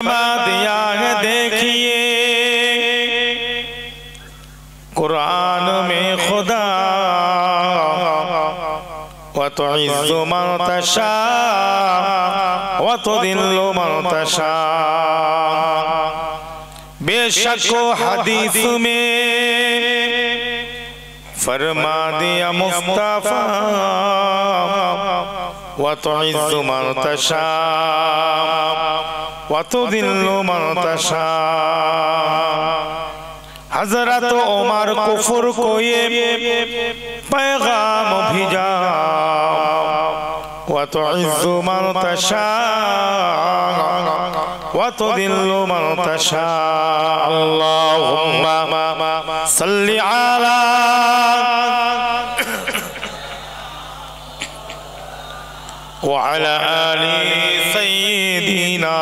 दिया है देखिए कुरान में खुदा व तुइज़्ज़ु मन तशा व तुदिल्लु मन तशा। बेशक हदीस में फरमा दिया मुस्तफा व तुइज़्ज़ु मन तशा व तुदिल्लु मन तशा। हज़रत उमर कुफ्र को ये पैगाम भेजा व तुइज़्ज़ु मन तशा व तुदिल्लु मन तशा। अल्लाहुम्मा सल्लि अला व अला आलि सय्यिदिना।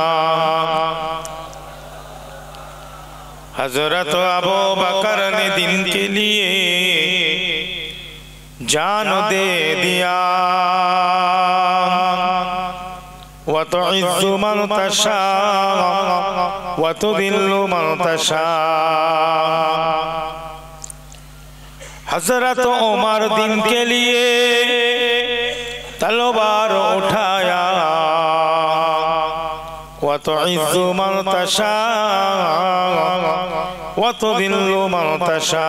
हजरत अबू बकर ने दिन के लिए जान दे दिया व तुइज़्ज़ु मन तशा व तुदिल्लु मन तशा। हजरत उमर दिन के लिए तलवार उठाया व तुइज़्ज़ु मन तशा व तुदिल्लु मन तशा।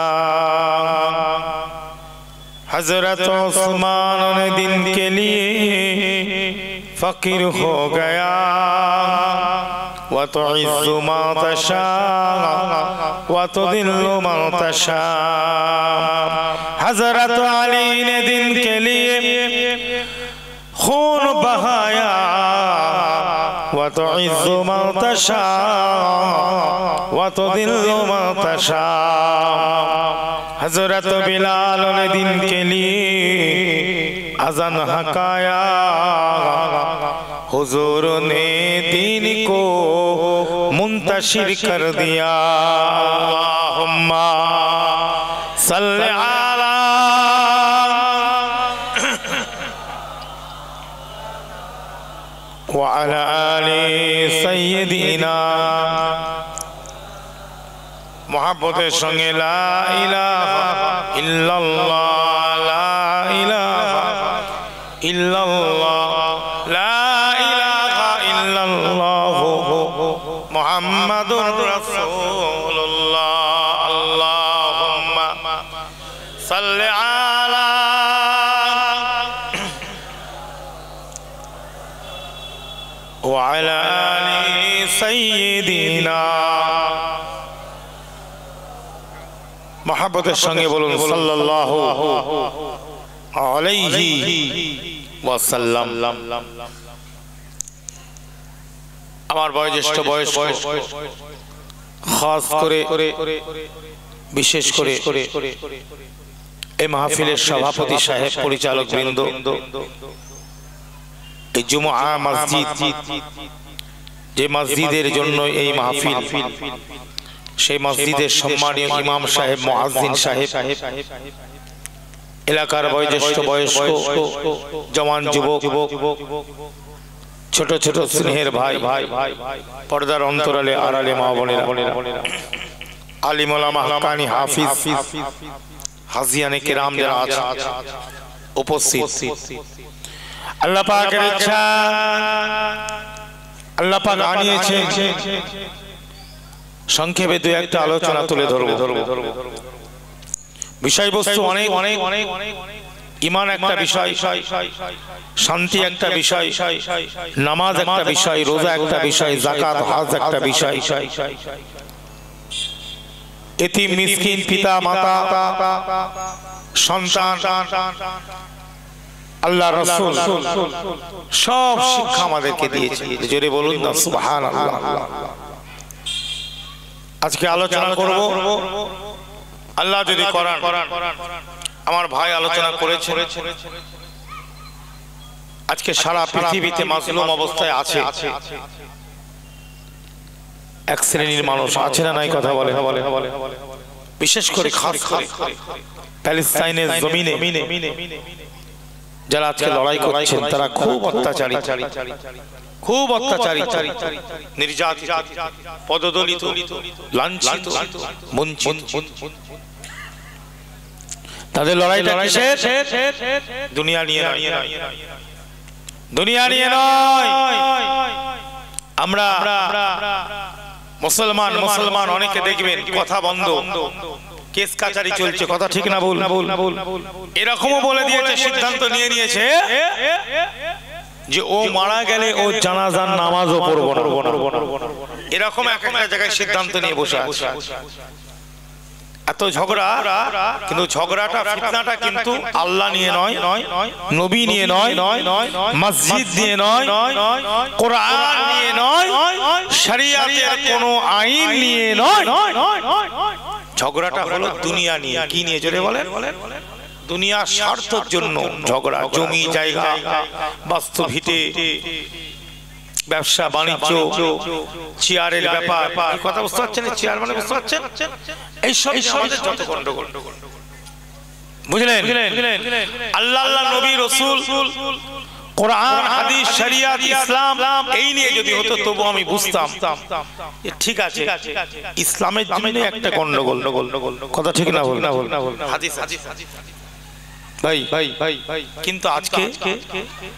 हजरत उस्मान ने दिन के लिए फकीर हो गया व तुइज़्ज़ु मन तशा व तुदिल्लु मन तशा। हजरत अली ने दिन के लिए खून बहाया व तुइज़्ज़ु मन तशा व तुदिल्लु मन तशा। हजरत बिलाल ने दिन के लिए अज़ान हकाया हुजूर ने दीन को मुंतशिर कर दिया। अल्लाहुम्मा सल्लि अला व अला आलि सय्यिदिना। मोहब्बतेर संगे ला इलाहा इल्लल्लाह ला इलाहा इल्लल्लाह ला इलाहा इल्लल्लाह मुहम्मदुर रसूलुल्लाह। अल्लाहुम्मा सल्लि अला व अला आलि सय्यिदिना। मोहब्बतेर संगे बोलुन सल्लल्लाहु अलैहि वसल्लम। आमार बयोज्येष्ठ बयस्क खास करे विशेष करे ए महफिलेर सभापति साहेब परिचालक बृंद ए जुमुआ मस्जिद जे मस्जिदेर जन्य ए महफिल সেই মসজিদের সম্মানীয় ইমাম সাহেব মুয়াজ্জিন সাহেব এলাকার বয়োজ্যেষ্ঠ বয়স্ক জওয়ান যুবক ছোট ছোট স্নেহের ভাই পর্দার অন্তরালে আড়ালে মা বোনেরা আলিম উলামা হাক্কানি হাফিজ হাজিয়ানে কিরাম যারা আছেন উপস্থিত আল্লাহ পাকের ইচ্ছা আল্লাহ পাক আনিয়েছেন संक्षेपे दो एक आलोचना तुले धरबो। विषय वस्तु अनेक ईमान एक विषय शांति एक विषय नामाज एक विषय रोजा एक विषय जाकात हज एक विषय यतीम मिस्किन पिता माता सन्तान अल्लाह रसूल सब शिक्षा आमादेरके दियेछेन। जोरे बोलुन ना सुबहानाल्लाह। आज के आलोचना करब आल्लाह यदि करान आमार भाई आलोचना करेछेन आज के सारा पृथिवीते मजलूम अवस्थाय आछे एक श्रेणीर मानुष आछे ना नाई कथा बोले विशेष करे खास करे प्यालेस्टाइनेर जमीने যারা আজকে লড়াই করছেন তারা খুব অত্যাচারী খুব অত্যাচারী, নির্যাতিত, পদদলিত, লাঞ্ছিত, বঞ্চিত। তাদের লড়াইটা কিসের? দুনিয়া নিয়ে নয়, দুনিয়া নিয়ে নয়। আমরা মুসলমান অনেকে দেখবেন কথা বন্ধ, কেস কাচারি চলছে, কথা ঠিক না ভুল? এরকমও বলে দিয়েছে, সিদ্ধান্ত নিয়ে নিয়েছে যে ও মারা গেলে ও জানাজার নামাজও পড়বো না। এরকম একটা জায়গায় সিদ্ধান্ত নিয়ে বসে আছে। এত ঝগড়া, কিন্তু ঝগড়াটা, ফিতনাটা কিন্তু আল্লাহ নিয়ে নয়, নবী নিয়ে নয়, মসজিদ নিয়ে নয়, কোরআন নিয়ে নয়, শরিয়াতের কোনো আইন নিয়ে নয়। ঝগড়াটা হলো দুনিয়া নিয়ে। কি নিয়ে জোরে বলেন? দুনিয়ার স্বার্থের জন্য ঝগড়া। জমি জায়গা, বাস্তু ভিটে, ব্যবসা বাণিজ্য, চেয়ারের ব্যাপার, কথা বুঝতে পারছেন? চেয়ার মানে বুঝতে পারছেন? এইসব আমাদের যত গন্ডগোল, বুঝলেন? আল্লাহ নবী রাসূল, কোরআন, হাদিস, শরিয়াত, ইসলাম এই নিয়ে যদি হতো তবু আমি বুঝতাম ঠিক আছে, ইসলামের জন্য একটা গন্ডগোল, কথা ঠিক না ভুল? হাদিস ভাই ভাই ভাই, কিন্তু আজকে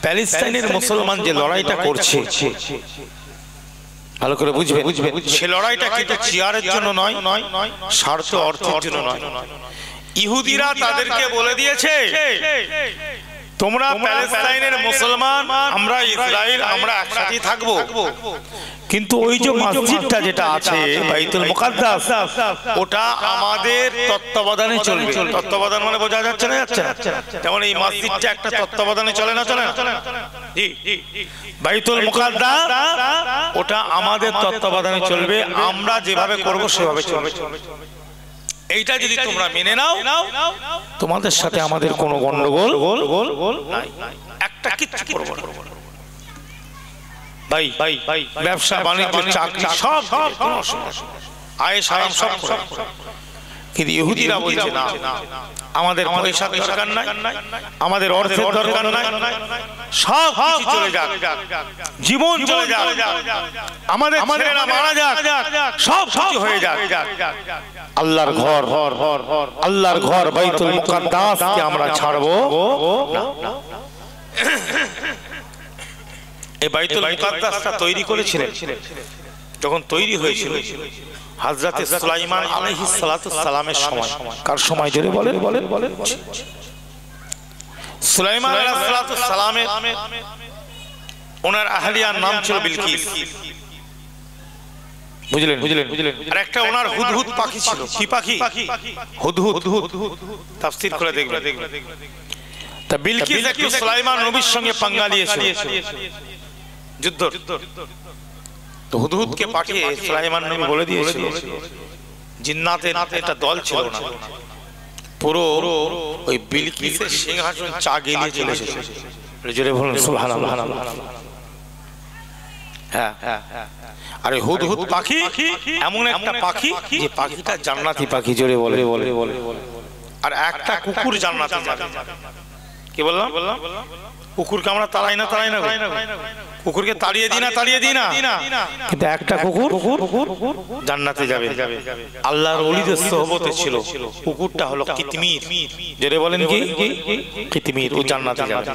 প্যালেস্টাইনের মুসলমান যে লড়াইটা করছে, ভালো করে বুঝবেন, সে লড়াইটা কিন্তু চেয়ারের জন্য নয়, স্বার্থ অর্থের জন্য নয়। ইহুদিরা তাদেরকে বলে দিয়েছে তোমরা প্যালেস্টাইনের মুসলমান, আমরা ইসরায়েল, আমরা একসাথে থাকবো, কিন্তু ওই যে মসজিদটা যেটা আছে বাইতুল মুকাদ্দাস, ওটা আমাদের তত্ত্বাবধানে চলবে। তত্ত্বাবধান মানে বোঝা যাচ্ছে না? যেমন এই মসজিদটা একটা তত্ত্বাবধানে চলে না? চলে না? জি, বাইতুল মুকাদ্দাস ওটা আমাদের তত্ত্বাবধানে চলবে, আমরা যেভাবে করব সেভাবে চলবে। এইটা যদি তোমরা মেনে নাও, তোমাদের সাথে আমাদের কোনো গন্ডগোল নাই, একটা কিচ্ছু করব না। ভাই ভাই, ব্যবসা বাণিজ্য, চাকরি সব, আয়েশ হারাম সব। কিন্তু ইহুদিরা বলছে না, আমাদের পয়সার দরকার নাই, আমাদের অর্থের দরকার নাই, সব কিছু চলে যাক, জীবন চলে যাক, আমাদের ছেলেরা মারা যাক, সব কিছু হয়ে যাক, আল্লাহর ঘর, আল্লাহর ঘর বাইতুল মুকাদ্দাসকে আমরা ছাড়বো না। এই বাইতুল মুকাদ্দাসটা তৈরি করেছিলেন, যখন তৈরি হয়েছিল হযরত সুলাইমান আলাইহিস সালাতু সালামের সময়। কার সময় জোরে বলেন? সুলাইমান আলাইহিস সালাতু সালামের ওনার আহলিয়ার নাম ছিল বিলকিস, বুঝলেন? আর একটা ওনার হুদহুদ পাখি ছিল। কি পাখি? হুদহুদ। তাফসীর করে দেখবেন। তা বিলকিস একটু সুলাইমান নবীর সঙ্গে পাঙ্গা নিয়েছিল যুদ্ধ। তো হুদহুদকে পাঠিয়ে সুলাইমান নবী বলে দিয়েছিল, জিন্নাতের একটা দল ছিল না, পুরো ওই বিলকিসের সিংহাসন চা গিলিয়ে চলে এসেছে। জোরে বলুন সুবহানাল্লাহ। হ্যাঁ, আরে হুদহুদ পাখি এমন একটা পাখি যে পাখিটা জান্নাতি পাখি, জোরে বলে। আর একটা কুকুর জান্নাতে যাবে। কি বললাম? কুকুরকে আমরা তাড়াই না, কুকুরকে তাড়িয়ে দিই না, কিন্তু একটা কুকুর জান্নাতে যাবে। আল্লাহর ওলিদের সোহবতে ছিল। কুকুরটা হলো কিতমির, জোরে বলেন কি? কিতমির, ও জান্নাতে যাবে,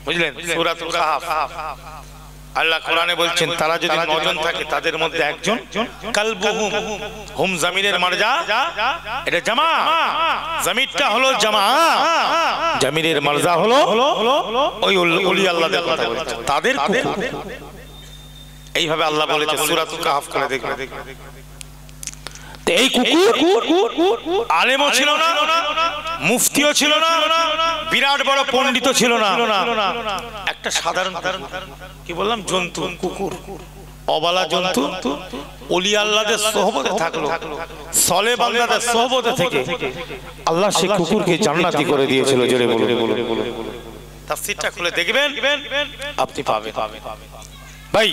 বুঝলেন? সূরাতুল কাহফ আল্লাহ কোরআনে বলছেন তারা যদি 9 জন থাকে তাদের মধ্যে একজন কালবুহুম, হুম জামিরের মারজা, এটা জামা, জামিরটা হলো জামা, জামিরের মারজা হলো ওই ওলি আল্লাহদের কথা বলছে, তাদের কুকুর। এইভাবে আল্লাহ বলেছে সূরাতুল কাহফ করে দেখবেন। এই কুকুর আলেমও ছিল না, মুফতিও ছিল না, বিরাট বড় পণ্ডিত ছিল না, একটা সাধারণ কি বললাম জন্তু, কুকুর, অবালা জন্তু। ওলি আল্লাহদের সোহবতে থাকলো, সলে বান্দাদের সোহবতে থেকে আল্লাহ সেই কুকুরকে জান্নাতি করে দিয়েছিল। জোরে বলুন। তাফসীরটা খুলে দেখবেন, আপনি পাবেন। ভাই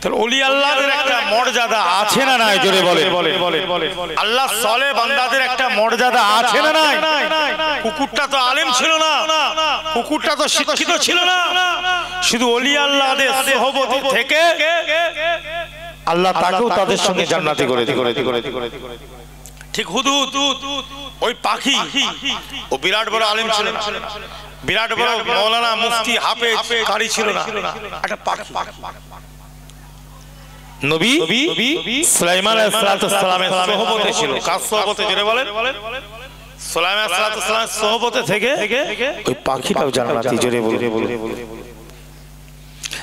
তাহলে ওলি আল্লাহদের একটা মর্যাদা আছে না নাই? জোরে বলে। আল্লাহ সলে বান্দাদের একটা মর্যাদা আছে না নাই? কুকুরটা তো আলেম ছিল না, কুকুরটা তো শিক্ষিত ছিল না, শুধু ওলি আল্লাহদের সোহবত থেকে আল্লাহ তাকেও তাদের সঙ্গে জান্নাতি করে দিয়েছে। ঠিক হুদুদ ওই পাখি, ও বিরাট বড় আলেম ছিল না, বিরাট বড় মাওলানা মুফতি হাফেজ কারি ছিল না, একটা পাখি। নবী সুলাইমান আলাইহিস সালামের সোহবতে ছিল। কার সোহবতে? জোরে বলেন। সুলাইমান আলাইহিস সালামের সোহবতে থেকে ওই পাখিটাও জান্নাতি। জোরে বলে।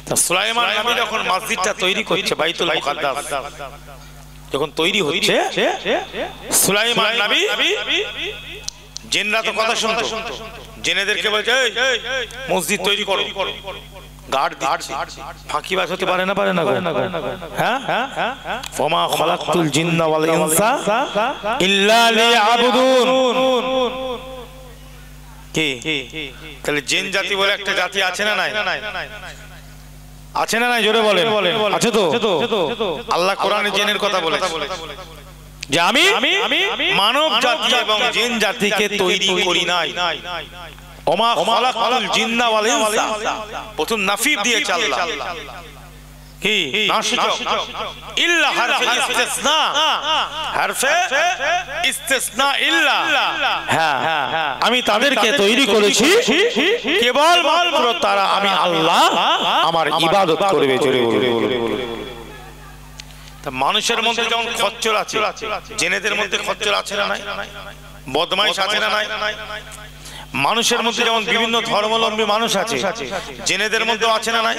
তা সুলাইমান নবী যখন মসজিদটা তৈরি করছে, বাইতুল মুকাদ্দাস যখন তৈরি হচ্ছে, সুলাইমান নবী জিনরা তো কথা শুনতো, জেনেদেরকে বলছে মসজিদ তৈরি করো, গার্ড দিচ্ছে। ফাঁকিবাজ হতে পারে না? হ্যাঁ, ওমা খালাকতুল জিন্না ওয়াল ইনসা ইল্লা লিয়াবুদুন। কি তাহলে জিন জাতি বলে একটা জাতি আছে না নাই? আছে না নাই? জোরে বলেন। আছে তো। আল্লাহ কোরআনে জিনের কথা বলেছে যে আমি মানব জাতি এবং জিন জাতিকে তৈরি করি নাই। ওমা খালাকতুল জিন্না ওয়াল ইনসা, প্রথম নাফিব দিয়েছে আল্লাহ। কি ইল্লা হারফে ইস্তিসনা, হারফে ইস্তিসনা ইল্লা। হ্যাঁ, আমি তাদেরকে তৈরি করেছি কেবল মাত্র তারা আমি আল্লাহ আমার ইবাদত করবে। জোরে বলে। মানুষের মধ্যে যেমন খচ্চর আছে, জেনেদের মধ্যে খচ্চর আছে না নাই? বদমাইশ আছে না নাই? মানুষের মধ্যে যেমন বিভিন্ন ধর্মাবলম্বী মানুষ আছে, জেনেদের মধ্যে আছে না নাই?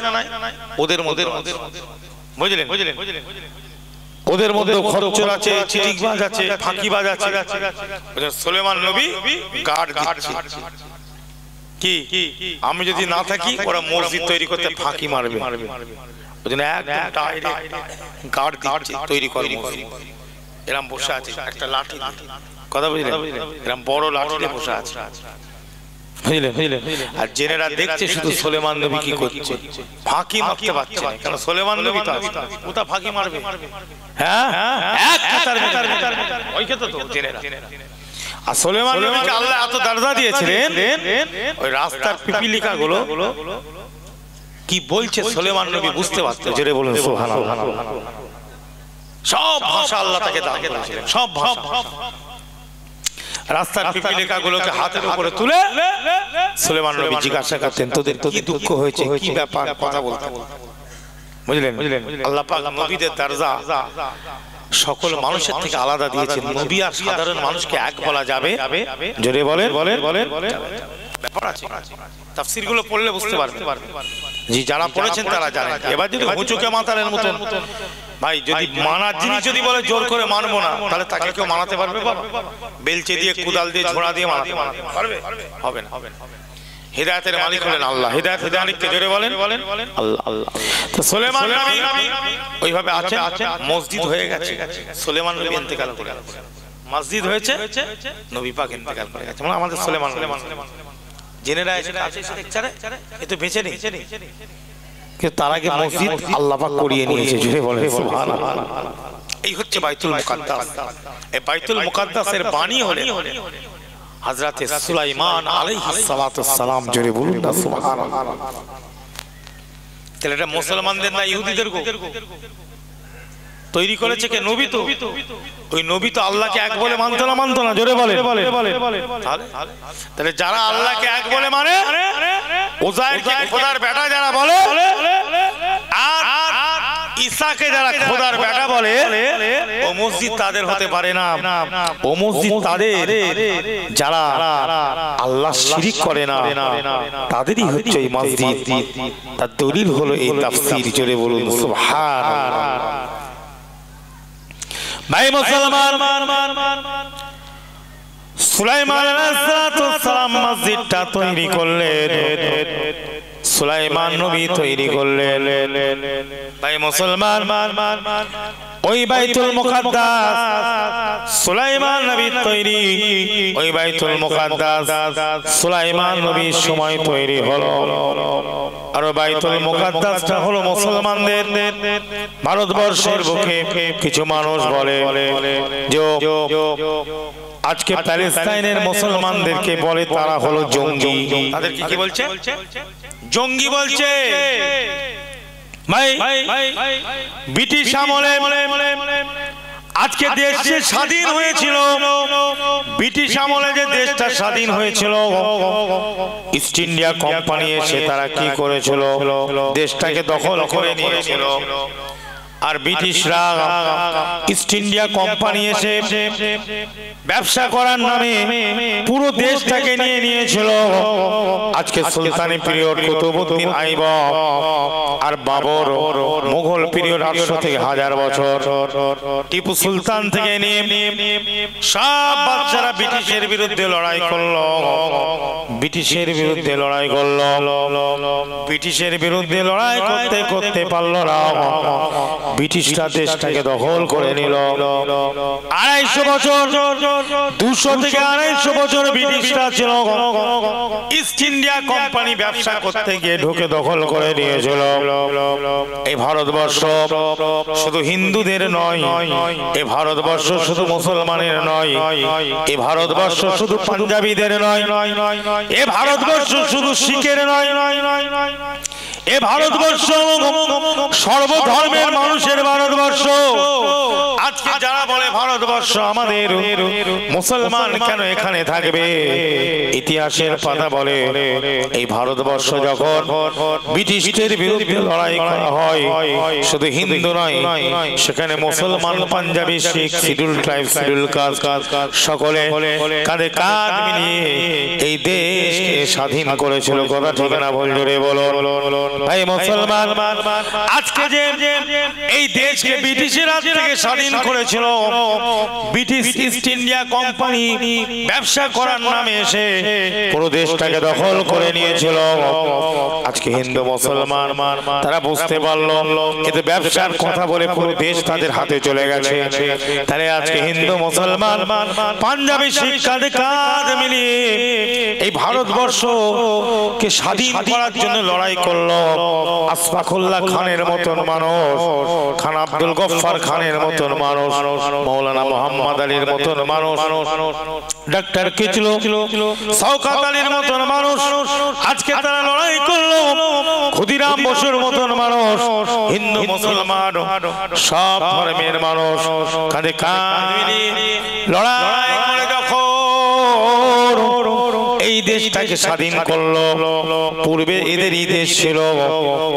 ওদের মধ্যে বুঝলেন, ওদের মধ্যে খচ্চর আছে, চিটিংবাজ আছে, ফাঁকিবাজ আছে। সুলাইমান নবী গার্ড দিচ্ছে। কি আমি যদি না থাকি ওরা মসজিদ তৈরি করতে ফাঁকি মারবে, ওই জন্য একদম ডাইরেক্ট গার্ড দিচ্ছে তৈরি করে। এরকম বসে আছে একটা লাঠি, কথা বুঝলেন? এরকম বড় লাঠিতে বসে আছে, বুঝলেন? আর জেনেরা দেখছে শুধু সুলাইমান নবী কি করছে, ফাঁকি মারতে পারছে না, কারণ সুলাইমান নবী তো ওটা ফাঁকি মারবে। হ্যাঁ, এক কাতার ওই ক্ষেত্রে তো জেনেরা। আর সুলাইমান নবীকে আল্লাহ এত দরজা দিয়েছিলেন, ওই রাস্তার পিপিলিকা গুলো কি বলছে সুলাইমান নবী বুঝতে পারতেন। জোরে বলুন সুবহানাল্লাহ। সব ভাষা আল্লাহ তাকে দান করেছিলেন, সব ভাষা। রাস্তার পিপিলিকা গুলোকে হাতের উপরে তুলে সুলাইমান নবী জিজ্ঞাসা করতেন, তোদের কি দুঃখ হয়েছে, কি ব্যাপার, কথা বলতে। বুঝলেন? আল্লাহ পাক নবীদের দরজা সকল মানুষের থেকে আলাদা দিয়েছেন। নবী আর সাধারণ মানুষকে এক বলা যাবে? জোরে বলেন। ব্যাপার আছে, তাফসীর গুলো পড়লে বুঝতে পারবেন। জি, যারা পড়েছেন তারা জানেন। এবার যদি হুঁচুকে মাতালের মতন ভাই যদি মানার জিনিস যদি বলে জোর করে মানবো না, তাহলে তাকে কেউ মানাতে পারবে? বেলচে দিয়ে, কুদাল দিয়ে, ঝোড়া দিয়ে মানাতে পারবে? হবে না। হিদায়াতের মালিক হলেন আল্লাহ। হিদায়াতের মালিককে জোরে বলেন আল্লাহ। তো সুলাইমান নবী ওইভাবে আছেন, মসজিদ হয়ে গেছে, সুলাইমান নবী ইন্তেকাল করে গেছে, মসজিদ হয়েছে, নবী পাক ইন্তেকাল করে গেছে, মানে আমাদের সুলাইমান। জেনেরা এসে দেখছে এ তো বেঁচে নেই, কিন্তু তার আগে মসজিদ আল্লাহ পাক করিয়ে নিয়েছে। জোরে বলেন সুবহানাল্লাহ। এই হচ্ছে বাইতুল মুকাদ্দাস। এই বাইতুল মুকাদ্দাসের বাণী হলেন হযরত সুলাইমান আলাইহিস সালাতু ওয়াস সালাম। জোরে বলুন না সুবহানাল্লাহ। তাহলে এটা মুসলমানদের না ইহুদিদের তৈরি করেছে কে? নবী তো। ওই নবী তো আল্লাহকে এক বলে মানতো না। জোরে বলে। তাহলে যারা আল্লাহকে এক বলে মানে, উযাইরকে খোদার বেটা যারা বলে, আর ঈসাকে যারা খোদার বেটা বলে, ও মসজিদ তাদের হতে পারে না। ও মসজিদ তাদের যারা আল্লাহ শিরিক করে না, তাদেরই হচ্ছে এই মসজিদ। তার দলিল হলো এই তাফসীর। জোরে বলুন সুবহানাল্লাহ। ভাই মুসলমান, সুলাইমান আলাইহিস সালাম মসজিদটা তৈরি করলেন, সুলাইমান নবী তৈরি করলেন। ভাই মুসলমান, ওই বাইতুল মুকাদ্দাস সুলাইমান নবীর তৈরি, ওই বাইতুল মুকাদ্দাস সুলাইমান নবীর সময় তৈরি হলো। আর বাইতুল মুকাদ্দাসটা হলো মুসলমানদের। ভারতবর্ষের বুকে কিছু মানুষ বলে যে আজকে প্যালেস্তাইনের মুসলমানদেরকে বলে তারা হলো জঙ্গি। তাদেরকে কি বলছে? জঙ্গি বলছে। ভাই ব্রিটিশ আমলে আজকে দেশ যে স্বাধীন হয়েছিল, ব্রিটিশ আমলে যে দেশটা স্বাধীন হয়েছিল, ইস্ট ইন্ডিয়া কোম্পানি এসে তারা কি করেছিল? দেশটাকে দখল করে নিয়েছিল। আর ব্রিটিশরা ইস্ট ইন্ডিয়া কোম্পানি এসে ব্যবসা করার নামে পুরো দেশটাকে নিয়ে নিয়েছিল। আজকে সুলতানি পিরিয়ড কুতুবউদ্দিন আইবক আর বাবর মুঘল পিরিয়ড 800 থেকে 1000 বছর, টিপু সুলতান থেকে নিয়ে সব বাচ্চারা ব্রিটিশের বিরুদ্ধে লড়াই করলো, ব্রিটিশের বিরুদ্ধে লড়াই করলো। ব্রিটিশের বিরুদ্ধে লড়াই করতে করতে পারলো না, ব্রিটিশরা দেশটাকে দখল করে নিল। 250 বছর, 200 থেকে 250 বছর ব্রিটিশরা ছিল। ইস্ট ইন্ডিয়া কোম্পানি ব্যবসা করতে গিয়ে ঢুকে দখল করে নিয়েছিল। এই ভারতবর্ষ শুধু হিন্দুদের নয়, এই ভারতবর্ষ শুধু মুসলমানের নয়, এই ভারতবর্ষ শুধু পাঞ্জাবিদের নয়, এই ভারতবর্ষ শুধু শিখের নয়, এ ভারতবর্ষ সর্বধর্মের মানুষের ভারতবর্ষ। আজকে যারা বলে ভারতবর্ষ আমাদের, মুসলমান কেন এখানে থাকবে? ইতিহাসের পাতা বলে এই ভারতবর্ষ যখন ব্রিটিশদের বিরুদ্ধে লড়াই করা হয়, শুধু হিন্দু নয়, সেখানে মুসলমান, পাঞ্জাবি, শিখ, শিডিউল ট্রাইব, শিডিউল কাস্ট সকলে কাঁধে কাঁধ মিলিয়ে এই দেশকে স্বাধীন করেছিল। কথা ঠিক না ভুল জোরে বলো ভাই মুসলমান। আজকে যে এই দেশকে ব্রিটিশের হাত থেকে স্বাধীন করেছিল, ব্রিটিশ ইস্ট ইন্ডিয়া কোম্পানি ব্যবসা করার নামে এসে পুরো দেশটাকে দখল করে নিয়েছিল। আজকে হিন্দু মুসলমান তারা বুঝতে পারলো এতে ব্যবসার কথা বলে পুরো দেশ তাদের হাতে চলে গেছে। তাহলে আজকে হিন্দু মুসলমান, পাঞ্জাবি, শিখ কাঁধে কাঁধ মিলিয়ে এই ভারতবর্ষকে স্বাধীন করার জন্য লড়াই করলো। আশফাকুল্লাহ খানের মতন মানুষ, খান আব্দুল গফফার খানের মতন মানুষ, মৌলানা মোহাম্মদ আলীর মতন মানুষ, ডাক্তার কিচলু, শওকত আলীর মতন মানুষ, আজকে তারা লড়াই করলো। ক্ষুদিরাম বসুর মতন মানুষ, হিন্দু মুসলমান সব ধর্মের মানুষ কাঁধে কাঁধ মিলিয়ে লড়াই করে যখন এই দেশটাকে স্বাধীন করলো। পূর্বে এদেরই দেশ ছিল,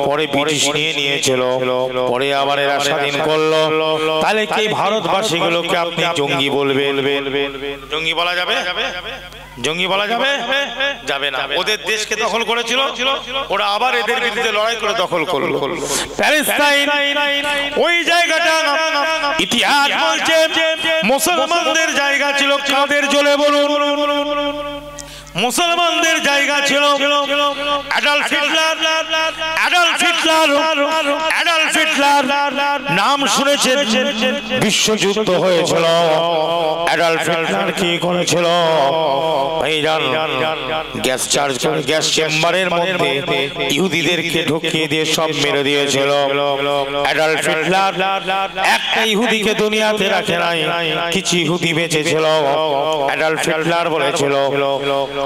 পরে ব্রিটিশ নিয়ে নিয়েছিল, পরে আবার এরা স্বাধীন করলো। তাহলে কি ভারতবাসীগুলোকে আপনি জঙ্গি বলবেন? জঙ্গি বলা যাবে? জঙ্গি বলা যাবে? যাবে না। ওদের দেশকে দখল করেছিল, ওরা আবার এদের বিরুদ্ধে লড়াই করে দখল করলো। প্যালেস্তাইন ওই জায়গাটা ইতিহাস বলছে মুসলমানদের জায়গা ছিল। কাদের জলে বলুন? মুসলমানদের জায়গা ছিল। অ্যাডলফ হিটলার নাম শুনেছেন? বিশ্বযুদ্ধ হয়েছিল। অ্যাডলফ হিটলার কি করেছিল? গ্যাস চার্জ করে গ্যাস চেম্বারের মধ্যে ইহুদিদেরকে ঢুকিয়ে দিয়ে সব মেরে দিয়েছিল। অ্যাডলফ হিটলার একটা ইহুদিকে দুনিয়াতে রাখে নাই, কিছু ইহুদি বেঁচে ছিল। অ্যাডলফ হিটলার বলেছিল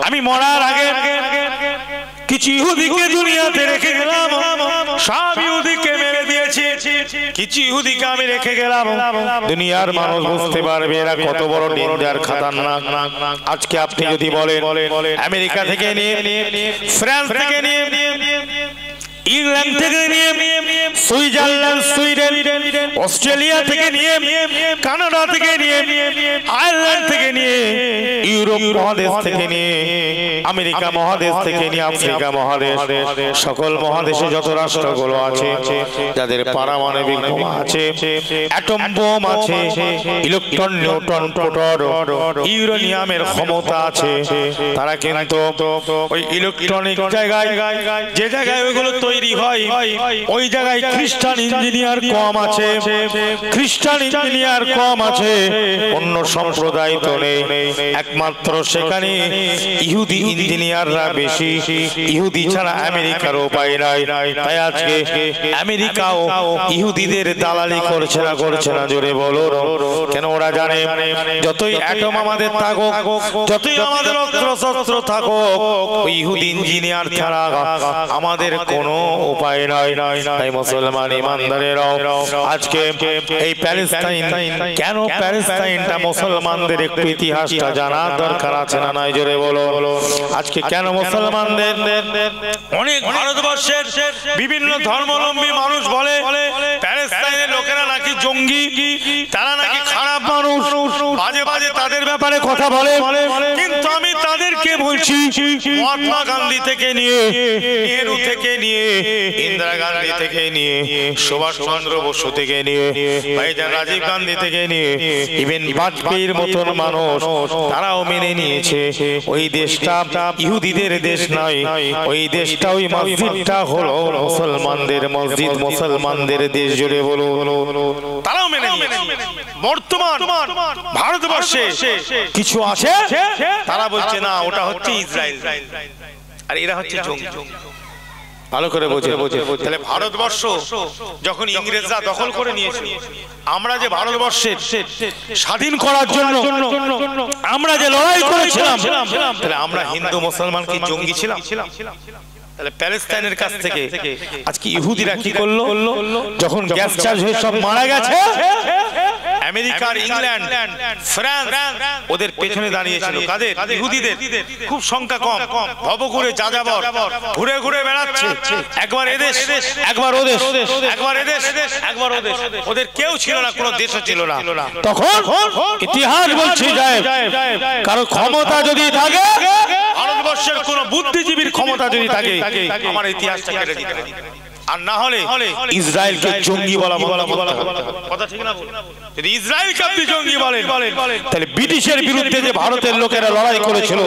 আমি মরার আগে কিছু ইহুদিকে দুনিয়াতে রেখে গেলাম, সব ইহুদিকে মেরে দিয়েছি, কিছু ইহুদিকে আমি রেখে গেলাম। দুনিয়ার মানুষ বুঝতে পারবে এরা কত বড় ডেঞ্জার, খাতারনাক। আজকে আপনি যদি বলেন আমেরিকা থেকে নিয়ে, ফ্রান্স থেকে নিয়ে, ইংল্যান্ড থেকে নিয়ে, সুইজারল্যান্ড, সুইডেন, অস্ট্রেলিয়া থেকে নিয়ে, কানাডা থেকে নিয়ে, আয়ারল্যান্ড থেকে নিয়ে, ইউরোপ মহাদেশ থেকে নিয়ে, আমেরিকা মহাদেশ থেকে নিয়ে, আফ্রিকা মহাদেশ, সকল মহাদেশে যত রাষ্ট্রগুলো আছে যাদের পারমাণবিক বোমা আছে, অ্যাটম বোম আছে, ইলেকট্রন, নিউট্রন, প্রোটন, ইউরেনিয়ামের ক্ষমতা আছে, তারা কিন্তু ওই ইলেকট্রনিক জায়গায়, যে জায়গায় ওইগুলো তৈরি হয় ওই জায়গায় খ্রিস্টান ইঞ্জিনিয়ার কম আছে, খ্রিস্টান ইঞ্জিনিয়ার কম আছে, অন্য সম্প্রদায় তো নেই, একমাত্র সেখানে ইহুদি ইঞ্জিনিয়াররা বেশি। ইহুদি ছাড়া আমেরিকার উপায় নাই। তাই আজকে আমেরিকাও ইহুদিদের দালালি করছে না জোরে বলো কেন? ওরা জানে যতই অ্যাটম আমাদের থাকুক, যতই আমাদের অস্ত্র থাকুক, ওই ইহুদি ইঞ্জিনিয়ার ছাড়া আমাদের কোনো উপায় নাই। তাই মুসলমান ইমানদারেরাও আজকে এই প্যালেস্টাইন, কেন প্যালেস্টাইনটা মুসলমানদের একটু ইতিহাসটা জানা দরকার আছে না নাই জোরে বলো? আজকে কেন মুসলমানদের অনেক ভারতবর্ষের বিভিন্ন ধর্মাবলম্বী মানুষ বলে প্যালেস্টাইনের লোকেরা নাকি জঙ্গি, তারা নাকি খারাপ মানুষ, বাজে বাজে তাদের ব্যাপারে কথা বলে। কিন্তু আমি তাদেরকে বলছি মহাত্মা গান্ধী থেকে নিয়ে, নেহরু থেকে নিয়ে, ইন্দিরা গান্ধী থেকে নিয়ে, সুভাষ চন্দ্র বসু থেকে নিয়ে, ভাইজান রাজীব গান্ধী থেকে নিয়ে, ইভেন বাজপেয়ীর মতন মানুষ তারাও মেনে নিয়েছে ওই দেশটা ইহুদিদের দেশ নয়, ওই দেশটা ওই মসজিদটা হলো মুসলমানদের মসজিদ, মুসলমানদের দেশ জুড়ে বলো, তারাও মেনে নিয়েছে। বর্তমান ভারতবর্ষে কিছু আছে তারা বলছে না ওটা হচ্ছে ইসরায়েল আর এরা হচ্ছে জঙ্গি। ভালো করে বোঝে। তাহলে ভারতবর্ষ যখন ইংরেজরা দখল করে নিয়েছিল, আমরা যে ভারতবর্ষের স্বাধীন করার জন্য আমরা যে লড়াই করেছিলাম, তাহলে আমরা হিন্দু মুসলমান কি জঙ্গি ছিলাম? তাহলে প্যালেস্টাইনের কাছ থেকে আজকে ইহুদিরা কি করলো? যখন গ্যাস চার্জ হয়ে সব মারা গেছে, আমেরিকার, ইংল্যান্ড, ফ্রান্স ওদের পেছনে দাঁড়িয়েছিল। কাদের? ইহুদিদের। খুব সংখ্যা কম, ভবঘুরে যাযাবর ঘুরে ঘুরে বেড়াচ্ছে, একবার এদেশ একবার ওদেশ, একবার এদেশ একবার ওদেশ। ওদের কেউ ছিল না, কোনো দেশও ছিল না। তখন ইতিহাস বলছে যায় কারো ক্ষমতা যদি থাকে, ভারতবর্ষের কোন বুদ্ধিজীবীর ক্ষমতা যদি থাকে, আমার ইতিহাসটা কেটে দিতে হবে। আর না হলে ইসরায়েলকে জঙ্গি বলা কথা ঠিক না? যদি ইসরায়েলকে আপনি জঙ্গি বলেন, তাহলে ব্রিটিশের বিরুদ্ধে যে ভারতের লোকেরা লড়াই করেছিল,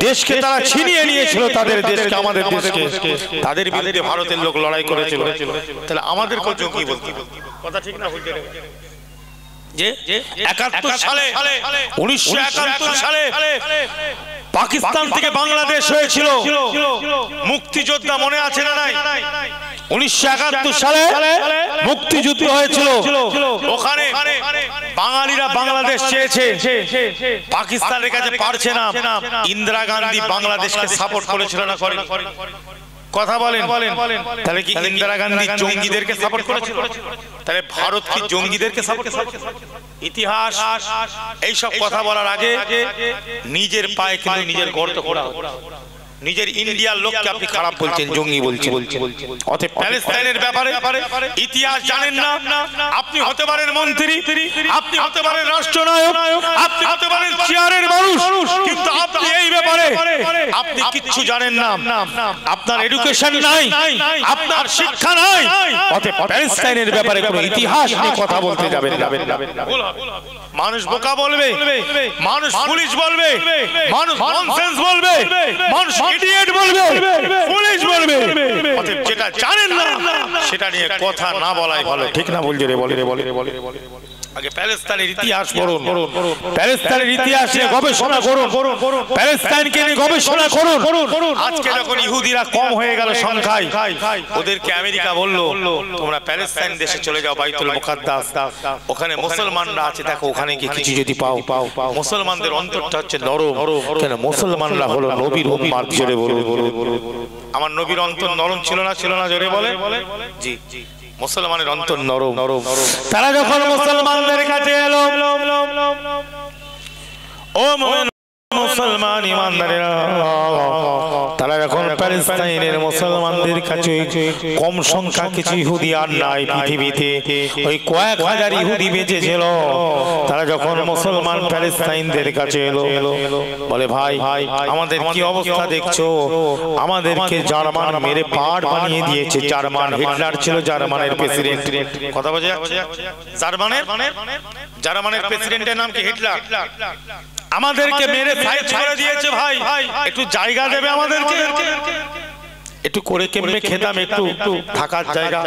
দেশকে তারা ছিনিয়ে নিয়েছিল, তাদের দেশকে, আমাদের দেশকে, তাদের বিরুদ্ধে ভারতের লোক লড়াই করেছিল, তাহলে আমাদেরকে জঙ্গি বলতে কথা ঠিক না? যে ৭১ সালে, ১৯৭১ সালে পাকিস্তান থেকে বাংলাদেশ হয়েছিল, মুক্তিযোদ্ধা মনে আছে না নাই? ১৯৭১ সালে মুক্তিযুদ্ধ হয়েছিল, ওখানে বাঙালিরা বাংলাদেশ চেয়েছে, পাকিস্তানের কাছে পারছে না। ইন্দিরা গান্ধী বাংলাদেশকে সাপোর্ট করেছিল না করেনি? কথা বলেন। তাহলে কি ইন্দিরা গান্ধী জঙ্গিদেরকে সাপোর্ট করেছিল? তাহলে ভারত কি জঙ্গিদেরকে সাপোর্ট করেছে? ইতিহাস এইসব কথা বলার আগে নিজের পায়ে কিন্তু নিজের গর্ত খোঁড়া। নিজের ইন্ডিয়ার লোককে আপনি খারাপ বলছেন, জঙ্গি বলছেন। অতএব প্যালেস্টাইনের ব্যাপারে ইতিহাস জানেন না। আপনি হতে পারেন মন্ত্রী, আপনি হতে পারেন রাষ্ট্রনায়ক, আপনি হতে পারেন চেয়ারের মানুষ, কিন্তু আপনি এই ব্যাপারে আপনি কিচ্ছু জানেন না। আপনার এডুকেশন নাই, আপনার শিক্ষা নাই। অতএব প্যালেস্টাইনের ব্যাপারে কোনো ইতিহাস নিয়ে কথা বলতে যাবেন না। মানুষ বোকা বলবে, মানুষ পুলিশ বলবে, মানুষ ননসেন্স বলবে, মানুষ ইডিয়েট বলবে, পুলিশ বলবে। অতএব যেটা জানেন না সেটা নিয়ে কথা না বলাই ভালো, ঠিক না? বলছে রে, বলে রে, বলে রে, বলে রে। আগে প্যালেস্টাইনের ইতিহাস পড়ুন, প্যালেস্টাইনের ইতিহাস নিয়ে গবেষণা করুন, প্যালেস্টাইনকে নিয়ে গবেষণা করুন। আজকে যখন ইহুদিরা কম হয়ে গেল সংখ্যায়, ওদেরকে আমেরিকা বলল তোমরা প্যালেস্টাইন দেশে চলে যাও, বাইতুল মুকাদ্দাস, ওখানে মুসলমানরা আছে, দেখো ওখানে গিয়ে কিছু যদি পাও। মুসলমানদের অন্তরটা হচ্ছে নরম, কেন? মুসলমানরা হলো নবীর উম্মাত। জোরে বলো, আমার নবীর অন্তর নরম ছিল না? ছিল না? জোরে বলে। জি, মুসলমানের অন্তর নরম। তারা যখন মুসলমানদের কাছে এলো, ও মুসলমান ইমানদারেরা, তারা যখন প্যালেস্টাইনের মুসলমানদের কাছে, কম সংখ্যা কিছু ইহুদি আর নাই পৃথিবীতে, ওই কয়েক হাজার ইহুদি বেঁচে ছিল, তারা যখন মুসলমান প্যালেস্টাইনদের কাছে এলো, বলে ভাই আমাদের কি অবস্থা দেখছো? আমাদেরকে জার্মান মেরে পাড় বানিয়ে দিয়েছে। জার্মান, হিটলার ছিল জার্মানের প্রেসিডেন্ট। কথা বোঝা যাচ্ছে? জার্মানের প্রেসিডেন্টের নাম কি? হিটলার। আমাদেরকে মেরে সাইজ করে দিয়েছে। ভাই একটু জায়গা দেবে আমাদেরকে? একটু করে কেমনে খেতাম, একটু থাকার জায়গা।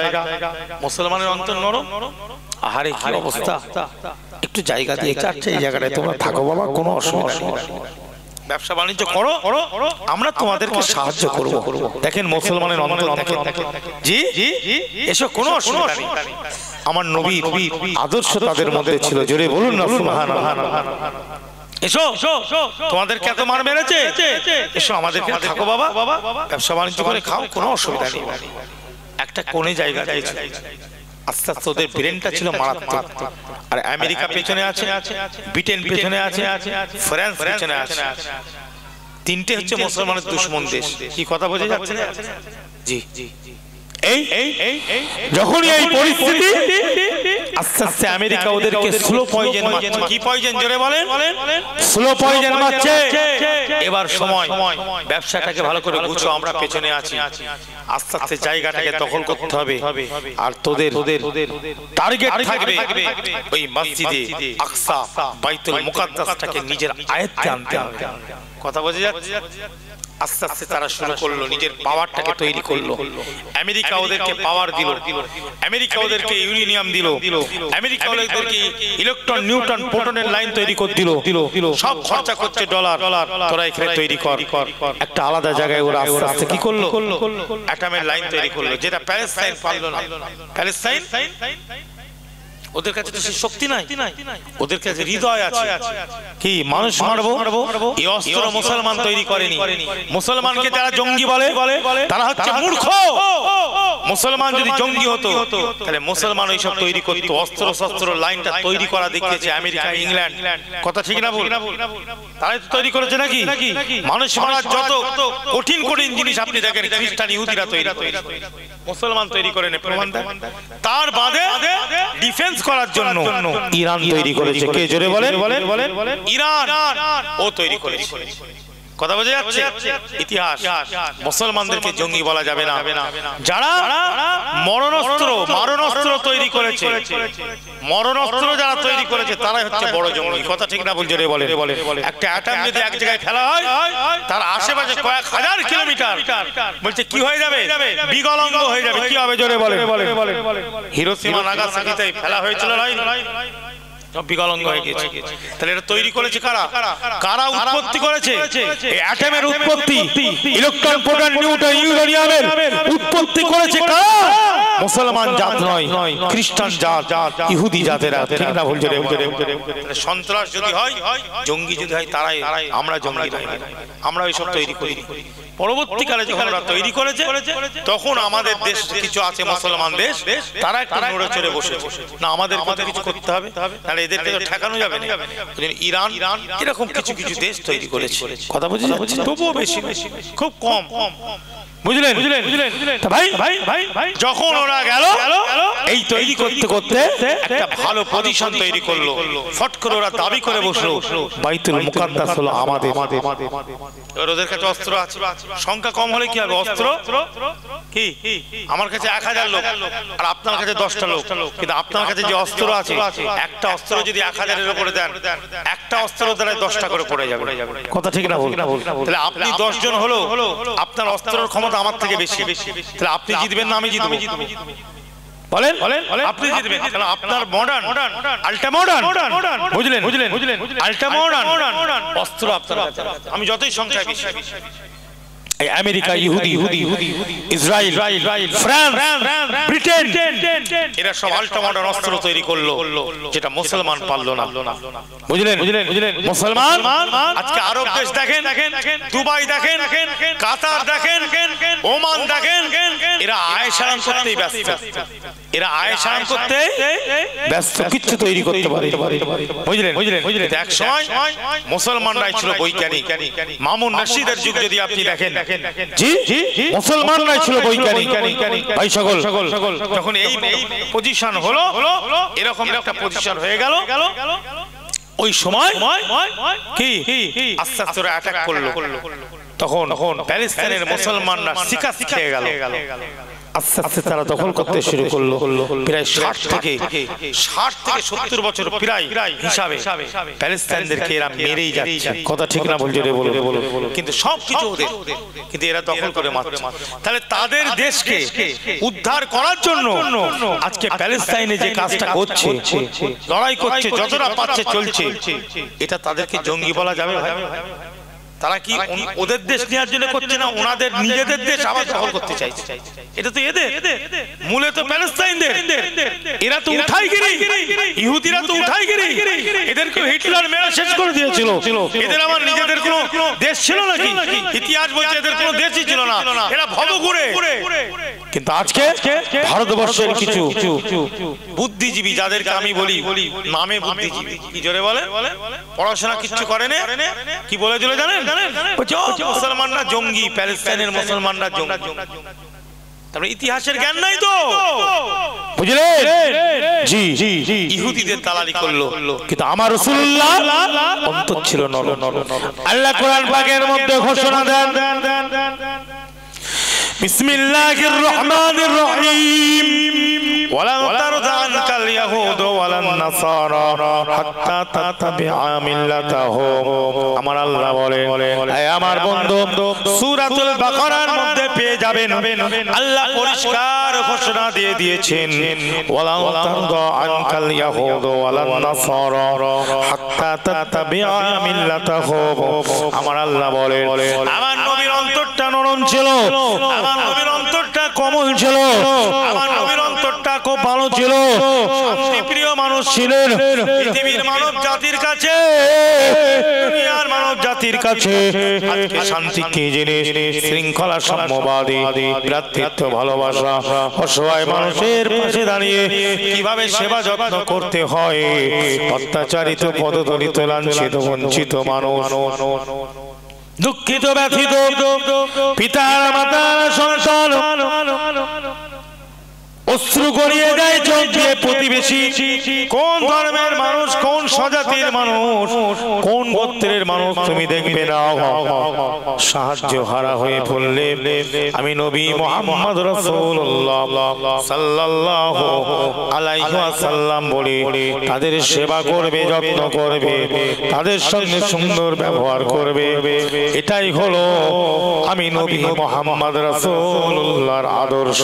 মুসলমানের অন্তর নরম, আহারে কি অবস্থা, একটু জায়গা দিয়ে চাচ্ছে এই জায়গাটায় তোমরা থাকো বাবা, কোনো অসুবিধা নেই, ব্যবসা বাণিজ্য করো, আমরা তোমাদেরকে সাহায্য করব। দেখেন মুসলমানের অন্তর দেখেন, জি এসব কোনো অসুবিধা নেই। আমার নবী আদর্শ তাদের মধ্যে ছিল, জোরে বলুন না সুবহানাল্লাহ। এসো, তোমাদেরকে এত মার মেরেছে, এসো আমাদেরকে থাকো বাবা, ব্যবসা বাণিজ্য করে খাও, কোনো অসুবিধা নেই। একটা কোণে জায়গা দিয়েছে। আস্তে আস্তে ওদের ব্রেনটা ছিল মারাত্মক। আর আমেরিকা পেছনে আছে, ব্রিটেন পেছনে আছে, ফ্রান্স পেছনে আছে, তিনটে হচ্ছে মুসলমানের দুশমন দেশ। কি কথা বোঝা যাচ্ছে? জি, যখনই এই পরিস্থিতি, আস্তে আস্তে আমেরিকা ওদেরকে স্লো পয়জন মারছে। কি পয়জন জোরে বলেন? স্লো পয়জন মারছে। এবার সময়, ব্যবসাটাকে ভালো করে গুছো, আমরা পেছনে আছি, আস্তে আস্তে জায়গাটাকে দখল করতে হবে। আর তোদের টার্গেট থাকবে ওই মসজিদে আকসা বাইতুল মুকাদ্দাসটাকে নিজের আয়ত্তে আনতে হবে। কথা বোঝা যাচ্ছে? আস্তে আস্তে তারা শুরু করলো, নিজের পাওয়ারটাকে তৈরি করলো। আমেরিকা ওদেরকে পাওয়ার দিল, আমেরিকা ওদেরকে ইউরেনিয়াম দিল, আমেরিকা ওদেরকে ইলেকট্রন নিউটন প্রোটনের লাইন তৈরি করে দিল, সব খরচা করছে ডলার, তোরা এখানে তৈরি কর। একটা আলাদা জায়গায় ওরা আস্তে আস্তে কি করলো, অ্যাটমের লাইন তৈরি করলো, যেটা প্যালেস্টাইন পারলো না। প্যালেস্টাইন ওদের কাছে তো সেই শক্তি নাই, ওদের কাছে হৃদয় আছে। কি মানুষ মারবো, এই অস্ত্র মুসলমান তৈরি করেনি। মুসলমানকে যারা জঙ্গি বলে তারা হচ্ছে মূর্খ। মুসলমান যদি জঙ্গি হতো তাহলে মুসলমান ওইসব তৈরি করতো, অস্ত্র শস্ত্র লাইনটা তৈরি করা দেখিয়েছে আমেরিকা, ইংল্যান্ড। কথা ঠিক না ভুল? তারাই তো তৈরি করেছে নাকি? মানুষ মারার যত কঠিন কঠিন জিনিস আপনি দেখেন খ্রিস্টান ইহুদিরা তৈরি করে, মুসলমান তৈরি করেন। প্রমাণ দেন। তার বাদে ডিফেন্স করার জন্য ইরান তৈরি করেছে। কে জোরে বলেন? ইরান ও তৈরি করেছে। কথা বোঝা যাচ্ছে? ইতিহাস। মুসলমানদেরকে জঙ্গি বলা যাবে না। যারা মারণাস্ত্র তৈরি করেছে, মারণাস্ত্র যারা তৈরি করেছে তারাই হচ্ছে বড় জঙ্গি। কথা ঠিক না ভুল? জোরে বলেন। একটা অ্যাটম যদি এক জায়গায় ফেলা হয়, তার আশেপাশে কয়েক হাজার কিলোমিটার বলছে কি হয়ে যাবে, বিগলঙ্গ হয়ে যাবে। কি হবে জোরে বলেন? হিরোশিমা নাগাসাকিতে ফেলা হয়েছিল, বিকলঙ্গ হয়ে গেছে। তাহলে এটা তৈরি করেছে কারা? কারা উৎপত্তি করেছে? এই অ্যাটমের উৎপত্তি, ইলেকট্রন প্রোটন নিউটন ইউরেনিয়ামের উৎপত্তি করেছে কারা? মুসলমান জাত নয়, খ্রিস্টান জাত, ইহুদি জাতেরা। ঠিক না ভুল? জোরে। সন্ত্রাস যদি হয়, জঙ্গি যদি হয়, তারাই আমরা জঙ্গি নই, আমরা ওইসব তৈরি করি। পরবর্তীকালে যখন ওরা তৈরি করেছে, তখন আমাদের দেশ কিছু আছে মুসলমান দেশ, তারা একটু নড়ে চড়ে বসেছে, না আমাদের কথা কিছু করতে হবে, তাহলে এদেরকে তো ঠেকানো যাবে না। ইরান এরকম কিছু কিছু দেশ তৈরি করেছে। কথা বুঝে যাচ্ছে? তবুও বেশি, খুব কম। বুঝলেন? ভাই যখন ওরা গেল এই তৈরি করতে করতে একটা ভালো পজিশন তৈরি করলো, ফট করে ওরা দাবি করে বসলো বাইতুল মুকাদ্দাস হলো আমাদের। এবার ওদের কাছে অস্ত্র আছে, সংখ্যা কম হলে কি হবে? অস্ত্র কি আমার কাছে 1000 লোক আর আপনার কাছে 10টা লোক, কিন্তু আপনার কাছে যে অস্ত্র আছে, একটা অস্ত্র যদি 1000-এর উপরে দেন, একটা অস্ত্র দ্বারা 10টা করে পড়ে যাবে। কথা ঠিক না ভুল? তাহলে আপনি 10 জন হলো, আপনার অস্ত্রের ক্ষমতা আমার থেকে বেশি, তাহলে আপনি জিতবেন না আমি জিতবো? বলেন আপনি জিতবেন, কারণ আপনার মডার্ন, আল্ট্রা মডার্ন। বুঝলেন? আল্ট্রা মডার্ন অস্ত্র আপনার। আমি যতই সংখ্যায় বেশি, আমেরিকা, ইহুদি, ইসরায়েল, ফ্রান্স, ব্রিটেন, এরা সব আল্ট্রা মডার্ন অস্ত্র তৈরি করলো, যেটা মুসলমান পারলো না। বুঝলেন? মুসলমান আজকে আরব দেশ দেখেন, দুবাই দেখেন, কাতার দেখেন, ওমান দেখেন, এরা আয়েশারাম করতেই ব্যস্ত, এরা আয়েশারাম করতে ব্যস্ত, কিচ্ছু তৈরি করতে পারে। বুঝলেন? এক সময় মুসলমানরাই ছিল বৈজ্ঞানিক। মামুন রশিদের যুগ যদি আপনি দেখেন, জি মুসলমানরাই ছিল বৈজ্ঞানিক। ভাই সকল, যখন এই পজিশন হলো, এরকম একটা পজিশন হয়ে গেল, ওই সময় কি আস্তে আস্তে ওরা অ্যাটাক করলো। তখন প্যালেস্টাইনের মুসলমানরা শিকার খেয়ে গেল। আস্তে আস্তে তারা দখল করতে শুরু করলো। প্রায় 60 থেকে 70 বছর প্রায় হিসাবে প্যালেস্টাইনদেরকে এরা মেরেই যাচ্ছে। কথা ঠিক না বলছে রে? বলো। কিন্তু সবকিছু ওদের, কিন্তু এরা দখল করে মারছে। তাহলে তাদের দেশকে উদ্ধার করার জন্য আজকে প্যালেস্টাইনে যে কাজটা করছে, লড়াই করছে, যতটা পাচ্ছে চলছে, এটা তাদেরকে জঙ্গি বলা যাবে ভাই? তারা কি ওদের দেশ নেওয়ার জন্য করছে না, ওনাদের নিজেদের দেশ আবার দখল করতে চাইছে? এটা তো এদের, মূলে তো প্যালেস্টাইনদের। এরা তো উঠাইগিরি, ইহুদিরা তো উঠাইগিরি। এদেরকে হিটলার মেরে শেষ করে দিয়েছিল। এদের আমার নিজেদের কোনো দেশ ছিল নাকি? ইতিহাস বলছে এদের কোনো দেশই ছিল না, এরা ভবঘুরে। কিন্তু আজকে ভারতবর্ষের কিছু বুদ্ধিজীবী, যাদেরকে আমি বলি নামে বুদ্ধিজীবী, কি জোরে বলে, পড়াশোনা কিচ্ছু করে না, কি বলে চলে জানেন? মুসলমানরা জঙ্গি, প্যালেস্টাইনের মুসলমানরা জঙ্গি। তারপরে ইতিহাসের জ্ঞান নাই তো, বুঝলে? জি, ইহুদিদের দালালি করলো, কিন্তু আমার রাসূলুল্লাহ অন্তর ছিল নরম। আল্লাহ কোরআন পাকের মধ্যে ঘোষণা দেন, বিসমিল্লাহির রহমানির রহিম, ওয়ালা তারদা আনকাল ইয়াহুদু ওয়ালান নাসারা হাত্তা তাতাবিআ মিল্লাতাহুম। আমার আল্লাহ বলেন, হে আমার বন্ধু, সূরাতুল বাকারার মধ্যে পেয়ে যাবেন আল্লাহ পরিষ্কার ঘোষণা দিয়ে দিয়েছেন, ওয়ালা তারদা আনকাল ইয়াহুদু ওয়ালান নাসারা হাত্তা তাতাবিআ মিল্লাতাহুম। আমার আল্লাহ বলেন, আমার নবীর অন্তরটা নরম ছিল, আমার নবীর অন্তরটা কোমল ছিল, আমার নবীর অন্তরটা খুব ভালো ছিল, শান্তিপ্রিয় মানুষ ছিলেন। পৃথিবীর মানব জাতির কাছে, দুনিয়ার মানব জাতির কাছে আজকে শান্তি কি জিনিস, শৃঙ্খলা, সাম্যবাদী, ভ্রাতৃত্ব, ভালোবাসা, অসহায় মানুষের পাশে দাঁড়িয়ে কিভাবে সেবা যত্ন করতে হয়, অত্যাচারিত, পদদলিত, লাঞ্ছিত, বঞ্চিত মানুষ, দুঃখিত, ব্যথিত পিতার মাতার সন্তান অশ্রু গড়িয়ে দেয় চোখ দিয়ে প্রতিবেশী, কোন ধর্মের মানুষ, কোন স্বজাতির মানুষ, কোন গোত্রের মানুষ, তুমি দেখবে না সাহায্য হারা হয়ে পড়লে আমি নবী মুহাম্মদ রাসূলুল্লাহ সাল্লাল্লাহু আলাইহি ওয়াসাল্লাম বলি, তাদের সেবা করবে, যত্ন করবে, তাদের সঙ্গে সুন্দর ব্যবহার করবে। এটাই হলো আমি নবী মুহাম্মদ রাসূলুল্লাহর আদর্শ।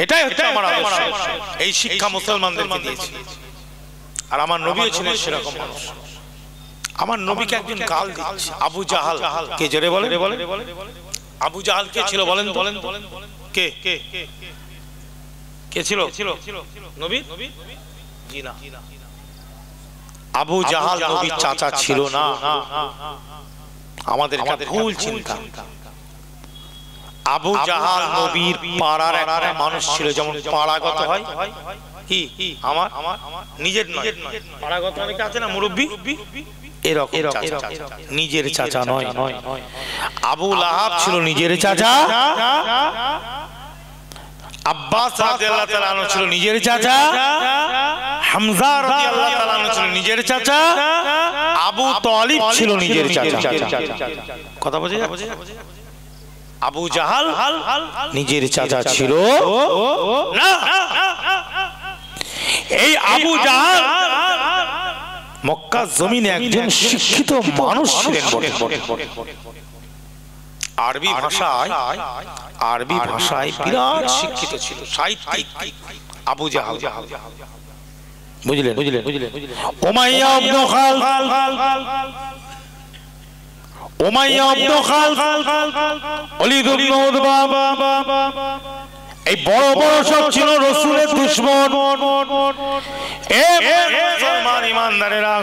এটাই হচ্ছে আমার আদর্শ। এই শিক্ষা মুসলমানদেরকে দিয়েছি। আর আমার নবীও ছিলেন সেরকম মানুষ। আমার নবীকে একজন গাল দিচ্ছে, আবু জাহাল। কে জোরে বলে? আবু জাহাল কে ছিল বলেন? কে কে ছিল নবী? জি না, আবু জাহাল নবীর চাচা ছিল না। আমাদের একটা ভুল চিন্তা। আবু জাহাল নবীর পাড়ার একটা মানুষ ছিল, যেমন পাড়াগত হয়, কি আমার নিজের নয়, পাড়াগত অনেকে আছে না, মুরব্বি, এরকম নিজের চাচা নয়। আবু লাহাব ছিল নিজের চাচা, আব্বাস রাদিয়াল্লাহু তাআলা আনহু ছিল নিজের চাচা, হামজা রাদিয়াল্লাহু তাআলা আনহু ছিল নিজের চাচা, আবু তালিব ছিল নিজের চাচা। কথা বোঝা যাচ্ছে? আবু জাহাল নিজের চাচা ছিল না। এই আবু জাহাল মক্কা জমিনে একজন শিক্ষিত মানুষ ছিলেন। আরবি ভাষায় বিরাট শিক্ষিত ছিল, সাহিত্যিক আবু জাহাল। বুঝলেন? উমাইয়া ইবনে খালদ, উমাইয়া ইবনে খালদ, ওলীদ ইবনে উতবা, এই বড় বড় সব ছিল রাসূলের দুশমন। মুসলমান ইমানদারেরা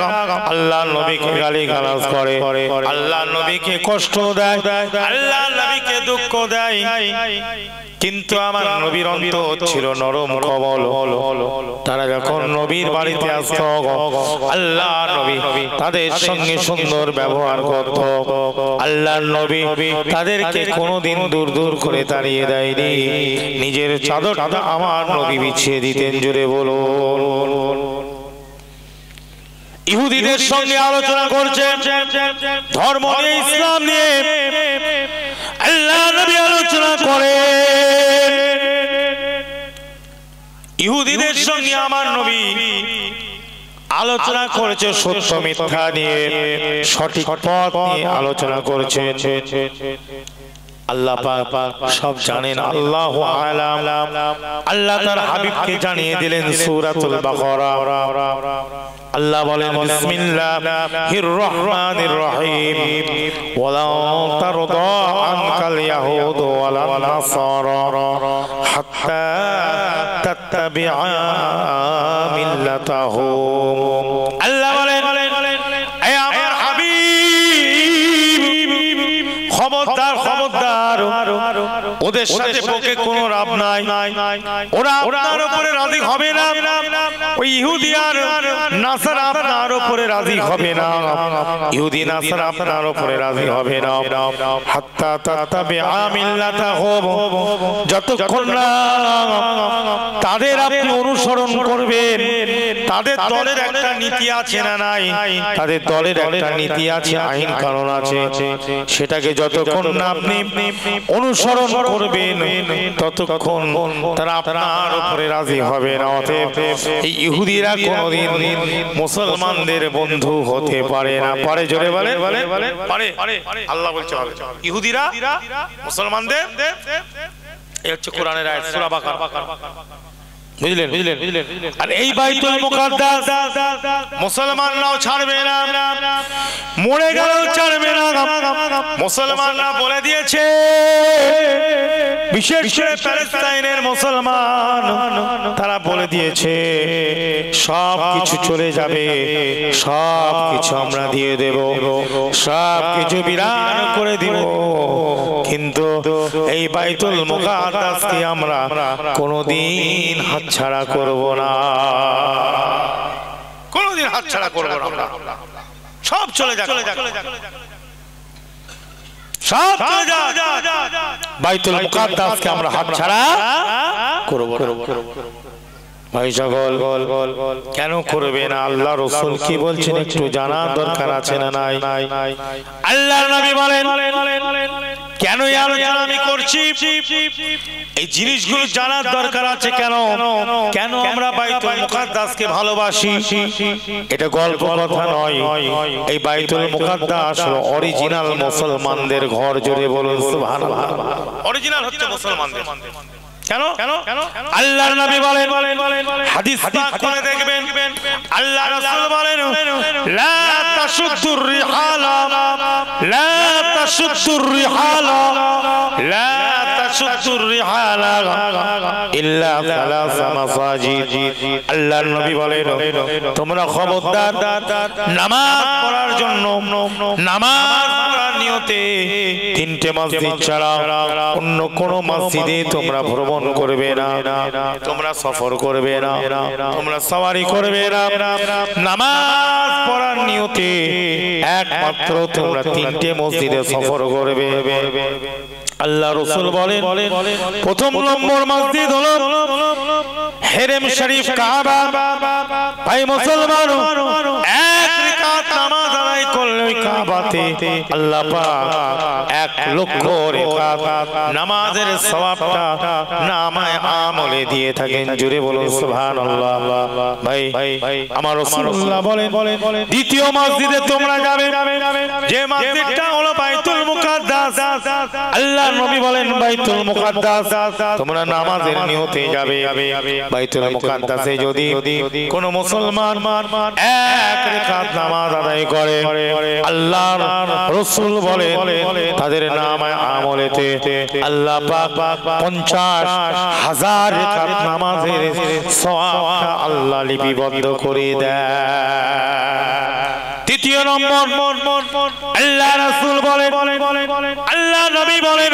আল্লাহর নবীকে গালিগালাজ করে, আল্লাহর নবীকে কষ্ট দেয়, আল্লাহর নবীকে দুঃখ দেয়। কিন্তু আমার নবীর অন্তর ছিল নরম, কোমল। তারা যখন নবীর বাড়িতে আসত, আল্লাহর নবী তাদের সঙ্গে সুন্দর ব্যবহার করত। আল্লাহর নবী তাদেরকে কোনোদিন দূর দূর করে তাড়িয়ে দেয়নি। নিজের চাদরটা আমার নবী বিছিয়ে দিতেন। জোরে বলুন। ইহুদিদের সঙ্গে আলোচনা করছে ধর্ম নিয়ে, ইসলাম নিয়ে। আল্লাহর নবী করেন ইহুদিদের সঙ্গে আমার নবী আলোচনা করেছে সত্য মিথ্যা নিয়ে সঠিক পথ নিয়ে আলোচনা করেছে আল্লাহ পাক সব জানেন আল্লাহু আ'লাম আল্লাহ তার হাবিবকে জানিয়ে দিলেন সূরাতুল বাকারা আল্লাহ বলেন বিসমিল্লাহির রহমানির রহিম ওয়ালা তারদা আনকাল ইয়াহুদ ওয়ালা নাসারা হাত্তা তাত্তাবিআ মিল্লাতাহুম আল্লাহ বলেন হে আমার হাবিব খবরদার খবরদার ওদের সাথে বকে কোনো লাভ নাই ওরা আপনার উপরে রাজি হবে না ওই ইহুদি আর নাসারা আপনার উপরে রাজি হবে না ইহুদি নাসারা আপনার উপরে রাজি হবে না হাত্তা তাত্তাবিআ মিল্লাতাহুম যতক্ষণ না তাদের আপনি অনুসরণ করবেন তাদের দলের একটা নীতি আছে না নাই তাদের দলের একটা নীতি আছে আইন কানুন আছে সেটাকে যতক্ষণ না আপনি অনুসরণ করবেন ততক্ষণ তারা আপনার উপরে রাজি হবে না অতএব এই ইহুদিরা কোনোদিন মুসলমানদের বন্ধু হতে পারে না পারে জোরে বলে পারে আল্লাহ বলছে ইহুদিরা মুসলমানদের এই হচ্ছে কোরআনের আয়াত সূরা বাকারা বুঝলেন আর এই বাইতুল মুকাদ্দাস মুসলমানরাও ছাড়বে না মরে গেলেও ছাড়বে না মুসলমানরা বলে দিয়েছে বিশেষ করে প্যালেস্টাইনের মুসলমান তারা বলে দিয়েছে সব কিছু চলে যাবে সব কিছু আমরা দিয়ে দেব সব কিছু বিরান করে দিব কিন্তু এই বাইতুল মুকাদ্দাসকে আমরা কোনোদিন হাতছাড়া করব না কোনোদিন হাতছাড়া করব না সব চলে যাক সব চলে যাক বাইতুল মুকাদ্দাসকে আমরা হাতছাড়া করব না ভাই সকল কেন করবে না আল্লাহ রাসূল কি বলছেন একটু জানার দরকার আছে না নাই আল্লাহর নবী বলেন কেন এই আলোচনা আমি করছি এই জিনিসগুলো জানার দরকার আছে কেন আমরা বাইতুল মুকাদ্দাসকে ভালোবাসি এটা গল্প কথা নয় এই বাইতুল মুকাদ্দাস হলো অরিজিনাল মুসলমানদের ঘর জোরে বলুন সুবহানাল্লাহ অরিজিনাল হচ্ছে মুসলমানদের কেন আল্লাহর নবী বলেন হাদিস পাক করে দেখবেন আল্লাহ রাসূল বলেন লা তাশুদ্দুর রিহালা লা তাশুদ্দুর রিহালা লা তাশুদ্দুর রিহালা ইল্লা সালাসা মাসাজিদ আল্লাহর নবী বলেন তোমরা খবরদার নামাজ পড়ার জন্য নামাজ পড়ার নিয়তে তিনটে মসজিদ ছাড়া অন্য কোন মসজিদে তোমরা ভ্রমণ করবে না তোমরা সফর করবে না তোমরা সওয়ারি করবে না নামাজ পড়ার নিয়তে একমাত্র তোমরা তিনটে মসজিদে সফর করবে আল্লাহ রাসূল বলেন প্রথম নম্বর মসজিদ হলো হেরেম শরীফ কাবা ভাই মুসলমান এক রাকাত নামাজ আদায় করলে ওই কাবাতে আল্লাহ পাক 1 লক্ষ রাকাত নামাজের সওয়াবটা নামায়ে আমলে দিয়ে থাকেন জোরে বলুন সুবহানাল্লাহ ভাই আমার রাসূলুল্লাহ বলেন দ্বিতীয় মসজিদে তোমরা যাবে যে মসজিদটা হলো বাইতুল মুকাদ্দাস আল্লাহর নবী বলেন বাইতুল মুকাদ্দাস তোমরা নামাজের নিয়তে যাবে বাইতুল মুকাদ্দাসে যদি কোন মুসলমান এক রাকাত নামাজ আদায় করে আল্লাহর রাসূল বলে তাদের নামায়ে আমলেতে আল্লাহ পাক 50,000 রাকাত নামাজের সওয়াবটা আল্লাহ লিপিবদ্ধ করে দেয় তৃতীয় নম্বর আল্লাহ রাসূল বলেন আল্লাহ নবী বলেন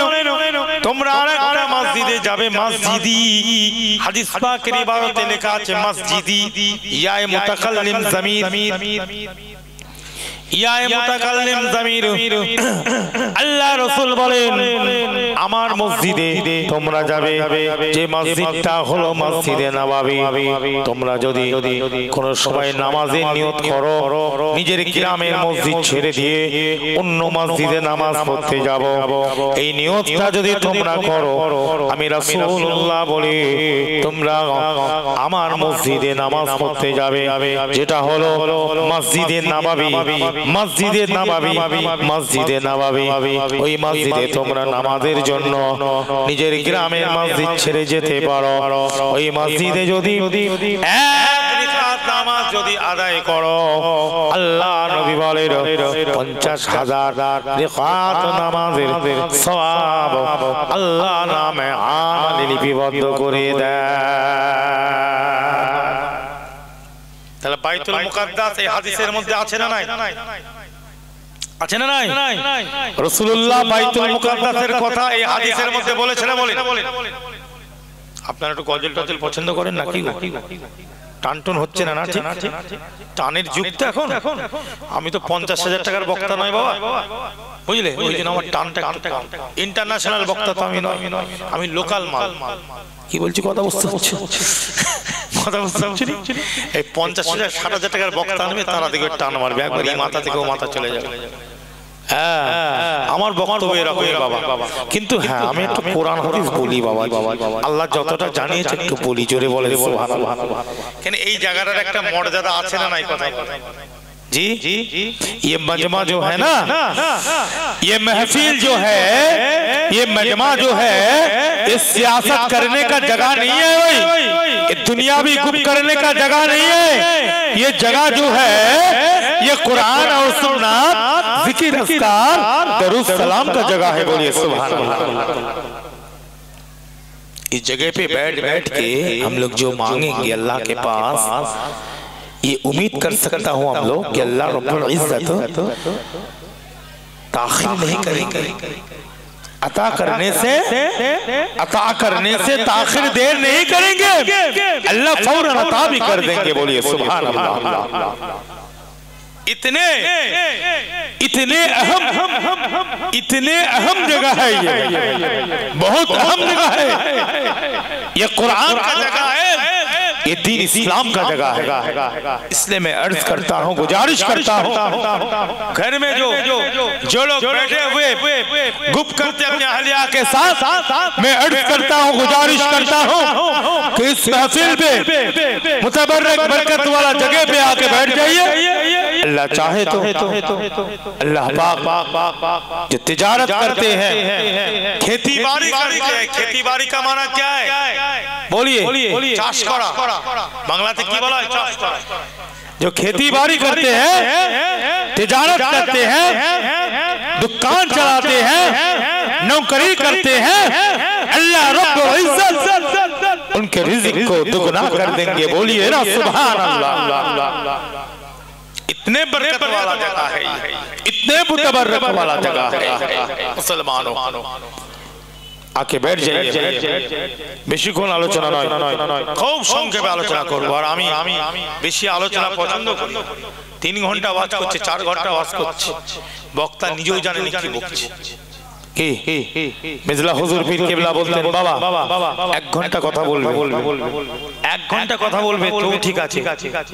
তোমরা আরেকটা মসজিদে যাবে মসজিদি হাদিস পাকের ইবারতে লেখা আছে মসজিদি ইয়া মুতাকাল্লিম জামির ইয়া মুতাকাল্লিম জামির আল্লাহ রাসূল বলেন আমার মসজিদে তোমরা যাবে যে মসজিদটা হলো মসজিদে নববী তোমরা যদি কোন সময় নামাজের নিয়ত করো নিজের গ্রামের মসজিদ ছেড়ে দিয়ে অন্য মসজিদে নামাজ পড়তে যাব এই নিয়তটা যদি তোমরা করো আমি রাসূলুল্লাহ বলি তোমরা আমার মসজিদে নামাজ পড়তে যাবে যেটা হলো মসজিদে নববী মসজিদে নববী মসজিদে নববী ওই মসজিদে তোমরা নামাজের জন্য নিজের গ্রামের মসজিদ ছেড়ে যেতে পারো ওই মসজিদে যদি এক রাকাত নামাজ যদি আদায় করো আল্লাহ নবী বলেন 50,000 রাকাত নামাজের সওয়াব আল্লাহ নামে আমলে লিপিবদ্ধ করে দেয়। তাহলে বাইতুল মুকাদ্দাস এই হাদিসের মধ্যে আছে না নাই? আছে না নাই? রাসূলুল্লাহ বাইতুল মুকাদ্দাসের কথা এই হাদিসের মধ্যে বলেছেন বলেন। আপনারা একটু গজল টজল পছন্দ করেন নাকি? টানটুন হচ্ছে না? না ঠিক টানের যুগ তো এখন। আমি তো 50,000 টাকার বক্তা নয় বাবা, বুঝলে? ওই জন্য আমার টানটা ইন্টারন্যাশনাল বক্তা তো আমি নয়, আমি লোকাল মাল। কি বলছি কথা বুঝতে পারছো? কথা বুঝতে পারছি। এই 50,000 60,000 টাকার বক্তা আনবে তারা দেখবে টান মারবে একবার এই মাথা থেকে ও মাথা চলে যাবে। হ্যাঁ আমার বক্তব্য এরকম বাবা, কিন্তু হ্যাঁ আমি একটু কোরআন হাদিস বলি বাবা। আল্লাহ যতটা জানিয়েছে একটু বলি, জোরে বলে সুবহানাল্লাহ। কেন এই জায়গাটার একটা মর্যাদা আছে না নাই? কথা जी ये मजमा जो है ना, ये महफिल जो है, ये मजमा जो है, ये सियासत करने का जगह नहीं है, ये दुनियावी गुप करने का जगह नहीं है। ये जगह जो है ये कुरान और सुन्नत, जिक्र अस्कार, दरूद सलाम का जगह है। बोलिए सुभान अल्लाह। इस जगह पे बैठ के हम लोग जो मांगेंगे अल्लाह के पास, ये उम्मीद कर सकता हूं हम लोग कि अल्लाह रब्बुल इज्जत ताखिर नहीं करेंगे। अता करने से ताखिर देर नहीं करेंगे, अल्लाह फौरन अता भी कर देंगे। बोलिए सुभान अल्लाह। इतने अहम जगह है, ये बहुत अहम जगह है। ये कुरान का जगह है, ये दीन इस्लाम का जगह है। इसलिए मैं अर्ज करता हूँ, गुजारिश करता हूँ, घर में जो लोग बैठे हुए गुप करते अपने अहलिया के साथ, मैं अर्ज करता हूँ, गुजारिश करता हूँ कि इस महफिल पे मुतबर्रक बरकत वाला जगह पे आके बैठ जाइए। अल्लाह चाहे तो अल्लाह पाक जो तिजारत करते हैं, खेती बाड़ी करते हैं, खेती बाड़ी का माना क्या है? बोलिए चाष करा, बांग्लाते की बोला चाष करा। जो खेती बाड़ी करते हैं, तिजारत करते हैं, दुकान चलाते हैं, नौकरी करते हैं, अल्लाह रब्बुल इज्जत उनके रिज़्क़ को दुगना कर देंगे। बोलिए ना सुभान अल्लाह। इतने बरकत वाला जगह है, इतने मुतबर्रक वाला जगह है। मुसलमानों आके बैठ जाइए। বেশিক্ষণ আলোচনা নয়, খুব সংক্ষেপে আলোচনা করব। আর আমি বেশি আলোচনা পছন্দ করি। 3 ঘন্টা ওয়াজ করছে, 4 ঘন্টা ওয়াজ করছে, বক্তা নিজেও জানে না কি বলছে। কি মিজলা হুজুর পীর কেবলা বলতেন, বাবা 1 ঘন্টা কথা বলবে, 1 ঘন্টা কথা বলবে তো ঠিক আছে,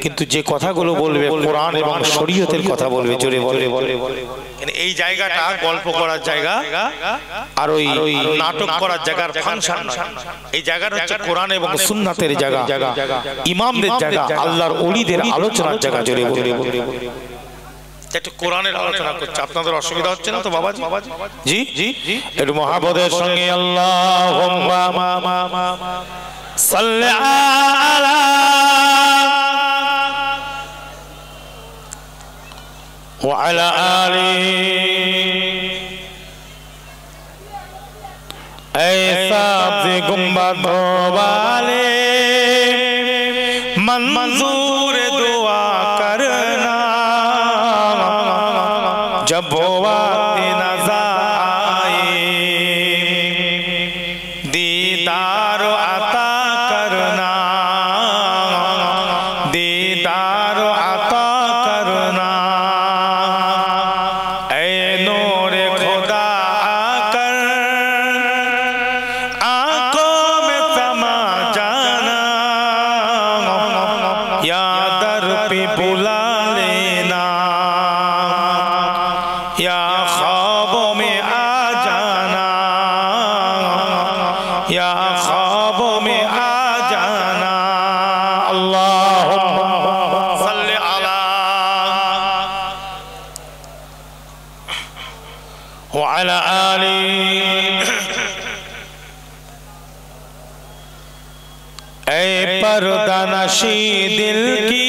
কিন্তু যে কথাগুলো বলবে কোরআন এবং শরীয়তের কথা বলবে। জোরে বলে এই জায়গাটা গল্প করার জায়গা আর ওই নাটক করার জায়গার ফাংশন নয়। এই জায়গাটা হচ্ছে কোরআন এবং সুন্নাতের জায়গা, ইমামদের জায়গা, আল্লাহর ওলিদের আলোচনার জায়গা। জোরে বলে একটু কোরআনের আলোচনা করছে, আপনাদের অসুবিধা হচ্ছে না তো বাবাজি? জি একটু মহাব্বতের সঙ্গে আল্লাহুম্মা সাল্লি আলা ওয়া আলা আলি ऐ सब्ज़ गुंबदों वाले मंजूर दुआ करना, जब वो वक्त नज़र आए दीदार अता करना, दीदार अता करना। पे बुला लेना, या ख्वाबों में आ जाना, या ख्वाबों में आ जाना। अल्लाहुम्मा सल्ली अला व अला आली। ऐ पर्दा नशी दिल की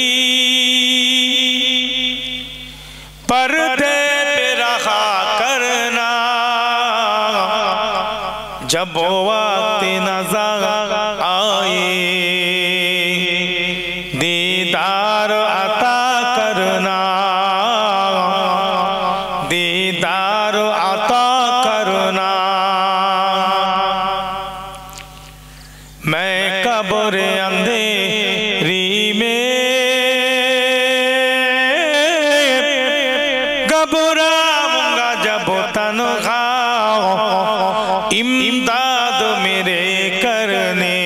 पर्दे पे रखा करना, जब वक्त नज़र आए दीदार अता करना, दीदार अता करना। मैं कब्र अंधेरी में घबराऊंगा जब तन्हा, इमदाद मेरे करने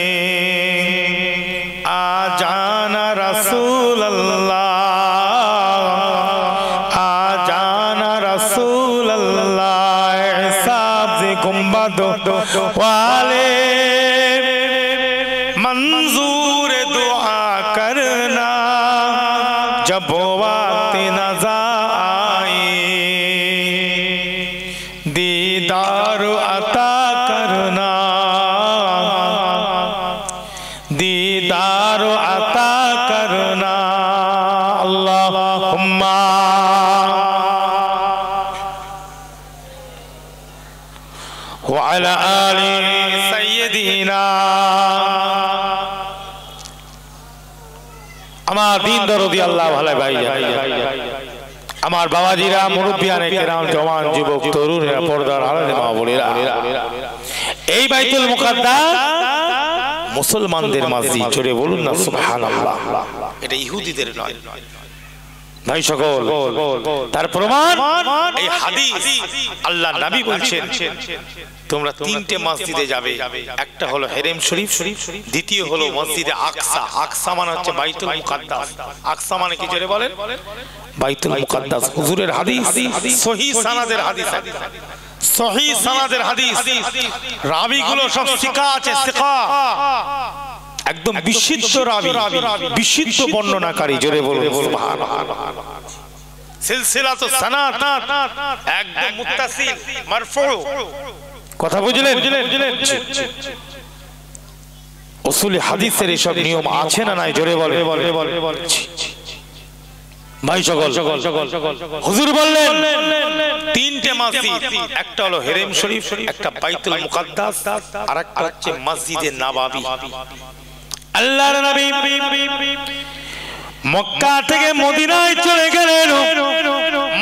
आ जाना रसूल अल्लाह, आ जाना रसूल अल्लाह। हिसाब से गुंबद वाले मंजूर दुआ करना, जब वक्त नज़र आए दीदार अता करना, दीदार अता करना। अल्लाहुम्मा व अला आली सय्यदीना। আমার দিন দরদি আল্লাহ ভালো ভাই, আমার বাবাজিরা, মুরব্বিয়ানে কেরাম, জওয়ান, যুবক, তরুণেরা, পর্দার আড়ালে মা বোনেরা, এই বাইতুল মুকাদ্দাস মুসলমানদের মসজিদ। জোরে বলুন না সুবহানাল্লাহ। এটা ইহুদিদের নয় ভাই সকল। তার প্রমাণ এই হাদিস। আল্লাহর নবী বলছেন তোমরা তিনটে মসজিদে যাবে, একটা হলো হেরেম শরীফ, দ্বিতীয় হলো মসজিদে আকসা। আকসা মানে হচ্ছে বাইতুল মুকাদ্দাস। আকসা মানে কি জোরে বলেন? বাইতুল মুকাদ্দাস। হুজুরের হাদিস, সহিহ সনদের হাদিস, সহিহ সনদের হাদিস। রাবিগুলো সব সিকা আছে, সিকা একদম বিশুদ্ধ রাবি, বিশুদ্ধ বর্ণনাকারী। জোরে বলুন সুবহানাল্লাহ। সিলসিলাতুস সানাদ একদম মুত্তাসিল, মারফু। কথা বুঝলেন? উসুল হাদিসের এসব নিয়ম আছে না নাই? জোরে বলে ভাই সকল। হুজুর বললেন তিনটে মসজিদ, একটা হলো হেরেম শরীফ, একটা বাইতুল মুকাদ্দাস, আর একটা হচ্ছে মসজিদে নববী। আল্লাহর নবী মক্কা থেকে মদিনায় চলে গেলেন।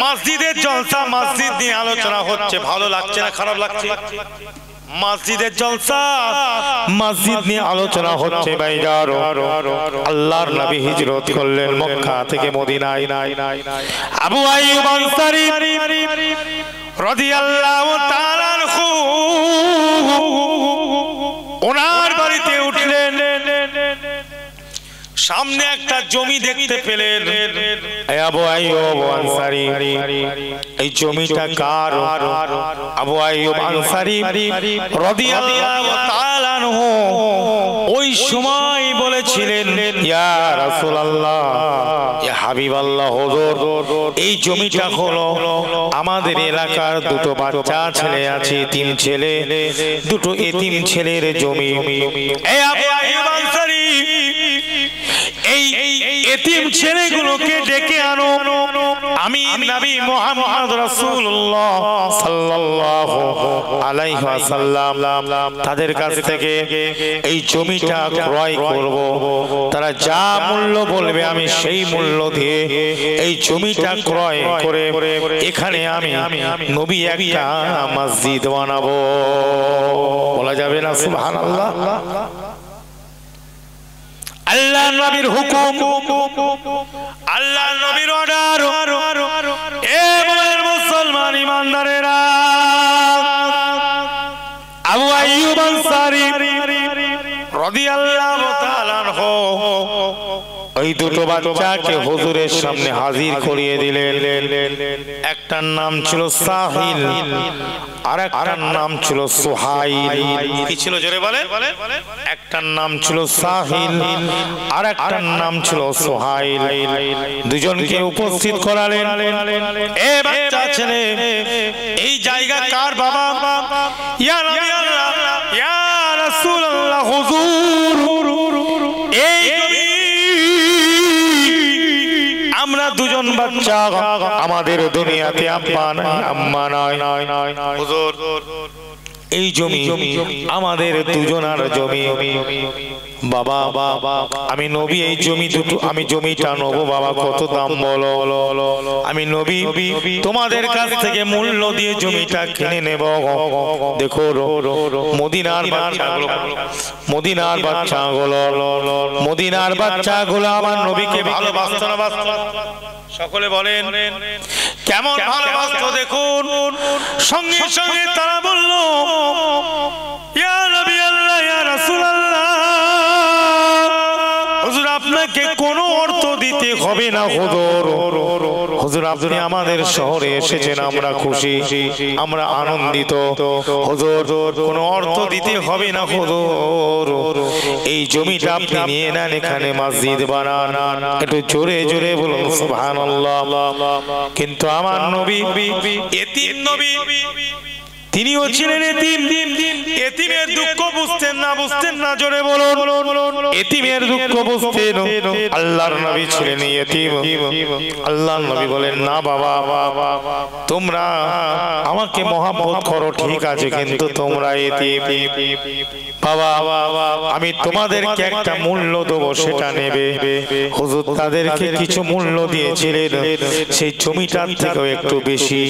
মসজিদের জলসা, মসজিদ নিয়ে আলোচনা হচ্ছে। ভালো লাগছে না খারাপ লাগছে? মসজিদের জলসা, মসজিদ নিয়ে আলোচনা হচ্ছে। ভাইজান, আল্লাহর নবী হিজরত করলেন মক্কা থেকে মদিনায়। আবু আইয়ুব আনসারী রাদিয়াল্লাহু তাআলা আনহু ওনার বাড়িতে উঠলেন। সামনে একটা জমি দেখতে পেলেন। আবু আইয়ুব আনসারী, এই জমিটা কার? আবু আইয়ুব আনসারী রাদিয়াল্লাহু তাআলা আনহু ওই সময় বলেছিলেন, ইয়া রাসূলুল্লাহ, ইয়া হাবিবাল্লাহ, হুজুর এই জমিটা হলো আমাদের এলাকার দুটো বাচ্চা ছেলে আছে, এতিম ছেলে, দুটো এতিম ছেলের জমি। এই আবু আইয়ুব আনসারী, এই এতিম ছেলেগুলোকে ডেকে আনো, আমি নবী মুহাম্মদ রাসূলুল্লাহ সাল্লাল্লাহু আলাইহি ওয়াসাল্লাম তাদের কাছ থেকে এই জমিটা ক্রয় করব। তারা যা মূল্য বলবে আমি সেই মূল্য দিয়ে এই জমিটা ক্রয় করে এখানে আমি নবী একটা মসজিদ বানাবো। বলা যাবে না সুবহানাল্লাহ? আল্লাহ নবীর হুকুম, আল্লাহ নবীর অর্ডার। এ মুসলমান ইমানদারেরা, আবু আইয়ুব আনসারী রাদিয়াল্লাহু তাআলা আনহু ওই দুটো বাচ্চাকে হুজুরের সামনে হাজির করিয়ে দিলেন। একটার নাম ছিল সাহিল, আর একটার নাম ছিল সুহাইল। কি ছিল জোরে বলেন? একটার নাম ছিল সাহিল, আর একটার নাম ছিল সুহাইল। দুজনকে উপস্থিত করালেন। এ বাচ্চা ছেলে, এই জায়গা কার বাবা? ইয়া নবী আল্লাহ, ইয়া রাসূলুল্লাহ, হুজুর এই আমরা দুজন বাচ্চা, আমাদের দুনিয়াতে আব্বা নাই আম্মা নাই। হুজুর এই জমি আমাদের দুজনার জমি। বাবা আমি নবী, এই জমি দুটো আমি জমিটা নেবো বাবা, কত দাম বলো? আমি নবী তোমাদের কাছ থেকে মূল্য দিয়ে জমিটা কিনে নেব। দেখো মদিনার বাচ্চাগুলো, মদিনার বাচ্চাগুলো আমার নবীকে ভালোবাসতো না বাসতো? সকলে বলেন কেমন ভালোবাসতো দেখুন। সঙ্গে সঙ্গে তারা বলল, ইয়া নবী আল্লাহ, ইয়া রাসূলুল্লাহ, হুজুর আপনাকে কোনো অর্থ দিতে হবে না। হুজুর আপনি আমাদের শহরে এসেছেন, আমরা খুশি, আমরা আনন্দিত। হুজুর কোনো অর্থ দিতে হবে না হুজুর, এই জমিটা আপনি নিয়ে নেন, এখানে মসজিদ বানান। একটু জোরে জোরে বলুন সুবহানাল্লাহ। কিন্তু আমার নবী এতিম নবী, তিনিও ছিলেন এতিম। এতিমের দুঃখ বুঝতেন না, জোরে বলুন এতিমের দুঃখ বুঝতেন। আল্লাহর নবী ছিলেন এতিম। আল্লাহর নবী বলেন, না বাবা, তোমরা আমাকে মহব্বত করো ঠিক আছে, কিন্তু তোমরা এতিম বাবা, আমি তোমাদেরকে একটা মূল্য দেবো, সেটা নেবে। হুজুর তাদেরকে কিছু মূল্য দিয়েছিলেন, সেই জমিটার থেকেও একটু বেশি।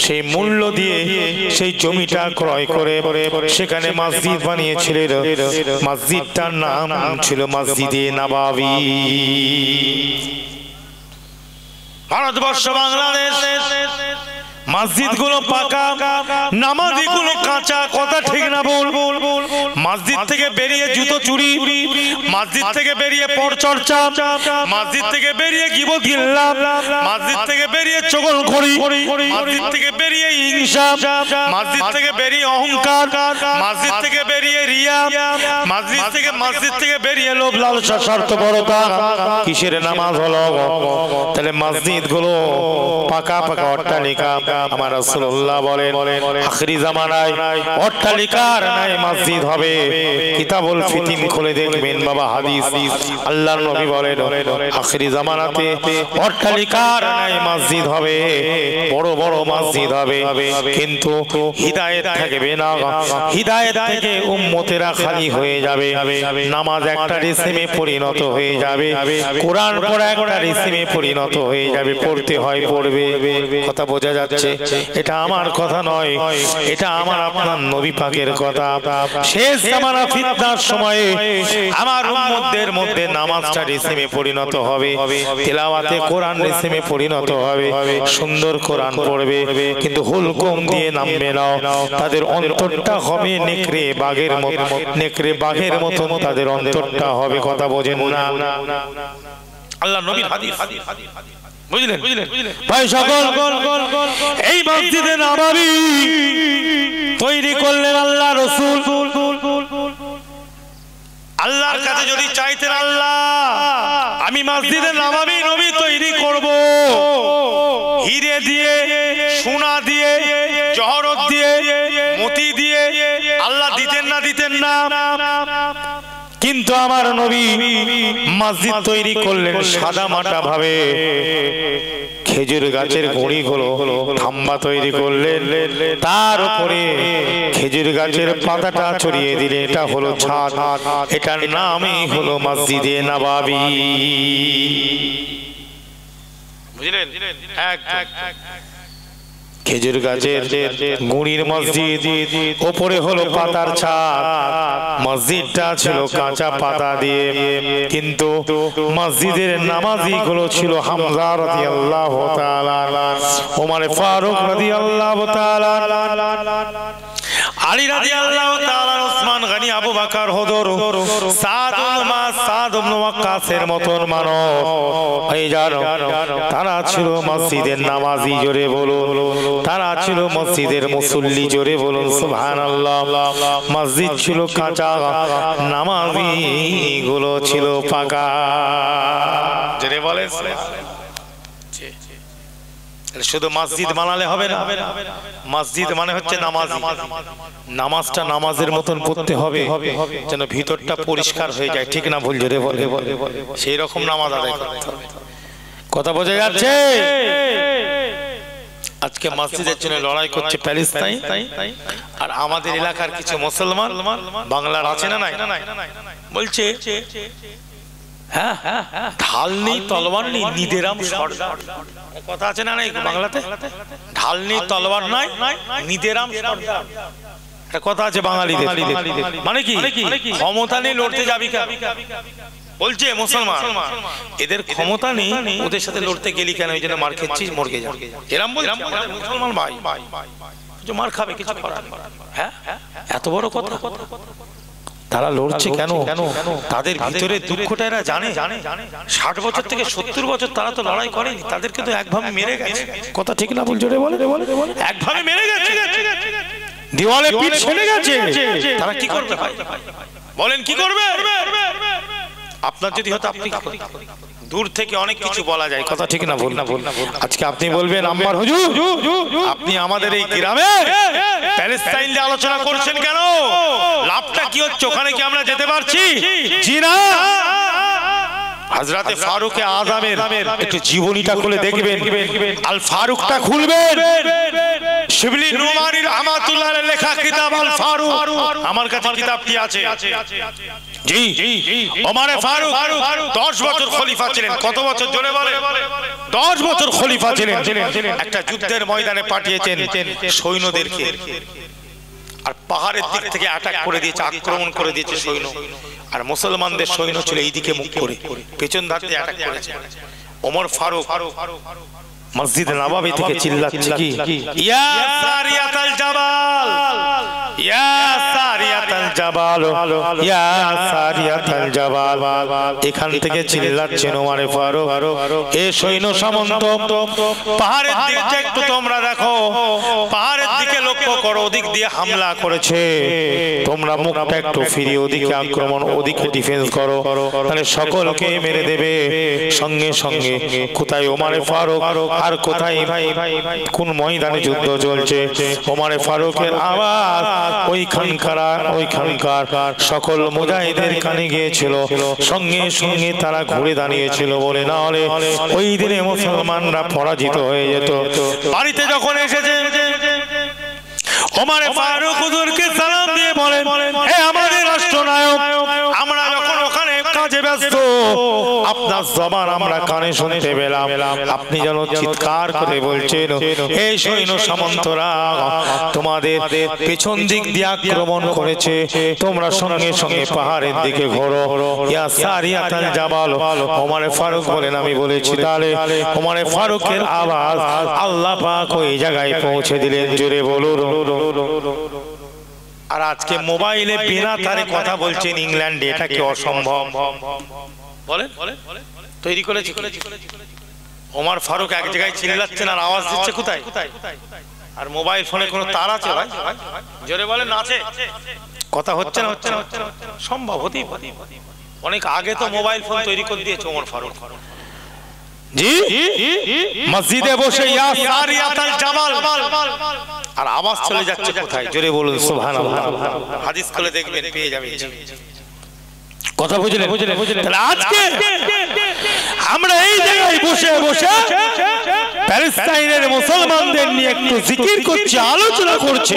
সেই মূল্য দিয়ে সেই জমিটা ক্রয় করে সেখানে মসজিদ বানিয়েছিলেন। মসজিদটার নাম ছিল মসজিদে নববী। ভারতবর্ষ বাংলাদেশ মসজিদ গুলো পাকা, নামাজি গুলো কাঁচা, কথা ঠিক না বল? মসজিদ থেকে বেরিয়ে জুতো চুরি, মসজিদ থেকে বেরিয়ে পরচর্চা, মসজিদ থেকে বেরিয়ে গীবত গিল্লা, মসজিদ থেকে বেরিয়ে চগলখড়ি, মসজিদ থেকে বেরিয়ে হিংসা, মসজিদ থেকে বেরিয়ে অহংকার, মসজিদ থেকে বেরিয়ে রিয়া, মসজিদ থেকে বেরিয়ে লোভ লালসা স্বার্থপরতা। কিসের নামাজ হলো? তাহলে মসজিদ গুলো পাকা পাকা অট্টালিকা। আমার রাসূলুল্লাহ বলেন, আখিরি জামানায় অট্টালিকার নাই মসজিদ হবে। কিতাবুল ফিতিন খুলে দেখবেন বাবা, হাদিস। আল্লাহর নবী বলেন, আখিরি জামানাতে অট্টালিকার নাই মসজিদ হবে, বড় বড় মসজিদ হবে, কিন্তু হিদায়াত থাকবে না। হিদায়াত থেকে উম্মতেরা খালি হয়ে যাবে। নামাজ একটা রিসিমে পরিণত হয়ে যাবে, কোরআন পড়া একটা রিসিমে পরিণত হয়ে যাবে। পড়তে হয়, পড়বে। কথা বোঝা যাচ্ছে? এটা আমার কথা নয়, এটা আমার আপনার নবী পাকের কথা। শেষ জামানা ফিতনার সময়ে আমার উম্মতদের মধ্যে নামাজটা রিসিমে পরিণত হবে, তেলাওয়াতে কোরআন রিসিমে পরিণত হবে। সুন্দর কোরআন পড়বে, কিন্তু হুলকুম দিয়ে নামবে না। তাদের অন্তরটা হবে নেকড়ে বাঘের মতো, নেকড়ে বাঘের মতো তাদের অন্তরটা হবে। কথা বোঝেন না? আল্লাহ নবীর হাদিস, বুঝলেন ভাই সকল? এই মসজিদে নববী তৈরি করলেন আল্লাহ রাসূল। আল্লাহর কাছে যদি চাইতেন, আল্লাহ আমি মসজিদে নববী নবী তৈরি করব, হিরে দিয়ে, সোনা দিয়ে, জহরত দিয়ে, মতি দিয়ে, আল্লাহ দিতেন না। কিন্তু আমার নবী মসজিদ তৈরি করলেন সাদা মাটা ভাবে। খেজুর গাছের গুঁড়িগুলো খাম্বা তৈরি করলেন, তার উপরে খেজুর গাছের পাতাটা ছড়িয়ে দিলে, এটা হলো ছাদ। এটার নামই হলো মসজিদে নববী। বুঝলেন? খেজুর গাছের গুঁড়ির মসজিদ, ওপরে হলো পাতার ছাদ। মসজিদটা ছিল কাঁচা পাতা দিয়ে, কিন্তু মসজিদের নামাজি গুলো ছিল হামজা রাদিয়াল্লাহু তাআলা, ওমর ফারুক রাদিয়াল্লাহু তাআলা, আলী রাদিয়াল্লাহু তাআলা, উসমান গনি, আবু বকর, হুজুর, সাদ ইবনে ওয়াক্কাসের মতন মানুষ এই জানো তারা ছিল মসজিদের নামাজি, জোরে বলুন। তারা ছিল মসজিদের মুসল্লি, জোরে বলুন সুবহানাল্লাহ। মসজিদ ছিল কাঁচা, নামাজি গুলো ছিল পাকা, জোরে বলেন। শুধু মসজিদ বানালে হবে না, মসজিদ মানে হচ্ছে নামাজ। নামাজটা নামাজের মতন পড়তে হবে যেন ভিতরটা পরিষ্কার হয়ে যায়, ঠিক না ভুল? জোরে বলে সেই রকম নামাজ আদায় করতে হবে। কথা বোঝা যাচ্ছে? আজকে মসজিদের জন্য লড়াই করছে প্যালেস্তাইন, আর আমাদের এলাকার কিছু মুসলমান বাংলার আছে না নাই, বলছে হ্যাঁ ঢাল নেই, তলোয়ার নেই, নিদেরাম সর্দার। কথা আছে না নাই বাংলাতে? ঢাল নেই, তলোয়ার নাই, নিদেরাম সর্দার। একটা কথা আছে বাঙালিদের, মানে কি ক্ষমতা নেই, লড়তে যাবি কেন? বলছে মুসলমান এদের ক্ষমতা নেই, ওদের সাথে লড়তে গেলি কেন? ওই জন্য মার খেচ্ছিস, মরগে যা, এরম বলছে মুসলমান ভাই। মার খাবে, কিছু করার নেই। হ্যাঁ, এত বড় কথা। তারা লড়ছে কেন? তাদের ভিতরে দুঃখটা এরা জানে। 60 বছর থেকে 70 বছর তারা তো লড়াই করেনি, তাদেরকে তো একভাবে মেরে গেছে। কথা ঠিক না ভুল? জোরে বলে একভাবে মেরে গেছে, দেওয়ালে পিঠ ছেড়ে গেছে। তারা কি করবে ভাই বলেন? কি করবে? আপনার যদি হতো আপনি দূর থেকে অনেক কিছু বলা যায়, কথা ঠিক না ভুল? আজকে আপনি বলবেন আম্মার হুজুর আপনি আমাদের এই গ্রামে প্যালেস্তাইন নিয়ে আলোচনা করছেন কেন? লাভটা কি হচ্ছে? ওখানে কি আমরা যেতে পারছি? জি না। হযরতে ফারুক আযমের একটু জীবনীটা খুলে দেখবেন, আল ফারুকটা খুলবেন, শিবলি নুমানী রাহমাতুল্লাহ আলাইহির লেখা কিতাব আল ফারুক। আমার কাছে কিতাবটি আছে। জি, ওমর ফারুক 10 বছর খলিফা ছিলেন। কত বছর? জোরে বলে 10 বছর খলিফা ছিলেন। একটা যুদ্ধের ময়দানে পাঠিয়েছেন সৈন্যদেরকে, আর পাহাড়ের দিক থেকে অ্যাটাক করে দিয়েছে, আক্রমণ করে দিয়েছে সৈন্য। আর মুসলমানদের সৈন্য ছিল এইদিকে মুখ করে, পেছন ধার দিয়ে অ্যাটাক করেছে। ওমর ফারুক মসজিদে নববী থেকে চিল্লাচ্ছে কি, ইয়া সারিয়াতাল জাবাল, ইয়া সারিয়াতাল জাবাল, ইয়া সারিয়াতাল জাবাল। এখান থেকে চিল্লাচ্ছেন ওমর ফারুক, এ সৈন্য সামন্ত পাহাড়ের দিকে একটু তোমরা দেখো, পাহাড়ের দিকে লক্ষ্য করো, ওদিক দিয়ে হামলা করেছে, তোমরা মুখটা একটু ফিরিয়ে ওদিকে আক্রমণ, ওদিকে ডিফেন্স করো, তাহলে সকলকে মেরে দেবে। সঙ্গে সঙ্গে কোথায় ওমর ফারুক আর কোথায় কোন ময়দানে যুদ্ধ চলছে, ওমর ফারুকের আওয়াজ ওইখানকার সকল মুজাহিদের কানে গিয়েছিল। সঙ্গে সঙ্গে তারা ঘুরে দাঁড়িয়েছিল, বলে না হলে ওই দিনে মুসলমানরা পরাজিত হয়ে যেত। বাড়িতে যখন এসেছে ওমর ফারুক হুজুরকে সালাম দিয়ে বলেন, হে আমাদের রাষ্ট্রনায়ক, আমরা যখন ওখানে কাজে ব্যস্ত আপনার জবান আমরা কানে শুনতে পেলাম, আপনি যেন চিৎকার করে বলছেন, এই সৈন্য সামন্তরা তোমাদের পেছন দিক দিয়ে আক্রমণ করেছে, তোমরা সঙ্গে সঙ্গে পাহাড়ের দিকে ঘোরো, ইয়া সারিয়াতাল জাবাল। ওমর ফারুক বলেন, আমি বলেছি। তাহলে ওমর ফারুকের আওয়াজ আল্লাহ পাক ওই জায়গায় পৌঁছে দিলেন, জোরে বলুন। আর আজকে মোবাইলে বিনা তারে কথা বলছেন ইংল্যান্ডে, এটা কি অসম্ভব? বলেন তৈরি করেছে। ওমর ফারুক এক জায়গায় চিল্লাচ্ছেন আর আওয়াজ দিচ্ছে কোথায়? আর মোবাইল ফোনে কোনো তার আছে ভাই? জোরে বলেন আছে? কথা হচ্ছে না, হচ্ছে না, সম্ভব হতেই পারে। অনেক আগে তো মোবাইল ফোন তৈরি করে দিয়েছে ওমর ফারুক। জি, মসজিদে বসে ইয়া সারিয়াতাল জাবাল, আর আওয়াজ চলে যাচ্ছে কোথায়? জোরে বলুন সুবহানাল্লাহ। হাদিস খুলে দেখবেন, পেয়ে যাবেন। কথা বুঝলেন? তাহলে আজকে আমরা এই জায়গায় বসে বসে প্যালেস্তাইনের মুসলমানদের নিয়ে একটু জিকির করছি, আলোচনা করছি,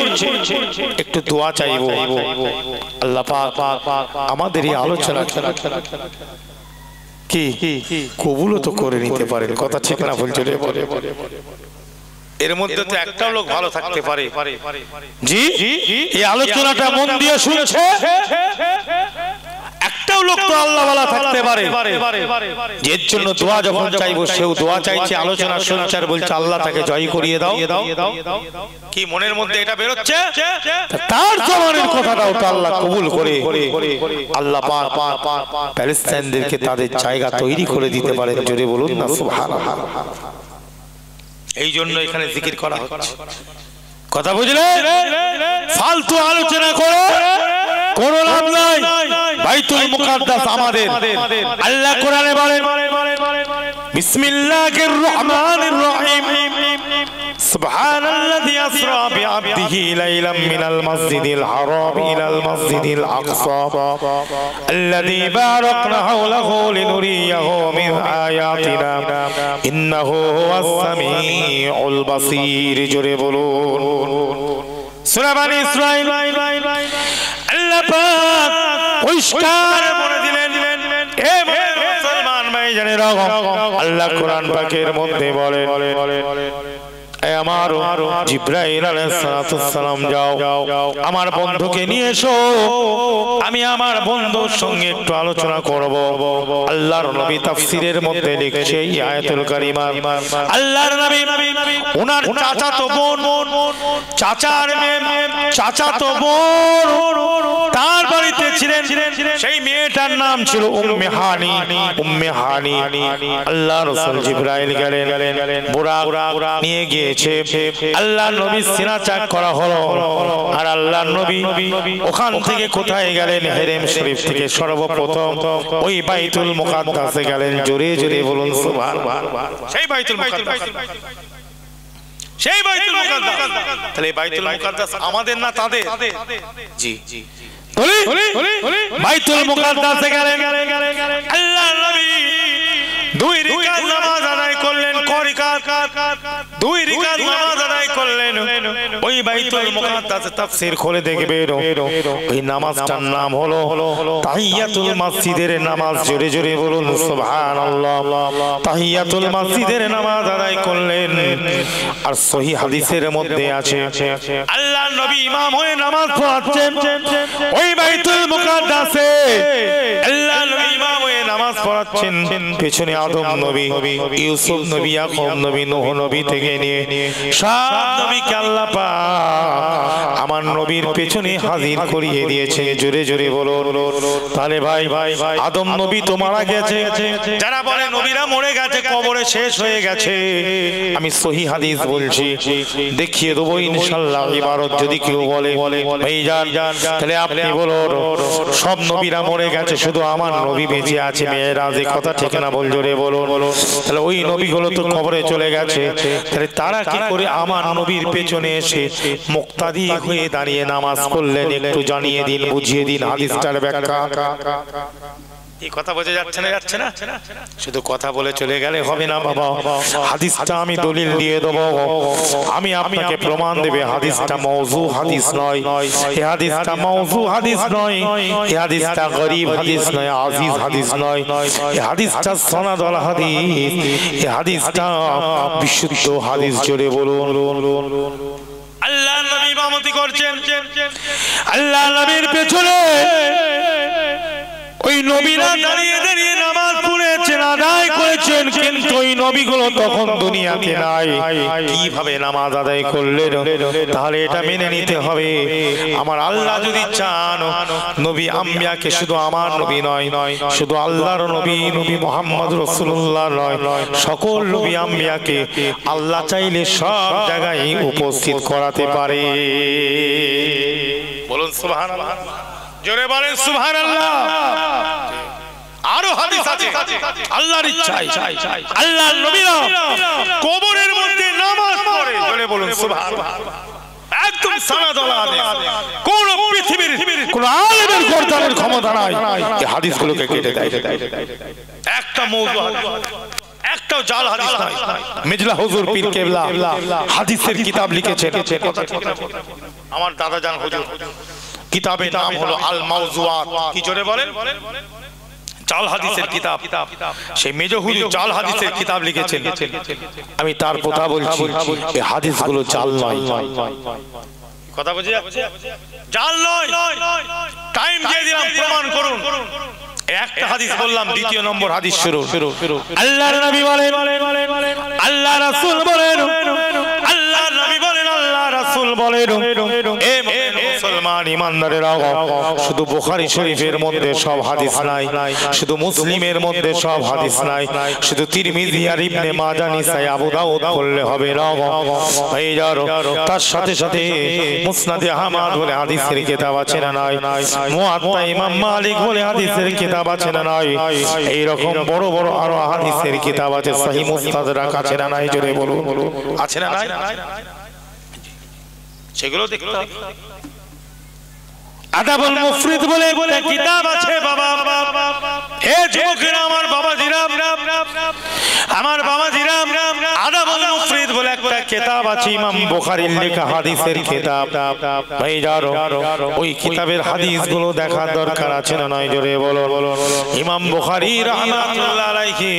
একটু দোয়া চাইবো। আল্লাহ পাক আমাদের এই আলোচনা কি কবুলও তো করে নিতে পারেন। কথা ঠিক না ভুল? জোরে বলে এর মধ্যে তো একটাও লোক ভালো থাকতে পারে। জি, এই আলোচনাটা মন দিয়ে শুনছে, একটাও লোক তো আল্লাহওয়ালা থাকতে পারে এর জন্য দোয়া যখন চাইবো সেও দোয়া চাইছে, আলোচনা শুনছে আর বলছে আল্লাহ তাকে জয় করিয়ে দাও। কি মনের মধ্যে এটা বেরোচ্ছে? তার জবানের কথাটাও তো আল্লাহ কবুল করে আল্লাহ পাক প্যালেস্টাইনদেরকে তাদের জায়গা তৈরি করে দিতে পারেন। জোরে বলুন না সুবহানাল্লাহ। এই জন্য এখানে জিকির করা হচ্ছে। কথা বুঝলে? ফালতু আলোচনা করে কোনো লাভ নাই। বাইতুল মুকাদ্দাস আমাদের। আল্লাহ কোরআনে বলেন বিসমিল্লাহির রহমানির রহিম সুবহানাল্লাযী আসরা বিআবদিহি লাইলাম মিনাল মাসজিদিল হারাম ইলাল মাসজিদিল আকসা আল্লাযী বারাকনা হাওলাহু লিনুরিয়াহু মিন আয়াতিনা ইন্নাহু হুয়াস সামিউল বাসীর। জোরে বলুন সূরা বনী ইসরাঈল। আল্লাহ পাক পরিষ্কার বলে দিলেন এ মুসলমান ভাইজানেরা, আল্লাহ কোরআন পাকের মধ্যে বলেন আমার জিবরাইল আলাইহিস সালাম যাও আমার বন্ধুকে নিয়ে এসো, আমি আমার বন্ধুর সঙ্গে একটু আলোচনা করব। আল্লাহর নবী তাফসীরের মধ্যে লিখছে এই আয়াতুল কারিমা আল্লাহর নবী ওনার চাচাতো বোন, চাচার মেয়ে, চাচাতো বোন তার বাড়িতে ছিলেন। সেই মেয়েটার নাম ছিল উম্মে হানি। উম্মে হানি আল্লাহ রাসূল জিবরাইল গেলেন, বুরাক নিয়ে গিয়ে আল্লাহ নবী সিনা চাক করা হলো। আর আল্লাহ নবী ওখান থেকে কোথায় গেলেন? হেরেম শরীফ থেকে সর্বপ্রথম ওই বাইতুল মুকাদ্দাসে গেলেন। জোরে জোরে বলুন সুবহানাল্লাহ। সেই বাইতুল মুকাদ্দাস, সেই বাইতুল মুকাদ্দাস। তাহলে বাইতুল মুকাদ্দাস আমাদের না তাদের? জি বাইতুল মুকাদ্দাসে গেলেন। আল্লাহ নবী 2 রাকাত নামাজ আদায় করলেন। দুই রাকাত নামাজ আদায় করলেন। ওই বাইতুল মুকাদ্দাসে তাফসীর খুলে দেখবেন ওই নামাজটার নাম হলো তাহিয়াতুল মসজিদের নামাজ। জোরে জোরে বলুন সুবহানাল্লাহ। তাহিয়াতুল মসজিদের নামাজ আদায় করলেন। আর সহিহ হাদিসের মধ্যে আছে আল্লাহর নবী ইমাম হয়ে নামাজ পড়াচ্ছেন ওই বাইতুল মুকাদ্দাসে। আল্লাহর নবী ইমাম হয়ে নামাজ পড়াচ্ছেন, পেছনে আদম নবী, ইউসুফ নবী, ইয়াকুব নবী, নূহ নবী থেকে নিয়ে সব নবীকে আল্লাহ পাক আমার নবীর পেছনে হাজির করিয়ে দিয়েছে। জোরে জোরে বলো। তাহলে ভাই আদম নবী তো মারা গেছে, যারা বলে নবীরা মরে গেছে, কবরে শেষ হয়ে গেছে, আমি সহিহ হাদিস বলছি, দেখিয়ে দেবো ইনশাআল্লাহ। ইবারত যদি কেউ বলে ভাইজান তাহলে আপনি বলুন সব নবীরা মরে গেছে, শুধু আমার নবী বেঁচে আছে, মেয়েরাজ এই কথা ঠিক না? বল জোরে বলুন। তাহলে ওই নবীগুলো তো কবরে চলে গেছে, তাহলে তারা কি করে আমার নবীর পেছনে এসে মুক্তাদি হয়ে দাঁড়িয়ে নামাজ পড়লেন? একটু জানিয়ে দিন, বুঝিয়ে দিন হাদিসটার ব্যাখ্যা। এই কথা বোঝা যাচ্ছে না? যাচ্ছে না? শুধু কথা বলে চলে গেলে হবে না বাবা। হাদিসটা আমি দলিল দিয়ে দেবো, আমি আপনাকে প্রমাণ দেবে হাদিসটা মাউযু হাদিস নয়, এই হাদিসটা মাউযু হাদিস নয়, এই হাদিসটা গরীব হাদিস নয়, আজিজ হাদিস নয়, এই হাদিসটা সনদওয়ালা হাদিস, এই হাদিসটা বিশুদ্ধ হাদিস। জোরে বলুন। আল্লাহ নবী ইমামতি করছেন, আল্লাহ নবীর পেছনে ওই নবীরা দাঁড়িয়ে দাঁড়িয়ে নামাজ পড়েছেন, আদায় করেছেন, কিন্তু ওই নবীগুলো তখন দুনিয়াতে নাই। কিভাবে নামাজ আদায় করলেন? তাহলে এটা মেনে নিতে হবে, আমার আল্লাহ যদি চান নবী আম্বিয়াকে শুধু আমার নবী নয়, শুধু আল্লাহর নবী নবী মুহাম্মদ রাসূলুল্লাহ নয়, সকল নবী আম্বিয়াকে আল্লাহ চাইলে সব জায়গায় উপস্থিত করাতে পারে। বলুন সুবহানাল্লাহ। জোরে বলেন সুবহানাল্লাহ। আরো হাদিস আছে আল্লাহর ইচ্ছায় আল্লাহর নবীরা কবরের মধ্যে নামাজ পড়ে। জোরে বলুন সুবহানাল্লাহ। একদম সানাদওয়ালা হাদিস, কোন পৃথিবীর কোন আলেমের গর্দানের ক্ষমতা নাই এই হাদিসগুলোকে কেটে দেয়। একটা মাউযু হাদিস, একটাও জাল হাদিস নাই। মিজলা হুজুর পীর কেবলা হাদিসের কিতাব লিখেছেন, আমার দাদা জান হুজুর, কিতাবের নাম হলো আল মাউযুআত। কি জোরে বলেন? জাল হাদিসের কিতাব। সেই মেজো হুজুর জাল হাদিসের কিতাব লিখেছেন। আমি তার কথা বলছি, এই হাদিসগুলো জাল নয়। কথা বুঝে যাচ্ছে? জাল নয়। টাইম দিয়ে দিলাম, প্রমাণ করুন। একটা হাদিস বললাম, দ্বিতীয় নম্বর হাদিস শুরু। আল্লাহর নবী বলেন, আল্লাহ রাসূল বলেন, আল্লাহর নবী বলেন, আল্লাহ রাসূল বলেন, এ মুসলমান ইমানদারেরা, শুধু বুখারী শরীফের মধ্যে সব হাদিস নাই, শুধু মুসলিমের মধ্যে সব হাদিস নাই, শুধু তিরমিজি আর ইবনে মাজাহ নিসাই আবু দাউদ পড়লে হবে না ভাই যার, তার সাথে সাথে মুসনাদে আহমদ বলে হাদিসের কিতাব আছে না নাই, মুয়াত্তা ইমাম মালিক বলে হাদিসের কিতাব আছে না নাই, এই রকম বড় বড় আরো হাদিসের কিতাব আছে, সহিহ মুস্তাদরাক আছে না নাই, জোরে বলুন আছে না নাই, সেগুলো দেখতে হবে। আদাবুল মুফরিদ বলে একটা কিতাব আছে বাবা, হে যুবকেরা, আমার বাবাজিরা, আমার বাবাজিরা, আদাবুল মুফরিদ বলে একটা কিতাব আছে, ইমাম বুখারীর লেখা হাদিসের কিতাব ভাই যারো, ওই কিতাবের হাদিসগুলো দেখার দরকার আছে না নাই, জোরে বলো। ইমাম বুখারী রাহমাতুল্লাহ আলাইহি,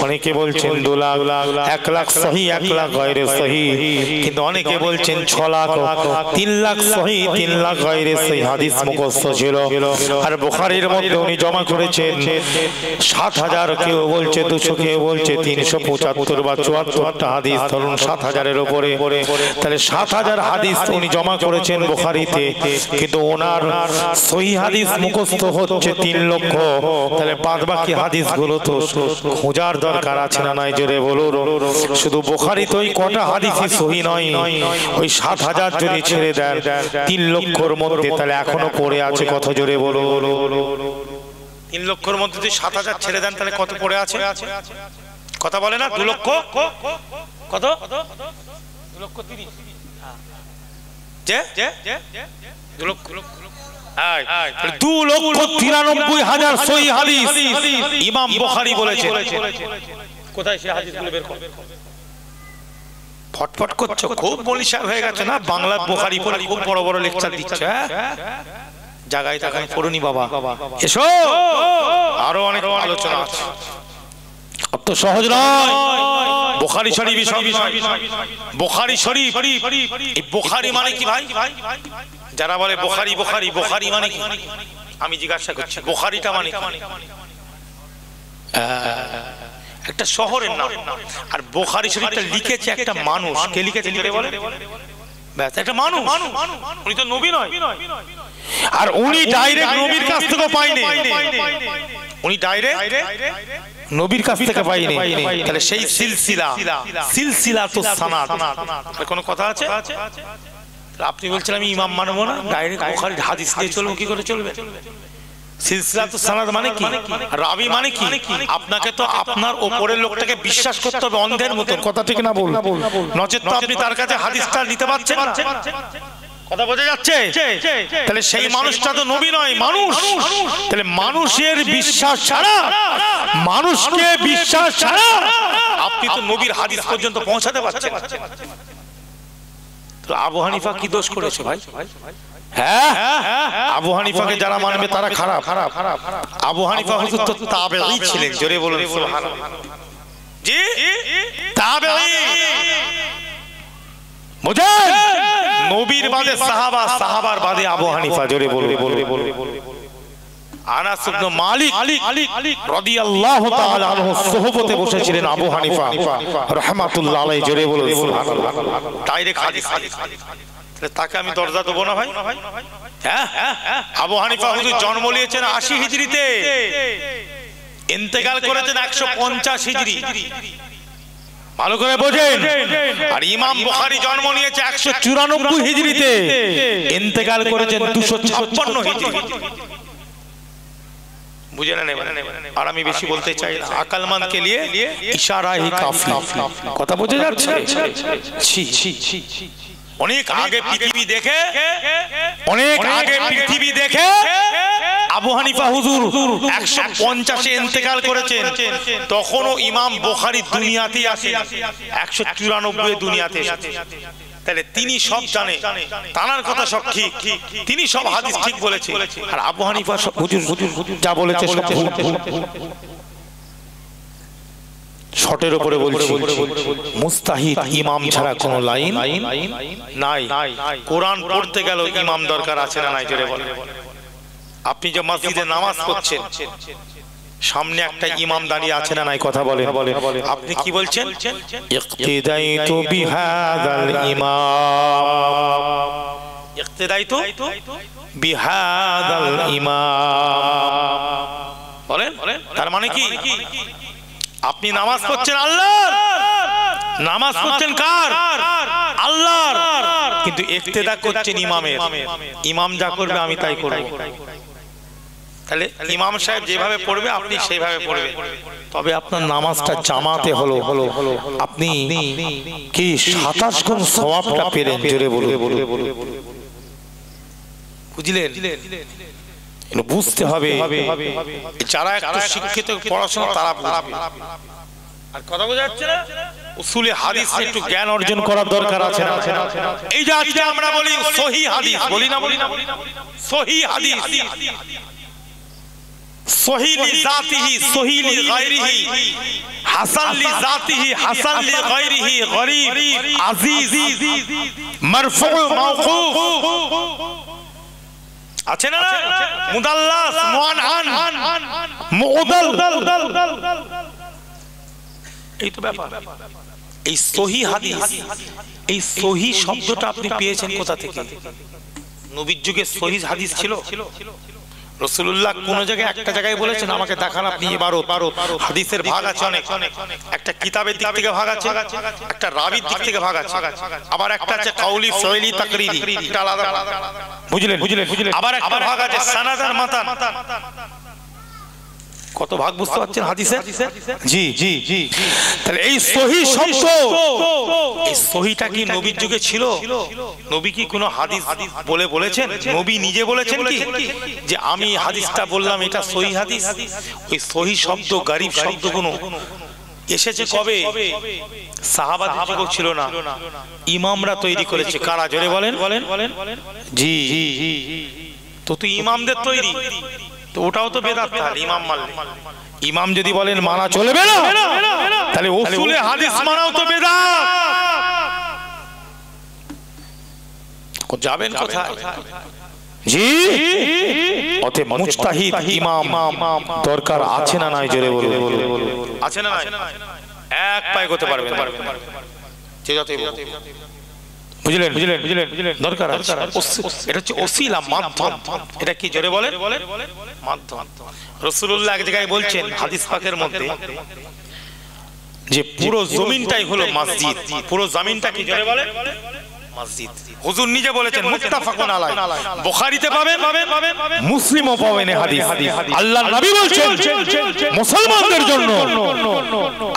অনেকে বলছেন 2 লাখ, 1 লাখ সহিহ, 1 লাখ গায়রে সহিহ, কিন্তু অনেকে বলছেন 6 লাখ, 3 লাখ সহিহ, 3 লাখ গায়রে সহিহ হাদিস মুখস্থ ছিল। আর বুখারীর মধ্যে উনি জমা করেছেন 7000, কেউ বলছে 200, কেউ বলছে 375 বা 74টা হাদিস, ধরুন 7000-এর উপরে, তাহলে 7000 হাদিস উনি জমা করেছেন বুখারীতে, কিন্তু ওনার সহিহ হাদিস মুখস্থ হচ্ছে 3 লক্ষ, তাহলে বাদ বাকি হাদিসগুলো তো খোঁজার দরকার আছে না নাই, জোরে বলুন। শুধু বুখারীতে ওই কটা হাদিসই সহিহ নয়, ওই 7000 যদি ছেড়ে দেন 3 লক্ষর মধ্যে, তাহলে এখনো পড়ে আছে কত, জোরে বলো। 3 লক্ষর মধ্যে যদি 7000 ছেড়ে দেন, তাহলে কত পড়ে আছে? কথা বলে না, 2 লক্ষ কত? 2 লক্ষ 30, 2,93,000 সহিহ হাদিস ইমাম বুখারী বলেছেন। কোথায় সে হাদিসগুলো বের করে? ফটফট করছো, খুব মলিশা হয়ে গেছে না, বাংলা বুখারী পড়ে খুব বড় বড় লেকচার দিচ্ছে, জায়গায় তাকাই পড়ুনি বাবা, এসো, আরো অনেক আলোচনা আছে, অত সহজ নয়। বুখারী শরীফ, বুখারী শরীফ, এই বুখারী মানে কি ভাই? যারা বলে বুখারী বুখারী, বুখারী মানে কি? আমি জিজ্ঞাসা করছি, বুখারীটা মানে কি? একটা শহরের নাম, আর বুখারী শরীফটা লিখেছে একটা মানুষ। কে লিখেছে বলে? ব্যাস, একটা মানুষ, উনি তো নবী নয়, আর উনি ডাইরেক্ট নবীর কাছ থেকে পাইনি, উনি ডাইরেক্ট নবীর কাছ থেকে পাইনি, তাহলে সেই সিলসিলা তো সানাদ, আর কোনো কথা আছে? আপনি বলছেন আমি ইমাম মানবো না, ডাইরেক্ট বুখারীর হাদিস দিয়ে চলবো, কি করে চলবে? সিলসিলা তো সানাদ মানে কি? রাবি মানে কি? আপনাকে তো আপনার উপরের লোকটাকে বিশ্বাস করতে হবে অন্ধের মতো, কথা ঠিক না বল? নচেত তো আপনি তার কাছে হাদিসটা নিতে পারছেন না, কথা বোঝা যাচ্ছে? তাহলে সেই মানুষটা তো নবী নয়, মানুষ। তাহলে মানুষের বিশ্বাস ছাড়া, মানুষকে বিশ্বাস ছাড়া আপনি তো নবীর হাদিস পর্যন্ত পৌঁছাতে পারছেন না। তো আবু হানিফা কি দোষ করেছে ভাই? হ্যাঁ, আবু হানিফাকে যারা মানবে তারা খারাপ। আবু হানিফা হুজুর তো তাবেঈ ছিলেন, জোরে বলুন সুবহানাল্লাহ। জি, তাবেঈ, বুঝেন? নবীর বাদে সাহাবা, সাহাবার বাদে আবু হানিফা, জোরে বলুন। আনাস ইবনে মালিক রাদিয়াল্লাহু তাআলা আনহু সোহবতে বসেছিলেন আবু হানিফা রাহমাতুল্লাহ আলাইহি, জোরে বলুন সুবহানাল্লাহ। ডাইরেক্ট হাদিস, তাকে আমি দরজা দেবো না ভাই? হ্যাঁ, আবু হানিফা হুজুর জন্ম নিয়েছেন 80 হিজরিতে, ইন্তেকাল করেছেন 150 হিজরি, ভালো করে বোঝেন। আর ইমাম বুখারী জন্ম নিয়েছে 194 হিজরিতে, ইন্তেকাল করেছেন 256 হিজরি, বুঝে না? আর আমি বেশি বলতে চাই না, আকলমন্দ কে লিয়ে ইশারা হি কাফি, কথা বোঝা যাচ্ছে? অনেক আগে পৃথিবী দেখে, অনেক আগে পৃথিবী দেখে আবু হানিফা হুজুর 150-এ ইন্তেকাল করেছেন, তখনও ইমাম বুখারী দুনিয়াতেই আছে, 194 দুনিয়াতে এসেছে। তাহলে তিনি সব জানে, তার কথা সব ঠিক, তিনি সব হাদিস ঠিক বলেছে, আর আবু হানিফা হুজুর যা বলেছে সব ভুল। শটের উপরে বলছি, মুস্তাহিদ ইমাম ছাড়া কোন লাইন নাই। কোরআন পড়তে গেল ইমাম দরকার আছে না নাই, জোরে বলে? আপনি যে মসজিদে নামাজ পড়ছেন সামনে একটা ইমাম দাঁড়িয়ে আছে না নাই কথা বলেন আপনি কি বলছেন ইক্তিদাইতু বিহাদাল ইমাম ইক্তিদাইতু বিহাদাল ইমাম বলেন তার মানে কি আপনি নামাজ পড়ছেন আল্লাহর নামাজ পড়ছেন কার আল্লাহর কিন্তু ইক্তেদা করছেন ইমামের ইমাম যা করবে আমি তাই করব তাহলে ইমাম সাহেব যেভাবে পড়বে আপনি সেইভাবে পড়বেন তবে আপনার নামাজটা জামাতে হলো আপনি কি 27 গুণ সওয়াবটা পেলেন জোরে বলুন বুঝলেন বুঝতে হবে যারা একটু শিক্ষিত পড়াশোনা তারা বুঝবে আর কথা বোঝা যাচ্ছে না উসুলে হাদিস একটু জ্ঞান অর্জন করার দরকার আছে না এই যে আজকে আমরা বলি সহিহ হাদিস বলি না সহিহ হাদিস সহিহ লি জাতিহি সহিহ লি গায়রিহি হাসান লি জাতিহি হাসান লি গায়রিহি গরীব আজিজ মারফু মাওকুফ আছে না মুদাল্লাস মুআনআন মুদাল এই তো ব্যাপার এই সহিহ হাদিস এই সহিহ শব্দটা আপনি পেয়েছেন কোথা থেকে নবীর যুগে সহিহ হাদিস ছিল রাসূলুল্লাহ কোন জায়গায় একটা জায়গায় বলেছেন আমাকে দেখান আপনি ইবারত হাদিসের ভাগ আছে অনেক একটা কিতাবের দিক থেকে ভাগ আছে একটা রাবির দিক থেকে ভাগ আছে আবার একটা আছে কাউলি ফিলি তাকরিরি এটা আলাদা বুঝলেন আবার একটা ভাগ আছে সানাদ আর মাতান কত ভাগ বুঝতে পারছেন হাদিসের জি তাহলে এই সহিহ শব্দ এই সহিহটা কি নবীর যুগে ছিল নবী কি কোনো হাদিস বলেছেন নবী নিজে বলেছেন কি যে আমি হাদিসটা বললাম এটা সহিহ হাদিস ওই সহিহ শব্দ গরীব শব্দ কোনো এসেছে কবে সাহাবাদের যুগে ছিল না ইমামরা তৈরি করেছে কারা জোরে বলেন জি তো ইমামদের তৈরি তো ওটাও তো বেদাত তাহলে ইমাম মানলে ইমাম যদি বলেন মানা চলবে না তাহলে উসুলে হাদিস মানাও তো বেদাত যাবেন কোথায় জি অতএব মুজতাহিদ ইমাম দরকার আছে না নাই জোরে বলুন আছে না নাই এক পায়ে করতে পারবেন ঠিক আছে বুঝলেন দরকার আছে এটা হচ্ছে ওসিলা মাধ্যম এটা কি জোরে বলেন মাধ্যম রাসূলুল্লাহ এক জায়গায় বলছেন হাদিস পাকের মধ্যে যে পুরো জমিনটাই হলো মসজিদ পুরো জমিনটা কি জোরে বলেন মসজিদ হুজুর নিজে বলেছেন মুত্তাফাকুন আলাইহি বুখারীতে পাবেন মুসলিমও পাবেন এই হাদিস আল্লাহর নবী বলেন মুসলমানদের জন্য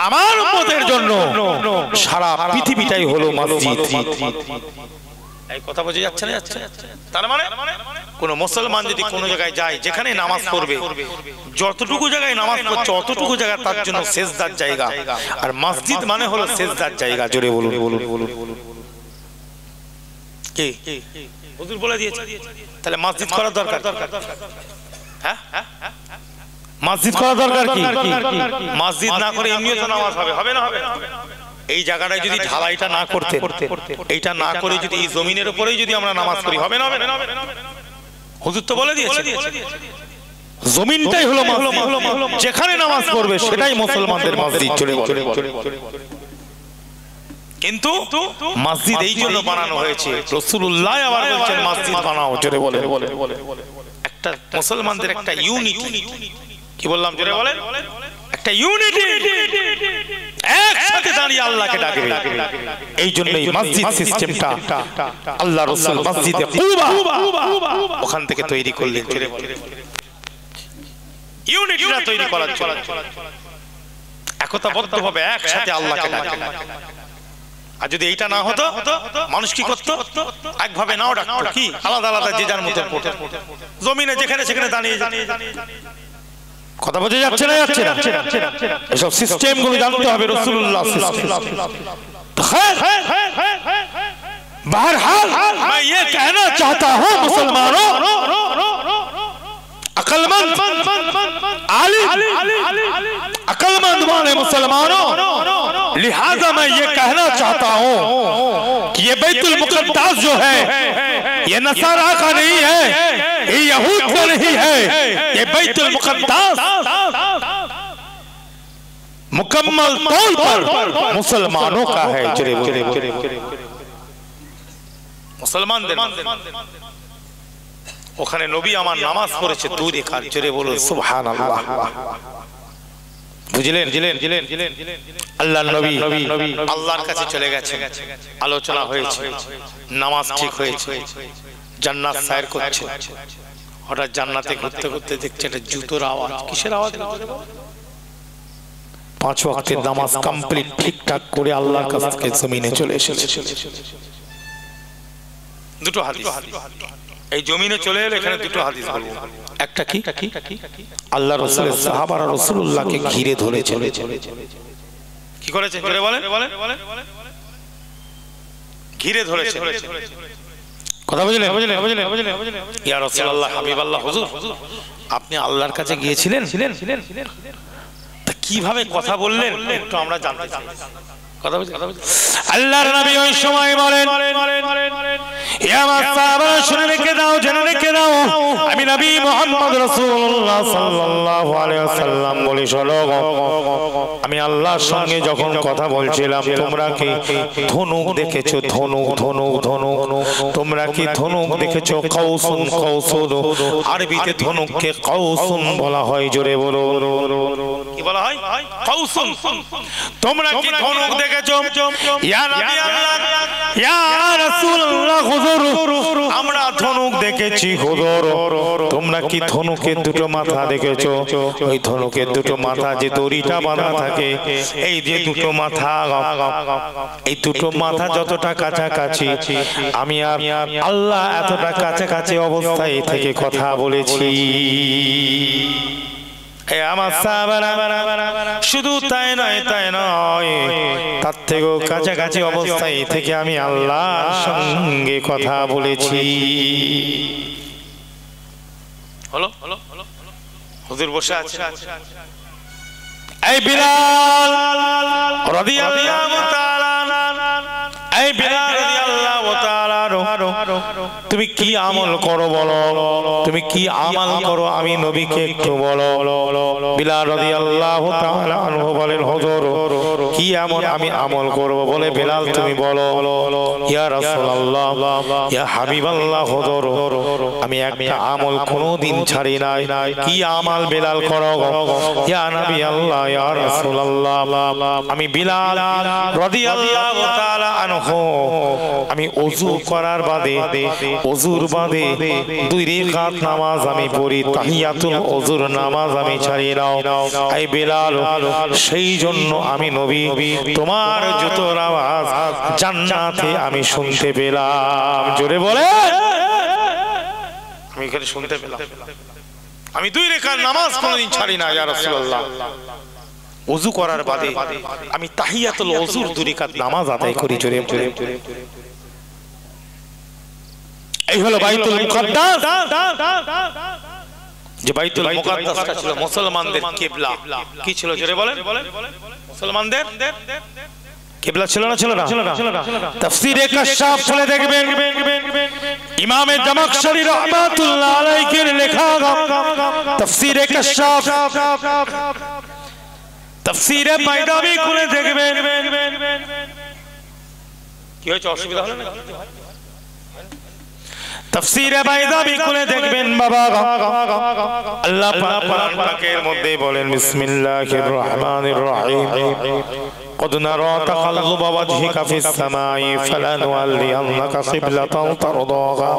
আমার উম্মতের জন্য সারা পৃথিবীটাই হলো মসজিদ এই কথা বোঝা যাচ্ছে না তার মানে কোন মুসলমান যদি কোন জায়গায় যায় যেখানে নামাজ পড়বে যতটুকু জায়গায় নামাজ পড়ছে অতটুকু জায়গা তার জন্য সেজদার জায়গা আর মসজিদ মানে হলো সেজদার জায়গা জোরে বলুন কি হুজুর বলে দিয়েছে তাহলে মসজিদ করা দরকার হ্যাঁ মসজিদ করা দরকার কি মসজিদ না করে এমনিও তো নামাজ হবে না এই জায়গাটায় যদি ঢালাইটা না করতে এইটা না করে যদি এই জমিনের উপরেই যদি আমরা নামাজ পড়ি হবে না হুজুর তো বলে দিয়েছে জমিনটাই হলো যেখানে নামাজ পড়বে সেটাই মুসলমানদের মসজিদ চলে কিন্তু মসজিদ এই জন্য বানানো হয়েছে রাসূলুল্লাহ আবার বলেছেন মসজিদ বানাও জোরে বলে একটা মুসলমানদের একটা ইউনিটি কি বললাম জোরে বলেন একটা ইউনিটি একসাথে দাঁড়িয়ে আল্লাহকে ডাকবে এই জন্যই মসজিদ সিস্টেমটা আল্লাহ রাসূল মসজিদে কুবা ওখান থেকে তৈরি করলেন জোরে বলে ইউনিটিটা তৈরি করার জন্য একতাবদ্ধভাবে একসাথে আল্লাহকে ডাকবে আর যদি এইটা না হতো মানুষ কি করতো একভাবে নাও ডাকতো কি আলাদা আলাদা যে যার মতো জমিনে যেখানে সেখানে দাঁড়িয়ে কথা বোঝা যাচ্ছে না এসব সিস্টেম গুলো জানতে হবে রাসূলুল্লাহ बहरहाल मैं ये कहना चाहता हूँ मुसलमानों अक्लमंद अक्लमंद वाले मुसलमानों लिहाजा मैं ये कहना चाहता हूँ कि ये बैतुल मुक़द्दस जो है ये नसारा का नहीं है, ये यहूद का नहीं है, ये बैतुल मुक़द्दस मुकम्मल तौर पर मुसलमानों का है। मुसलमानদের ওখানে নবী আমার নামাজ পড়েছে 2 রাকাত, জোরে বলুন সুবহানাল্লাহ। বুঝলেন? আল্লাহর নবী আল্লাহর কাছে চলে গেছেন, আলোচনা হয়েছে, নামাজ ঠিক হয়েছে, জান্নাত সাইর করছে। হঠাৎ জান্নাতে ঘুরতে ঘুরতে দেখছে একটা জুতোর আওয়াজ। কিসের আওয়াজ? 5 ওয়াক্তের নামাজ কমপ্লিট ঠিকঠাক করে আল্লাহর কাছ থেকে জমিনে চলে এসেছে। দুটো হাদিস এই জমিনে চলে এলো, এখানে দুটো হাদিস বলবো। একটা কি, আল্লাহ রাসূলের সাহাবারা রাসূলুল্লাহকে ঘিরে ধরেছে। কি করেছে জোরে বলেন? ঘিরে ধরেছে। কথা বুঝলেন? ইয়া রাসূলুল্লাহ, হাবিবাল্লাহ, হুজুর আপনি আল্লাহর কাছে গিয়েছিলেন, তা কিভাবে কথা বললেন একটু আমরা জানতে চাই। কথা বুঝলেন? আল্লাহর নবী ওই সময় বলেন, ইয়া আমার সাহাবারা শুনে রেখে দাও, জেনে রেখে দাও, আমি নবী মুহাম্মদ রাসূলুল্লাহ সাল্লাল্লাহু আলাইহি ওয়াসাল্লাম বলি, শোনো, আমি আল্লাহর সঙ্গে যখন কথা বলছিলাম, তোমরা কি ধনুক দেখেছো? ধনুক তোমরা কি ধনুক দেখেছো? কাউসুন, আরবিতে ধনুককে কাউসুন বলা হয়। জোরে বলো, কি বলা হয়? কাউসুন। তোমরা কি ধনুক দেখেছো? ইয়া নবী আল্লাহ, ইয়া রাসূলুল্লাহ, হুজুর আমরা ধনুক দেখেছি হুজুর। তোমরা কি ধনুকের দুটো মাথা দেখেছো? ওই ধনুকের দুটো মাথা যে দড়িটা বাঁধা থাকে, এই যে দুটো মাথা, এই দুটো মাথা যতটা কাছাকাছি, আমি আর আল্লাহ এতটা কাছাকাছি অবস্থায় থেকে কথা বলেছি। আমার সাহাবারা শুধু তাই নয়, তার থেকেও কাছাকাছি অবস্থায় থেকে আমি আল্লাহর সঙ্গে কথা বলেছি। হলো হুজুর বসে আছে, এই বিলাল রাদিয়াল্লাহু তাআলা, এই বিলাল রাদিয়াল্লাহু তাআলা, তুমি কি আমল করো বলো, তুমি কি আমল করো আমি নবীকে একটু বলো। বিলাল রাদিয়াল্লাহু তাআলা আনহু বলেন, হুজুর কি এমন আমি আমল করব? বলে, বিলাল তুমি বলো। ইয়া রাসূলুল্লাহ, ইয়া হাবিবাল্লাহ, হুজুর আমি একটা আমল কোনোদিন ছাড়ি নাই। কি আমল বিলাল করো? ইয়া নবী আল্লাহ, ইয়া রাসূলুল্লাহ, আমি বিলাল রাদিয়াল্লাহু তাআলা আনহু আমি ওযু করার বাদে, ওযুর বাদে 2 রাকাত নামাজ আমি পড়ি, তাহিয়াতুল ওযুর নামাজ আমি ছাড়ি নাও। এই বিলাল, সেই জন্য আমি নবী তোমার জুতোর আওয়াজ জান্নাতে আমি শুনতে পেলাম। জোরে বলে, আমি এখানে শুনতে পেলাম। আমি 2 রাকাত নামাজ কোনদিন ছাড়ি না ইয়া রাসূলুল্লাহ। ওযু করার বাদে আমি তাহিয়াতুল ওযুর 2 রাকাত নামাজ আদায় করি। জোরে জোরে, এই হলো বাইতুল মুকাদ্দাস। যে বাইতুল মুকাদ্দাসটা ছিল মুসলমানদের কিবলা। কি ছিল জোরে বলেন? মুসলমানদের কিবলা ছিল না? ছিল না? তাফসীরে কাশফ খুলে দেখবেন, ইমামে জামাখশরী রাহমাতুল্লাহ আলাইহির লেখা তাফসীরে কাশফ, তাফসীরে বাইদাবি খুলে দেখবেন। কি হয়েছে? অসুবিধা হলো না? তাফসীরে বাইদাবি খুলে দেখবেন বাবা। আল্লাহ পাক কোরআন পাকের মধ্যে বলেন, বিসমিল্লাহির রহমানির রহিম, قد نرى تقلب وجهك في السماء فلنولينك قبلة ترضاها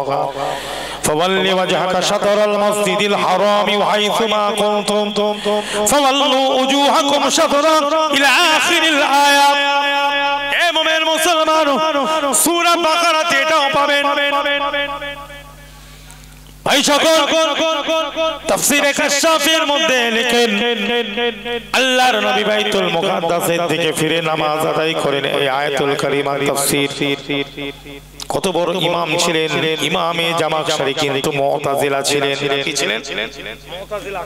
فول وجهك شطر المسجد الحرام وحيثما كنتم فولوا وجوهكم شطرا إلى آخر الآية। এ মুমিন মুসলমান, সূরা বাকারাতে এটাও পাবেন। ভাই সকল, তাফসীরে কাশফের মধ্যে লেখেন, আল্লাহর নবী বাইতুল মুকাদ্দাসের দিকে ফিরে নামাজ আদায় করেন। এই আয়াতুল কারিমা তাফসীর। কত বড় ইমাম ছিলেন, ইমামে জামাখশরী, কিন্তু মুতাজিলা ছিলেন। কি ছিলেন? মুতাজিলা।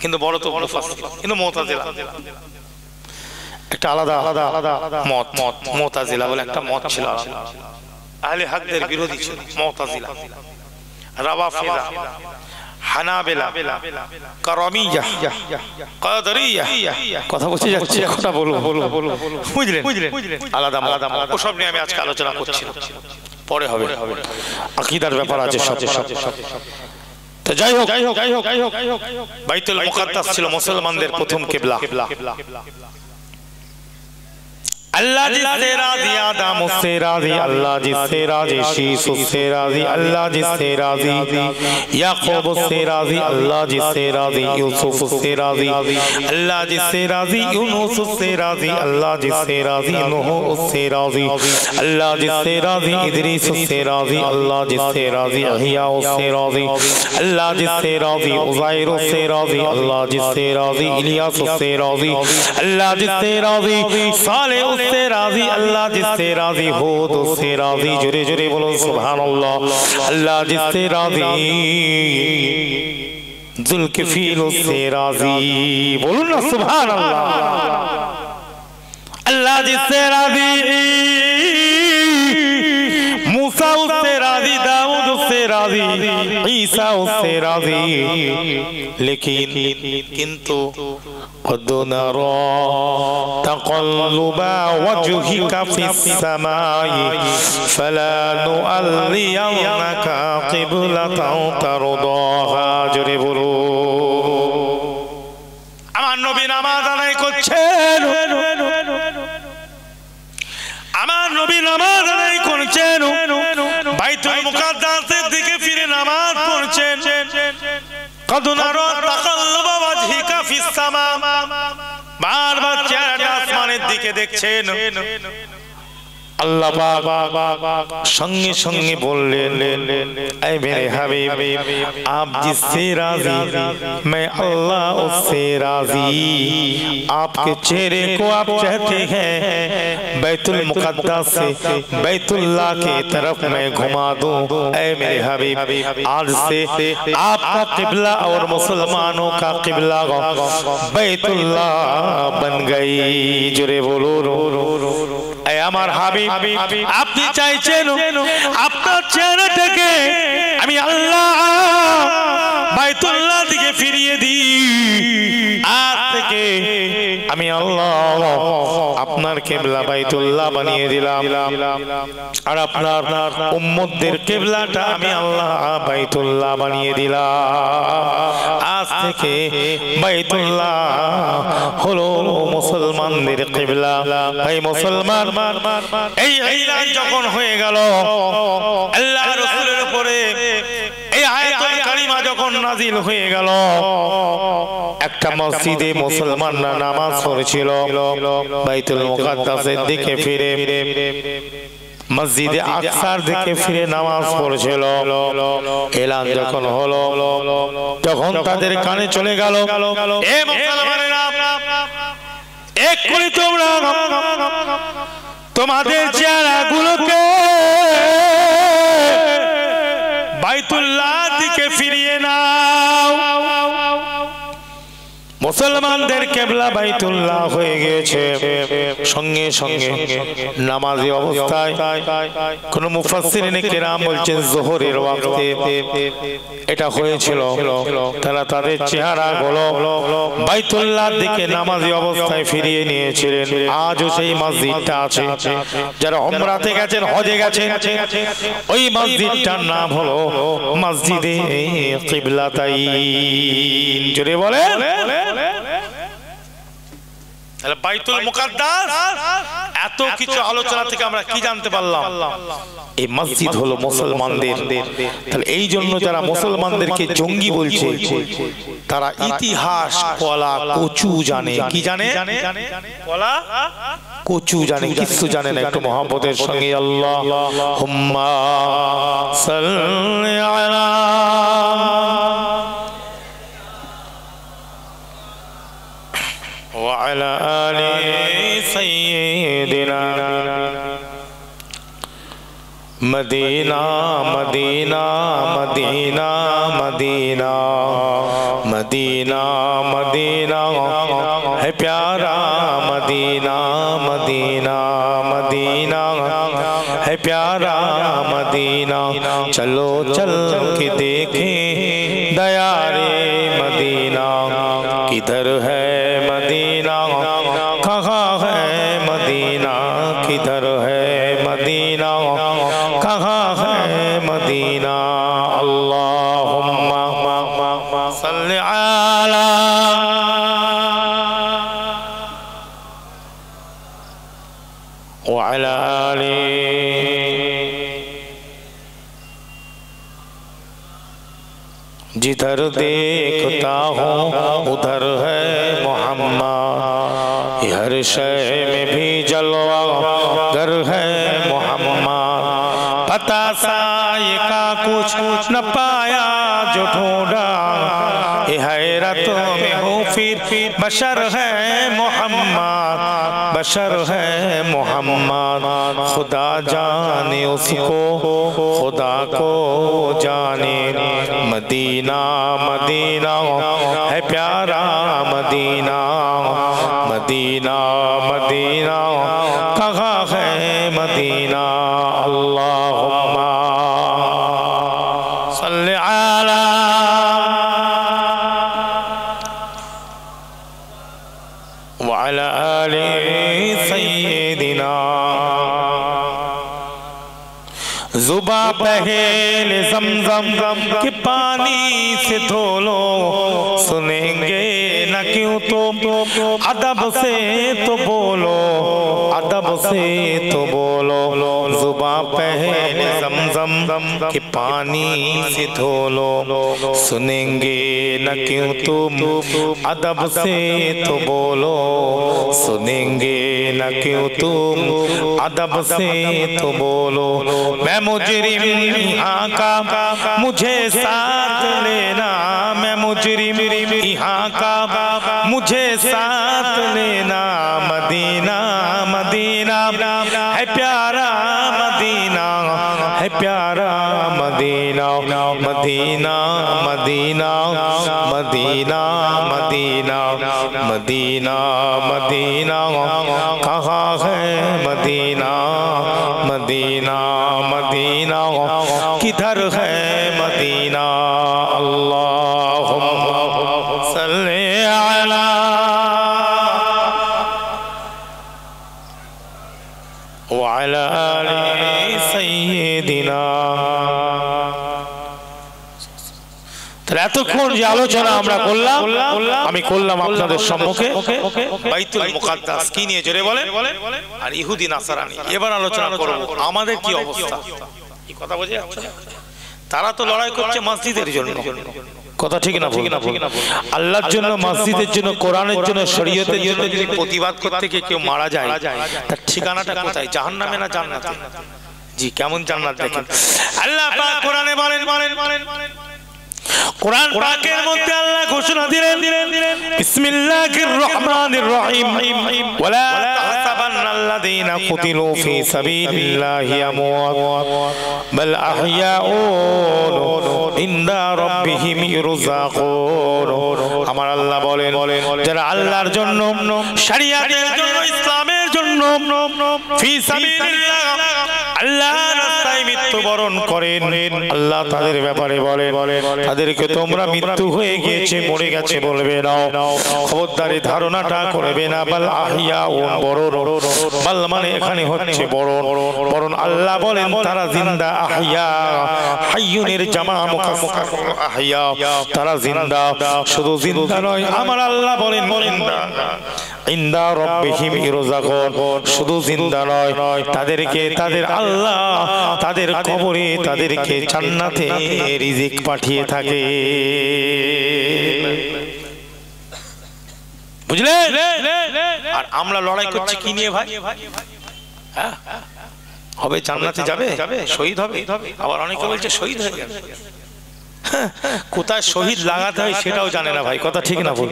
কিন্তু বড় তো মুফাসসির, কিন্তু মুতাজিলা একটা আলাদা মত। মুতাজিলা বলে একটা মত ছিল। আহলে হকদের বিরোধী ছিল মুতাজিলা, রাওয়াফিদা, হানাবেলা, কারামিয়া, কাদরিয়া। কথা বলতে যাচ্ছে, কথা বলবো, বুঝলেন? আলাদা আলাদা ওসব নিয়ে আমি আজকে আলোচনা করছি, পরে হবে, আকীদার ব্যাপার আছে সাথে সাথে। তো যাই হোক, বাইতুল মুকাদ্দাস ছিল মুসলমানদের প্রথম কিবলা। अल्लाह जिससे राजी आदम उससे राजी, अल्लाह जिससे राजी शीश उससे राजी, अल्लाह जिससे राजी याकूब उससे राजी, अल्लाह जिससे राजी यूसुफ उससे राजी, अल्लाह जिससे राजी यूनुस उससे राजी, अल्लाह जिससे राजी नूह उससे राजी, अल्लाह जिससे राजी इदरीस उससे राजी, अल्लाह जिससे राजी यहया उससे राजी, अल्लाह जिससे राजी उज़ैर उससे राजी, अल्लाह जिससे राजी इलियास उससे राजी, अल्लाह जिससे राजी सालेह उससे राजी, अल्लाह जिससे राजी हूद उससे राजी। जुरे जुरे बोलो सुभान अल्लाह। अल्लाह जिससे राजी जुल्किफील उससे राजी, बोलो ना सुभान अल्लाह। अल्लाह जिससे राजी मूसा उससे राजी, दाऊद उससे राजी, ईसा उससे राजी। लेकिन किंतु قد نرى تقلب وجهك في السماء فلنولينك قبلة ترضاها। জোরে বলো। আমার নবী নামাজ আদায় করছেন, আমার নবী নামাজ আদায় করছেন, বাইতুল মুকাদ্দাসের দিকে ফিরে নামাজ পড়ছেন। قد نرى تقلب وجهك في السماء, বারবার চেহারাটা আসমানের দিকে দেখছেন। अल्लाह पाक संगे संगे बोलें ऐ मेरे हबीब आप जिससे राजी मैं अल्लाह उससे राजी। आपके चेहरे को आप चाहते हैं बैतुल मुक़द्दस से बैतुल्लाह की तरफ मैं घुमा दूं। ऐ मेरे हबीब आज से आपका किबला और मुसलमानों का किबला बैतुल्लाह बन गई। जुरे बोलो ऐ আমার হাবিব আপনি চাইছেন আপনার চেহারাটাকে আমি আল্লাহ বাইতুল্লাহ দিকে ফিরিয়ে দিই। আজ থেকে আমি আল্লাহ আপনার কিবলা বাইতুল্লাহ বানিয়ে দিলাম আর আপনার উম্মতদের কিবলাটা আমি আল্লাহ বাইতুল্লাহ বানিয়ে দিলাম। আজ থেকে বাইতুল্লাহ হলো মুসলমানদের কিবলা। ভাই মুসলমান এই এলান যখন হয়ে গেল আল্লাহর রাসূলের উপরে এই আয়াতুল কারিমা যখন নাযিল হয়ে গেল, একটা মসজিদে মুসলমানরা নামাজ পড়ছিল বাইতুল মুকাদ্দাসের দিকে ফিরে, মসজিদে আকসার দিকে ফিরে নামাজ পড়ছিল। এলান যখন হলো, যখন তাদের কানে চলে গেল এ মুসলমানেরা এক্ষুনি তোমরা তোমাদের চেহারাগুলোকে বাইতুল্লাহ দিকে ফিরিয়ে নাও। মুসলমানদের কিবলা বাইতুল্লাহ হয়ে গিয়েছে। সঙ্গে সঙ্গে নামাজি অবস্থায় কোন মুফাসসিরিনে কিরাম বলছেন যোহরের ওয়াক্তে এটা হয়েছিল। তারা তাদের চেহারাগুলো বাইতুল্লাহর দিকে নামাজি অবস্থায় ফিরিয়ে নিয়েছিলেন। আজও সেই মসজিদটা আছে। যারা উমরাতে গেছেন, হজে গেছেন, ওই মসজিদটার নাম হলো মসজিদে কিবলাতাইন। জোরে বলেন। বাইতুল মুকাদ্দাস এত কিছু আলোচনা থেকে আমরা কি জানতে পারলাম? এই মসজিদ হলো মুসলমানদের। তাহলে এই জন্য যারা মুসলমানদেরকে জঙ্গি বলছে তারা ইতিহাস কলা কচু জানে। কি জানে? কলা কচু জানে, কিছু জানে না। একটু মুহাব্বতের সঙ্গে আল্লাহুম্মা সাল্লি আলা وعلى آل سيدنا مدینہ مدینہ مدینہ مدینہ مدینہ مدینہ ہے پیارا مدینہ مدینہ مدینہ है प्यारा मदीना, चलो चल के देखें दया रे मदीना, किधर है मदीना, कहाँ है मदीना, किधर है मदीना, कहाँ है मदीना। अल्लाहुम्मा सल्लि अला व अला आलि। जिधर देखता हूँ उधर है मोहम्मद, हर शय में भी जलवा गर है मोहम्मद। पता साये का कुछ न पाया जो ढूंढा, हैरत में हूँ फिर बशर है मोहम्मद, बशर है मोहम्मद। खुदा जाने उसको, खुदा को जाने। मदीना मदीना है प्यारा मदीना, मदीना मदीना कहाँ है मदीना। अल्लाहुम्मा सल्लि अला व अला आलि सय्यिदिना। जुबा पहले ज़मज़म के पानी से धो लो, सुनेंगे न क्यों तो अदब से तो बोलो, अदब से तो बोलो। जुबा पहले ज़मज़म के पानी से धो लो, सुनेंगे न क्यों तुम अदब से तो बोलो, सुनेंगे न क्यों तुम अदब से तो बोलो। मैं मुजरिम यहाँ का मुझे साथ लेना, मैं मुजरिम यहाँ का मुझे साथ लेना। मदीना मदीना है प्यारा मदीना, है प्यारा Medina. Medina Medina Medina Medina Medina Medina कहाँ है मदीना, मदीना मदीना किधर है मदीना। अल्लाहुम्मा सल्लि अला व अला आलि सय्यिदिना। এতক্ষণ যে আলোচনা আমরা করলাম, আমি করলাম আপনাদের সম্মুখে বাইতুল মুকাদ্দাস কি নিয়ে জোরে বলেন, আর ইহুদি নাসারানি। এবার আলোচনা করব আমাদের কি অবস্থা। এই কথা বোঝা যাচ্ছে? তারা তো লড়াই করছে মসজিদের জন্য, কথা ঠিক না ভুল? আল্লাহর জন্য, মসজিদের জন্য, কোরআনের জন্য, শরীয়তের জন্য যদি প্রতিবাদ করতে গিয়ে কেউ মারা যায়, তার ঠিকানাটা কোথায়? জাহান্নামে না জান্নাতে? জি, কেমন জান্নাত দেখেন। আল্লাহ পাক কোরআনে বলেন, কোরআন পাকের মধ্যে আল্লাহ ঘোষণা দিলেন, বিসমিল্লাহির রহমানির রহিম, ওয়ালা তাহসাবান্নাল্লাযীনা কুতিলু ফী সাবিলিল্লাহি আমওয়াত বাল আহইয়াউন ইনদা রাব্বিহিম ইরযাকুন। আমার আল্লাহ বলেন, যারা আল্লাহর জন্য, শরিয়াতের জন্য, ইসলামের জন্য ফী সাবিলিল্লাহ আল্লাহর রাস্তায় মৃত্যুবরণ করেন, আল্লাহ তাদের ব্যাপারে বলেন, তাদেরকে তোমরা মৃত্যু হয়ে গিয়েছে, মরে গেছে বলবে না, খবরদারি ধারণাটা করবে না। বাল আহইয়াউন, বরণ, বাল মানে এখানে হচ্ছে বরণ, বরণ আল্লাহ বলেন তারা জিন্দা। আহইয়া, হাইয়ুনের জামা মুকাফফা আহইয়া, তারা জিন্দা। শুধু জিন্দা নয়, আমার আল্লাহ বলেন ইনদা রাব্বিহিম ইরযাকুন, শুধু জিন্দা নয়, তাদেরকে তাদের আল্লাহ তাদের কবরে তাদেরকে জান্নাতে রিজিক পাঠিয়ে থাকে। বুঝলে? আর আমরা লড়াই করছি কি নিয়ে ভাই? হ্যাঁ, হবে জান্নাতে যাবে, শহীদ হবে। আবার অনেকে বলছে শহীদ হয়ে গেল। কোথায় শহীদ লাগাতে হয় সেটাও জানে না ভাই, কথা ঠিক না ভুল?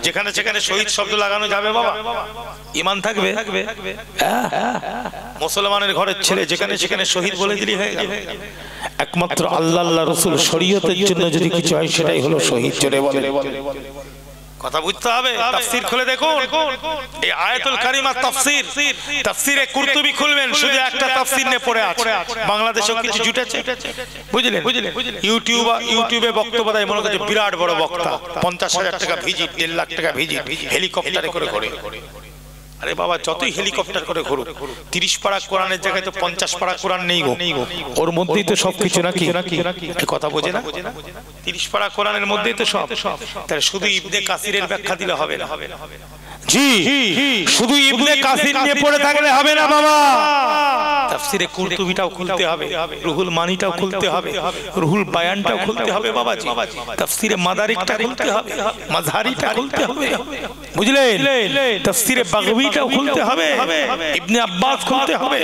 যেখানে সেখানে শহীদ শব্দ লাগানো যাবে বাবা? ঈমান থাকবে? মুসলমানের ঘরের ছেলে যেখানে সেখানে শহীদ বলে দিলি হয়ে গেল। একমাত্র আল্লাহ আল্লাহ রাসূল শরীয়তের জন্য যদি কিছু হয় সেটাই হলো শহীদ। জোরে বলে, কথা বুঝতে হবে। তাফসীর খুলে দেখুন, এই আয়াতুল কারিমা তাফসীর, তাফসীরে কুরতুবী খুলবেন, শুধু একটা তাফসীর নিয়ে পড়ে আছে। বাংলাদেশেও কিছু জুটেছে, বুঝলেন? ইউটিউবে বক্তব্য দেয়, মনে করছে বিরাট বড় বক্তা, 50,000 টাকা ভিজিট, 1.5 লাখ টাকা ভিজিট, হেলিকপ্টারে করে ঘোরে। আরে বাবা, যতই হেলিকপ্টার করে ঘুরুক, 30 পারা কোরআনের জায়গায় তো 50 পারা কোরআন নেই গো, ওর মধ্যেই তো সবকিছু নাকি? এই কথা বোঝে না? 30 পারা কোরআনের মধ্যেই তো সব। তাহলে শুধু ইবনে কাসিরের ব্যাখ্যা দিলে হবে না। জি, শুধু ইবনে কাসির নিয়ে পড়ে থাকলে হবে না বাবা। তাফসীরে কুরতুবীটাও খুলতে হবে, রুহুল মানিটাও খুলতে হবে, রুহুল বায়ানটাও খুলতে হবে বাবা জি। তাফসীরে মাদারিকটা খুলতে হবে, মাযহারিটা খুলতে হবে, বুঝলেন? তাফসীরে বাগবীটাও খুলতে হবে, ইবনে আব্বাস খুলতে হবে,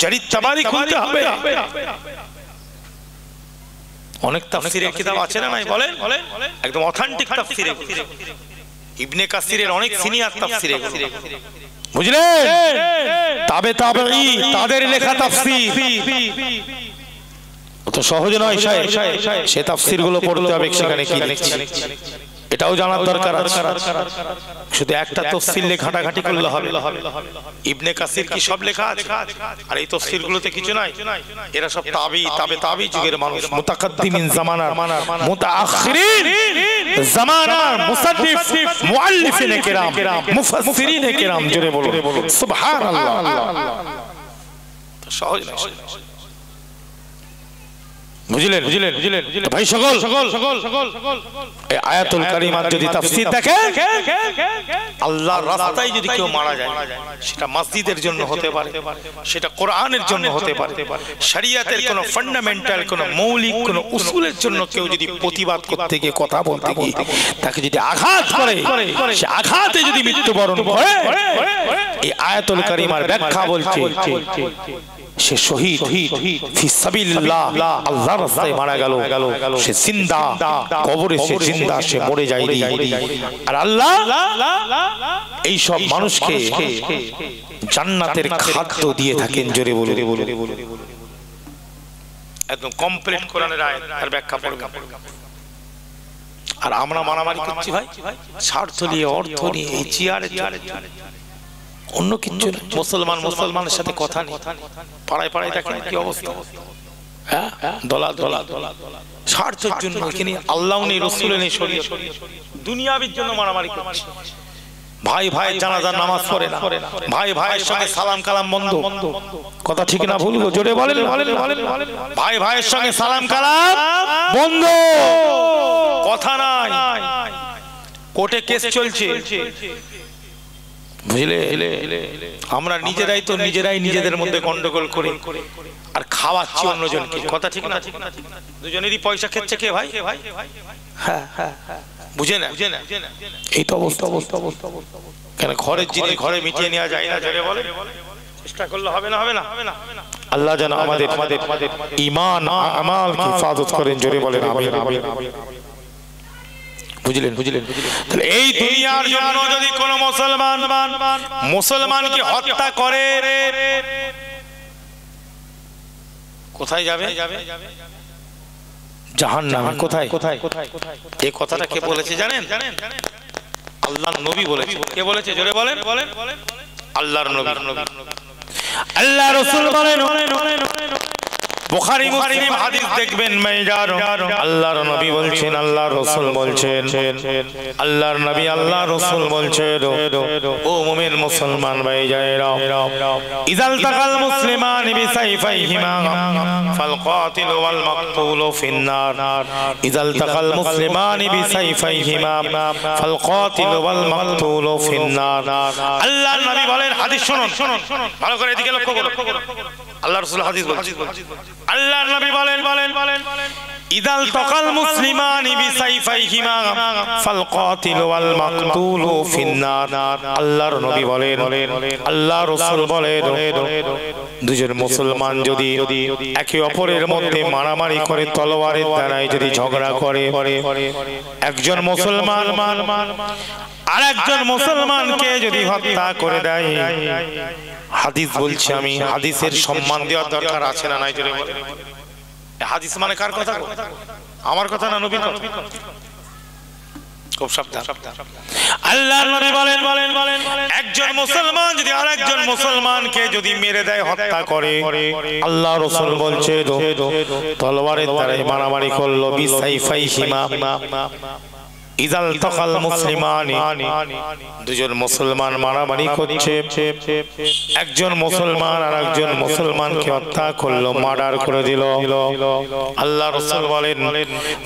জারির তাবারি খুলতে হবে। অনেক তাফসীরের কিতাব আছে না নাই বলেন? একদম অথেন্টিক তাফসীরে ইবনে কাসিরের অনেক সিনিয়র তাফসীরে, বুঝলেন? তাবেঈ তাদের লেখা তাফসীর তো সহজ নয় সাহেব, সে তাফসীর গুলো পড়তে হবে, সেখানে কি লিখছে এটাও জানার দরকার আছে। শুধু একটা তাফসীর লে ঘাটাঘাটি করলে হবে? ইবনে কাসির কি সব লেখা আছে? আর এই তাফসীর গুলোতে কিছু নাই? এরা সব তাবেঈ যুগের মানুষ, মুতাকাদ্দিমিন জামানার, মুতাআখিরিন জামানার মুসান্নিফ, মুআল্লিফিনে কিরাম, মুফাসসিরিনে কিরাম, জোরে বলুন সুবহানাল্লাহ। তো সহজ না, বুঝলেন? ভাই সকল এই আয়াতুল কারিমার যদি তাফসীর দেখেন, আল্লাহর রাস্তায় যদি কেউ মারা যায়, সেটা মসজিদের জন্য হতে পারে, সেটা কোরআনের জন্য হতে পারে, শরীয়তের কোনো ফান্ডামেন্টাল, কোনো মৌলিক, কোনো উসুলের জন্য কেউ যদি প্রতিবাদ করতে গিয়ে, কথা বলতে গিয়ে তাকে যদি আঘাত করে, সে আঘাতে যদি মৃত্যুবরণ করে, এই আয়াতুল কারিমার ব্যাখ্যা বলছে সে শহীদ ফি সাবিলিল্লাহ, আল্লাহর রাস্তায় মারা গেল, সে জিন্দা, কবরে সে জিন্দা, সে মরে যায়নি। আর আল্লাহ এই সব মানুষকে জান্নাতের খাদ্য দিয়ে থাকেন, জোরে বলুন। একদম কমপ্লিট কোরআনের আয়াত আর ব্যাখ্যা পড়বে। আর আমরা মারামারি করছি ভাই, স্বার্থ নিয়ে, অর্থ নিয়ে, এই চেয়ারে, অন্য কিছু। মুসলমানের সাথে কথা নেই, পাড়ায় পাড়ায় দেখেন কি অবস্থা, হ্যাঁ, দলা স্বার্থের জন্য। এখানে আল্লাহ নেই, রাসূল নেই, শরীয়ত, দুনিয়াবির জন্য মারামারি করছে। ভাই ভাইয়ের জানাজার নামাজ পড়ে না, ভাই ভাইয়ের সঙ্গে সালাম কালাম বন্ধ। কথা ঠিক না ভুল? জোরে বলেন। ভাই ভাইয়ের সঙ্গে সালাম কালাম বন্ধ, কথা নাই, কোর্টে কেস চলছে, বুঝলে? আমরা নিজেরাই তো নিজেদের মধ্যে গন্ডগোল করে আর খাওয়াচ্ছি অন্যজনকে। কথা ঠিক না? দুজনেরই পয়সা খেচ্ছে কে ভাই? হ্যাঁ, বুঝে না? এই তো অবস্থা। কেন ঘরের জিনিস ঘরে মিটিয়ে নেওয়া যায় না? জোরে বলে, চেষ্টা করলে হবে না? আল্লাহ যেন আমাদের ঈমান আমালকে হিফাজত করেন, জোরে বলেন আমিন। বুঝলেন? তাহলে এই দুনিয়ার জন্য যদি কোন মুসলমানকে হত্যা করে, কোথায় যাবে? জাহান্নামে। কোথায়? এই কথাটা কে বলেছে জানেন? আল্লাহর নবী বলেছে। কে বলেছে? জোরে বলেন। আল্লাহর নবী। আল্লাহ রাসূল বলেন, বুখারী মুসলিম হাদিস দেখবেন মেজার, আল্লাহর নবী বলছেন, আল্লাহর রাসূল বলছেন, আল্লাহর নবী আল্লাহর রাসূল বলছেন, ও মুমিন মুসলমান ভাই যায়েরা, ইযাল তাকাল মুসলিমানি বিসাইফাইহিমা ফাল কাতিল ওয়াল মাকতুল ফিন্নার, ইযাল তাকাল মুসলিমানি বিসাইফাইহিমা ফাল কাতিল ওয়াল মাকতুল ফিন্নার। আল্লাহর নবী বলেন, হাদিস শুনুন ভালো করে, এদিকে লক্ষ্য করুন। আল্লাহর রাসূল হাদিস বলছেন, আল্লাহর নবী বলেন, ইদাল তাকাল মুসলিমানি বিসাইফাইহিমা ফাল কাতিল ওয়াল মাকতুল ফিন্নার। আল্লাহর নবী বলেন, আল্লাহর রাসূল বলেন, দুজন মুসলমান যদি একে অপরের মধ্যে মারামারি করে, তলোয়ারের দ্বারাই যদি ঝগড়া করে, একজন মুসলমান আর একজন মুসলমানকে যদি হত্যা করে দেয়, হাদিস বলছি আমি, হাদিসের সম্মান দেওয়ার দরকার আছে না নাই? জোরে বলেন। হাদিস মানে কার কথা? আমার কথা না নবীর কথা? খুব সাবধান। আল্লাহর নবী বলেন একজন মুসলমান যদি আরেকজন মুসলমানকে যদি মেরে দেয়, হত্যা করে, আল্লাহ রাসূল বলছে তলোয়ারের দ্বারা মারামারি করলো, বিসাইফাইহিমা ইযাল তাকাল মুসলিমানি, দুজন মুসলমান মারামারি করছে, একজন মুসলমান আর একজন মুসলমানকে হত্যা করলো, মার্ডার করে দিল। আল্লাহ রাসূল বলেন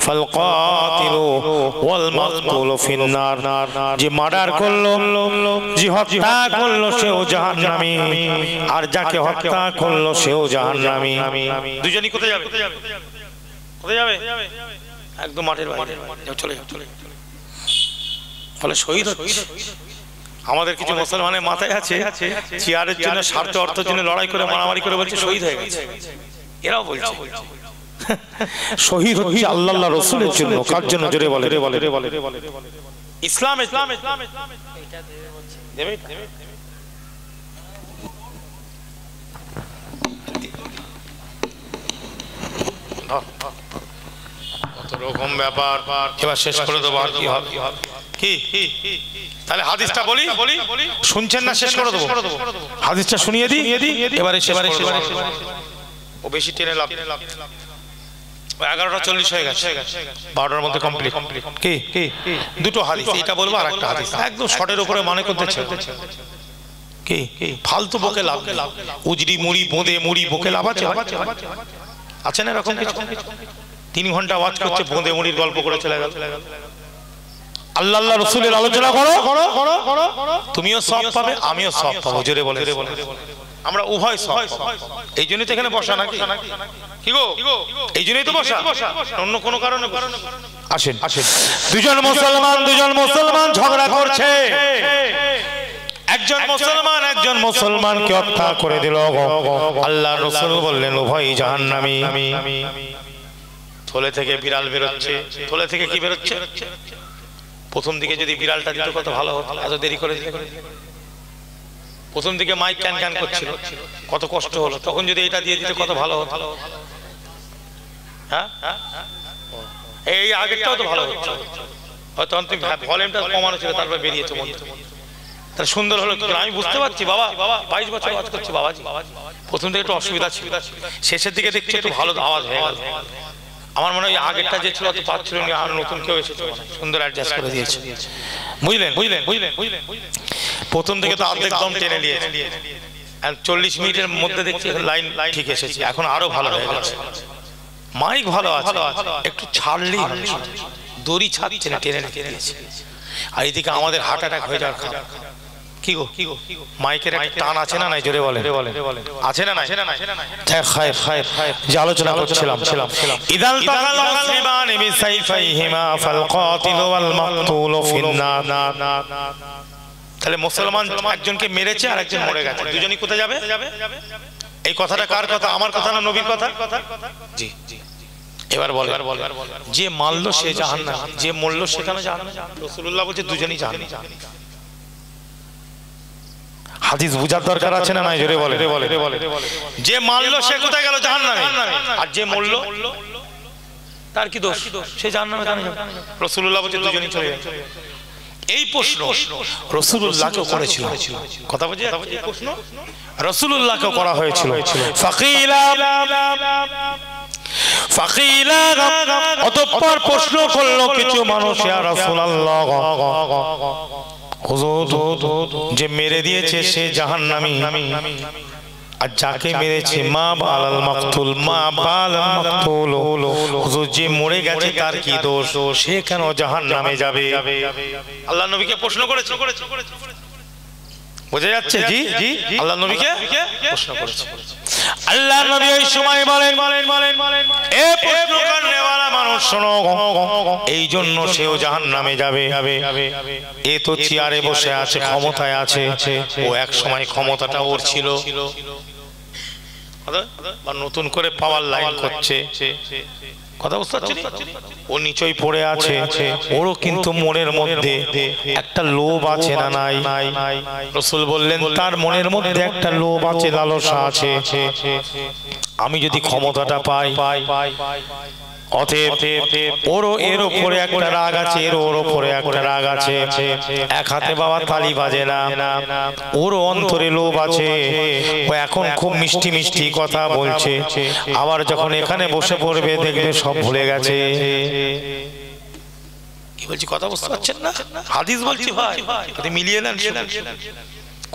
ফাল কাতিলু ওয়াল মাকতুলু ফিন্নার, যে মার্ডার করলো, যে হত্যা করলো সেও জাহান্নামী, আর যাকে হত্যা করলো সেও জাহান্নামী। দুজনই কোথায় যাবে? কোথায় যাবে? একদম মাঠের বাইরে চলে যাবে। ফলে শহীদ হচ্ছে। আমাদের কিছু মুসলমানের মাথায় আছে চেয়ারের জন্য, স্বার্থ অর্থের জন্য লড়াই করে মারামারি করে বলছে শহীদ হয়ে গেছে। এরাও বলছে শহীদ হচ্ছে আল্লাহর রাসূলের জন্য। কার জন্য? জোরে বলে ইসলাম। কত রকম ব্যাপার, এবার শেষ করে দেবো। আর কি হবে? কি তাহলে হাদিসটা বলি, শুনছেন না? শেষ করে দেবো, হাদিসটা শুনিয়ে দিই, এবারে ও বেশি টেনে লাভ। 11:40 হয়ে গেছে, 12টার মধ্যে কমপ্লিট। কি দুটো হাদিস, এইটা বলবো আর একটা হাদিস, একদম শর্টের উপরে মানে করতেছে। কি ফালতু বকে লাভ, উজরি মুড়ি বোঁদে মুড়ি বকে লাভ আছে? আছে না এরকম কিছু? 3 ঘন্টা ওয়াজ করছে, বোঁদে মুড়ির গল্প করে চলে গেল। আল্লাহ রাসূলের আলোচনা করো, তুমিও সওয়াব পাবে, আমিও সওয়াব পাবো। জোরে বলে আমরা উভয় সওয়াব পাবো। এই জন্যই তো এখানে বসা, নাকি কি গো? এই জন্যই তো বসা, অন্য কোনো কারণে? আসেন দুজন মুসলমান ঝগড়া করছে, একজন মুসলমানকে হত্যা করে দিল। আল্লাহর রাসূল বললেন উভয়ই জাহান্নামী। থলে থেকে বিড়াল বেরোচ্ছে, থলে থেকে কি বেরোচ্ছে? প্রথম দিকে যদি বিড়ালটা দিত কত ভালো হতো, এত দেরি করে দিলে। প্রথম দিকে মাইক ক্যান করছিল, কত কষ্ট হলো, তখন যদি এটা দিয়ে দিতে কত ভালো হতো। হ্যাঁ, এই আগেরটাও তো ভালো হতো, হয়তো ভলিউমটা কমানো ছিল, তারপর বেরিয়েছে মন। তাহলে সুন্দর হলো। আমি বুঝতে পারছি বাবা, 22 বছর ওয়াজ করছি বাবাজি, প্রথম থেকে একটু অসুবিধা ছিল, শেষের দিকে দেখছি একটু ভালো আওয়াজ হয়ে গেল। আমার মনে হয় আগেরটা যে ছিল অত পাচ্ছিল না, আর নতুন কেউ এসেছে, সুন্দর অ্যাডজাস্ট করে দিয়েছে। বুঝলেন? প্রথম থেকে তো অর্ধেক দম টেনে নিয়েছে, 40 মিনিটের মধ্যে দেখছি লাইন ঠিক এসেছে, এখন আরো ভালো হয়ে গেছে। মাইক ভালো আছে, একটু ছাড়লেই দড়ি ছাড়ছে না, টেনে দিয়েছে। আর এইদিকে আমাদের হার্ট অ্যাটাক হয়ে যাওয়ার খারাপ। কি গো মাইকের একটা টান আছে না নাই? জোরে বলে আছে না নাই? যে আলোচনা করছিলাম, ইদাল তাকাল মুসলিমানি বিসাইফাইহিমা ফাল কাতিলু ওয়াল মাকতুলু ফিন্নার। তাহলে মুসলমান একজনকে মেরেছে আর একজন মরে গেছে, দুজনই কোথায় যাবে? এই কথাটা কার কথা? আমার কথা না নবীর কথা? জি। এবার বলে যে মারলো সে জাহান্নামী, যে মরলো সেখানে জাহান্নামে। রাসূলুল্লাহ বলছে দুজনই জাহান্নামী। হাদিস বুঝার দরকার আছে না নাই? জোরে বলে যে মারলো সে কোথায় গেল? জাহান্নামে। আর যে মরলো তার কি দোষ? সে জাহান্নামে কেন যাবে? রাসূলুল্লাহ বলছে দুজনই চলে যাবে। এই প্রশ্ন রাসূলুল্লাহকে করেছিল, কথা বুঝে? এই প্রশ্ন রাসূলুল্লাহকে করা হয়েছিল। ফাকিলা অতঃপর প্রশ্ন করলো কিছু মানুষ, ইয়া রাসূলুল্লাহ, হুজুর যে মেরে দিয়েছে সে জাহান্নামী, আর যাকে মেরেছে মা বালাল মাকতুল, হুজুর যে মরে গেছে তার কি দোষ? সে কেন জাহান্নামে যাবে? আল্লাহ নবীকে প্রশ্ন করেছে, বোঝা যাচ্ছে? জি, আল্লাহ নবীকে প্রশ্ন করেছে। আল্লাহ নবী এই সময় বলেন এ প্রশ্ন করনেওয়ালা মানুষ শোনো, এই জন্য সেও জাহান্নামে যাবে। এ তো চেয়ারে বসে আছে, ক্ষমতায় আছে, ও এক সময় ক্ষমতাটা ওর ছিল, নতুন করে পাওয়ার লাইন করছে, কথা বুঝতে পারছেন? ও নিচই পড়ে আছে, ওরও কিন্তু মনের মধ্যে একটা লোভ আছে না নাই? রাসূল বললেন তার মনের মধ্যে একটা লোভ আছে, লালসা আছে। আমি যদি ক্ষমতাটা পাই, অতএব ওরও এর উপরে একটা রাগ আছে, এর ওর উপরে একটা রাগ আছে। এক হাতে বাবা তালি বাজে না, ওরও অন্তরে লোভ আছে। ও এখন খুব মিষ্টি মিষ্টি কথা বলছে, আবার যখন এখানে বসে পড়বে দেখবে সব ভুলে গেছে। কি বলছি কথা বুঝতে পারছেন না? হাদিস বলছি ভাই, মিলিয়ে নেন।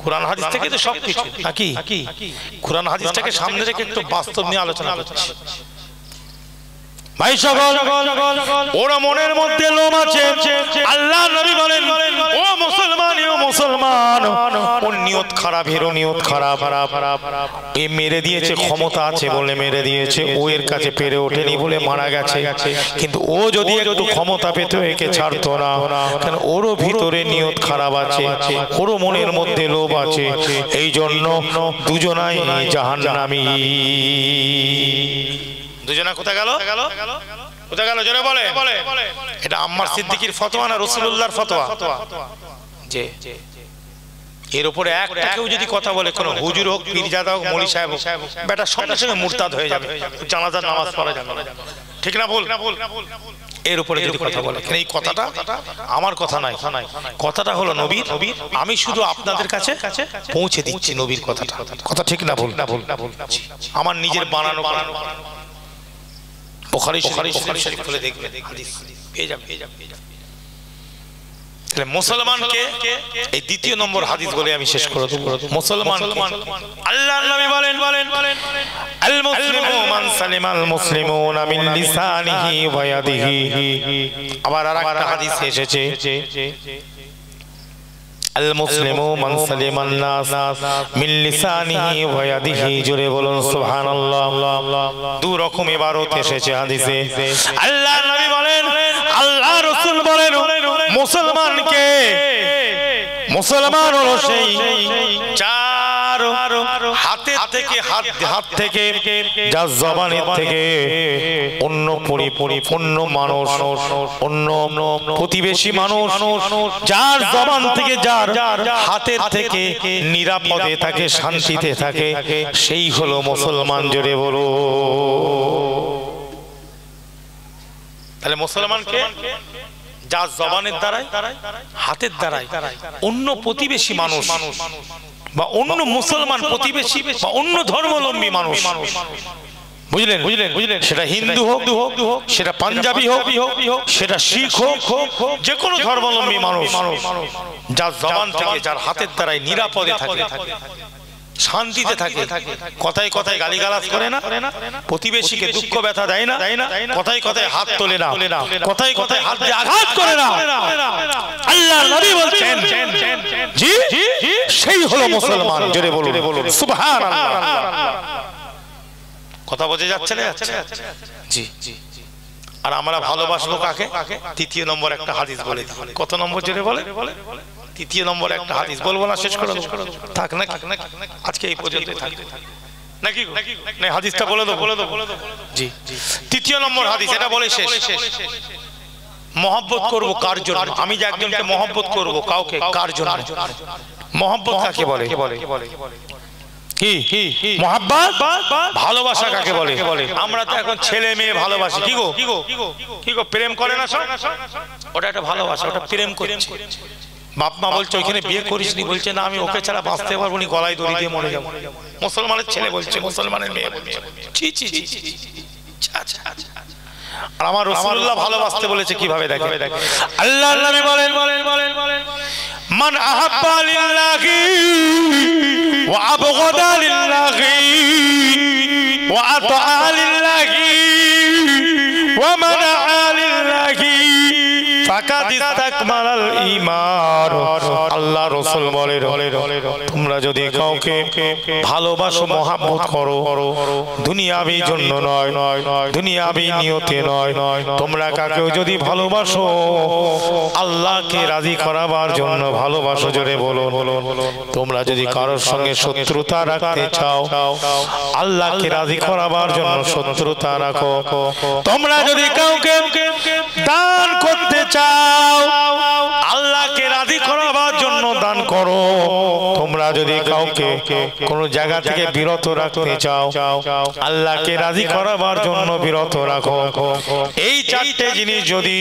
কোরআন হাদিস থেকে তো সব কিছু নাকি, কোরআন হাদিসটাকে সামনে রেখে একটু বাস্তব নিয়ে আলোচনা করছি ভাই সকল। ওরা মনের মধ্যে লোভ আছে। আল্লাহ নবী বলেন, ও মুসলমান, ও মুসলমান, ওর নিয়ত খারাপ, হেরো নিয়ত খারাপ। এ মেরে দিয়েছে, ক্ষমতা আছে বলে মেরে দিয়েছে, ও এর কাছে পেরে ওঠেনি বলে মারা গেছে। কিন্তু ও যদি একটু ক্ষমতা পেত একে ছাড়তো না, কারণ ওরও ভিতরে নিয়ত খারাপ আছে, ওরও মনের মধ্যে লোভ আছে। এই জন্য দুজনাই জাহান্নামী। দুজনা কোথায় গেল, কোথায় গেল জোরে বলে। এটা আম্মার সিদ্দিকীর ফতোয়া না রাসূলুল্লাহর ফতোয়া? যে এর উপরে একটা কেউ যদি কথা বলে, কোন হুজুর হোক, পীরজাদা হোক, মৌলী সাহেব হোক, বেটা সঙ্গে সঙ্গে মুরতাদ হয়ে যাবে, জানাজার নামাজ পড়া যাবে না। ঠিক না? বল। এর উপরে যদি কথা বলে, এই কথাটা আমার কথা নয়, কথাটা হলো নবীর। আমি শুধু আপনাদের কাছে পৌঁছে দিচ্ছি নবীর কথাটা। কথা ঠিক না? ভুল আমার নিজের বানানো। বুখারী শরীফ খুলে দেখবেন, হাদিস পেয়ে যাবেন। তাহলে মুসলমানকে এই দ্বিতীয় নম্বর হাদিস বলে আমি শেষ করে দেব। মুসলমান আল্লাহর নবী বলেন, আল মুসলিমু মান সালিমাল মুসলিমুনা মিন লিসানিহি ওয়া ইয়াদিহি। আবার আরেকটা হাদিস এসেছে, আল মুসলিমু মান সালিমান নাস মিন লিসানিহি ওয়া ইয়াদিহি। জোরে বলুন সুবহানাল্লাহ। দু রকম ইবারত এসেছে হাদিসে। আল্লাহর নবী বলেন, আল্লাহ রাসূল বলেন, মুসলমান হলো সেই চার হাতের থেকে, হাত থেকে, যার জবানের থেকে অন্য অন্য মানুষ, অন্য প্রতিবেশী মানুষ, যার জবান থেকে, যার হাতের থেকে নিরাপদে থাকে, শান্তিতে থাকে, সেই হলো মুসলমান। জোরে বলো। তাহলে মুসলমানকে যার জবানের দ্বারাই, হাতের দ্বারাই অন্য প্রতিবেশী মানুষ বা অন্য মুসলমান প্রতিবেশী বা অন্য ধর্মাবলম্বী মানুষ, বুঝলেন, সেটা হিন্দু হোক, সেটা পাঞ্জাবি হোক, সেটা শিখ হোক, যে কোনো ধর্মাবলম্বী মানুষ, যার জবান থেকে, যার হাতের দ্বারাই নিরাপদে থাকে, শান্তিতে থাকে, কথায় কথায় গালিগালাজ করে না, প্রতিবেশীকে দুঃখ ব্যথা দেয় না, কথায় কথায় হাত তোলে না, কথায় কথায় হাত দিয়ে আঘাত করে না, আল্লাহর নবী বলছেন জি সেই হলো মুসলমান। জোরে বলুন সুবহানাল্লাহ। কথা বোঝা যাচ্ছে না? জি। আর আমরা ভালোবাসবো কাকে? তৃতীয় নম্বর একটা হাদিস বলে। কত নম্বর জোরে বলে? তৃতীয় নম্বর একটা হাদিস বলবো না, শেষ করে দেবো। থাক না, আজকে এই পর্যন্তই থাক নাকি? না, হাদিসটা বলে দেবো। জি, তৃতীয় নম্বর হাদিস এটা বলে শেষ। মহব্বত করব কার জন্য? আমি যে একজনকে মহব্বত করব, কাউকে, কার জন্য? মহব্বত কাকে বলে? কি মহব্বত? ভালোবাসা কাকে বলে? আমরা তো এখন ছেলে মেয়ে ভালোবাসি। কি গো প্রেম করে না? ওটা একটা ভালোবাসা, ওটা প্রেম করছে। বাপ মা বলছে ওইখানে বিয়ে করিসনি, বলছে না আমি ওকে ছাড়া বাঁচতে পারবো না, গলায় দড়ি দিয়ে মরে যাবো। মুসলমানের ছেলে বলছে, মুসলমানের মেয়ে বলছে। আর আমার রাসূলুল্লাহ ভালোবাসতে বলেছে কিভাবে? দেখে আল্লাহর নবী বলেন, মান আহাব্বা লিল্লাহি ওয়া আবগাদা লিল্লাহি ওয়া আতা লিল্লাহি ওয়া মানা লিল্লাহি ফাকাদ ইসতাকমালাল ঈমান। আল্লাহ রাসূল বলেন, তোমরা যদি কাউকে ভালোবাসো, মহব্বত করো, দুনিয়াবি জন্য নয়, দুনিয়াবি নিয়তে নয়, তোমরা কাকেও যদি ভালোবাসো আল্লাহকে রাজি করাবার জন্য ভালোবাসো। জোরে বলো। তোমরা যদি কারোর সঙ্গে শত্রুতা রাখতে চাও, আল্লাহকে রাজি করাবার জন্য শত্রুতা রাখো। তোমরা যদি কাউকে দান করতে চাও, আল্লাহকে রাজি করাবার জন্য দান করো। তোমরা যদি কাউকে কোন জায়গা থেকে বিরত রাখতে চাও, আল্লাহকে রাজি করাবার জন্য বিরত রাখো। এই চারটে জিনিস যদি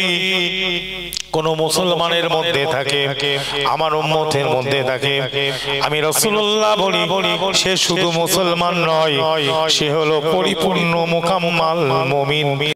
কোন মুসলমানের মধ্যে থাকে, আমার উম্মতের মধ্যে থাকে, আমি রাসূলুল্লাহ বলি সে শুধু মুসলমান নয়, সে হলো পরিপূর্ণ মুকাম্মাল মুমিন।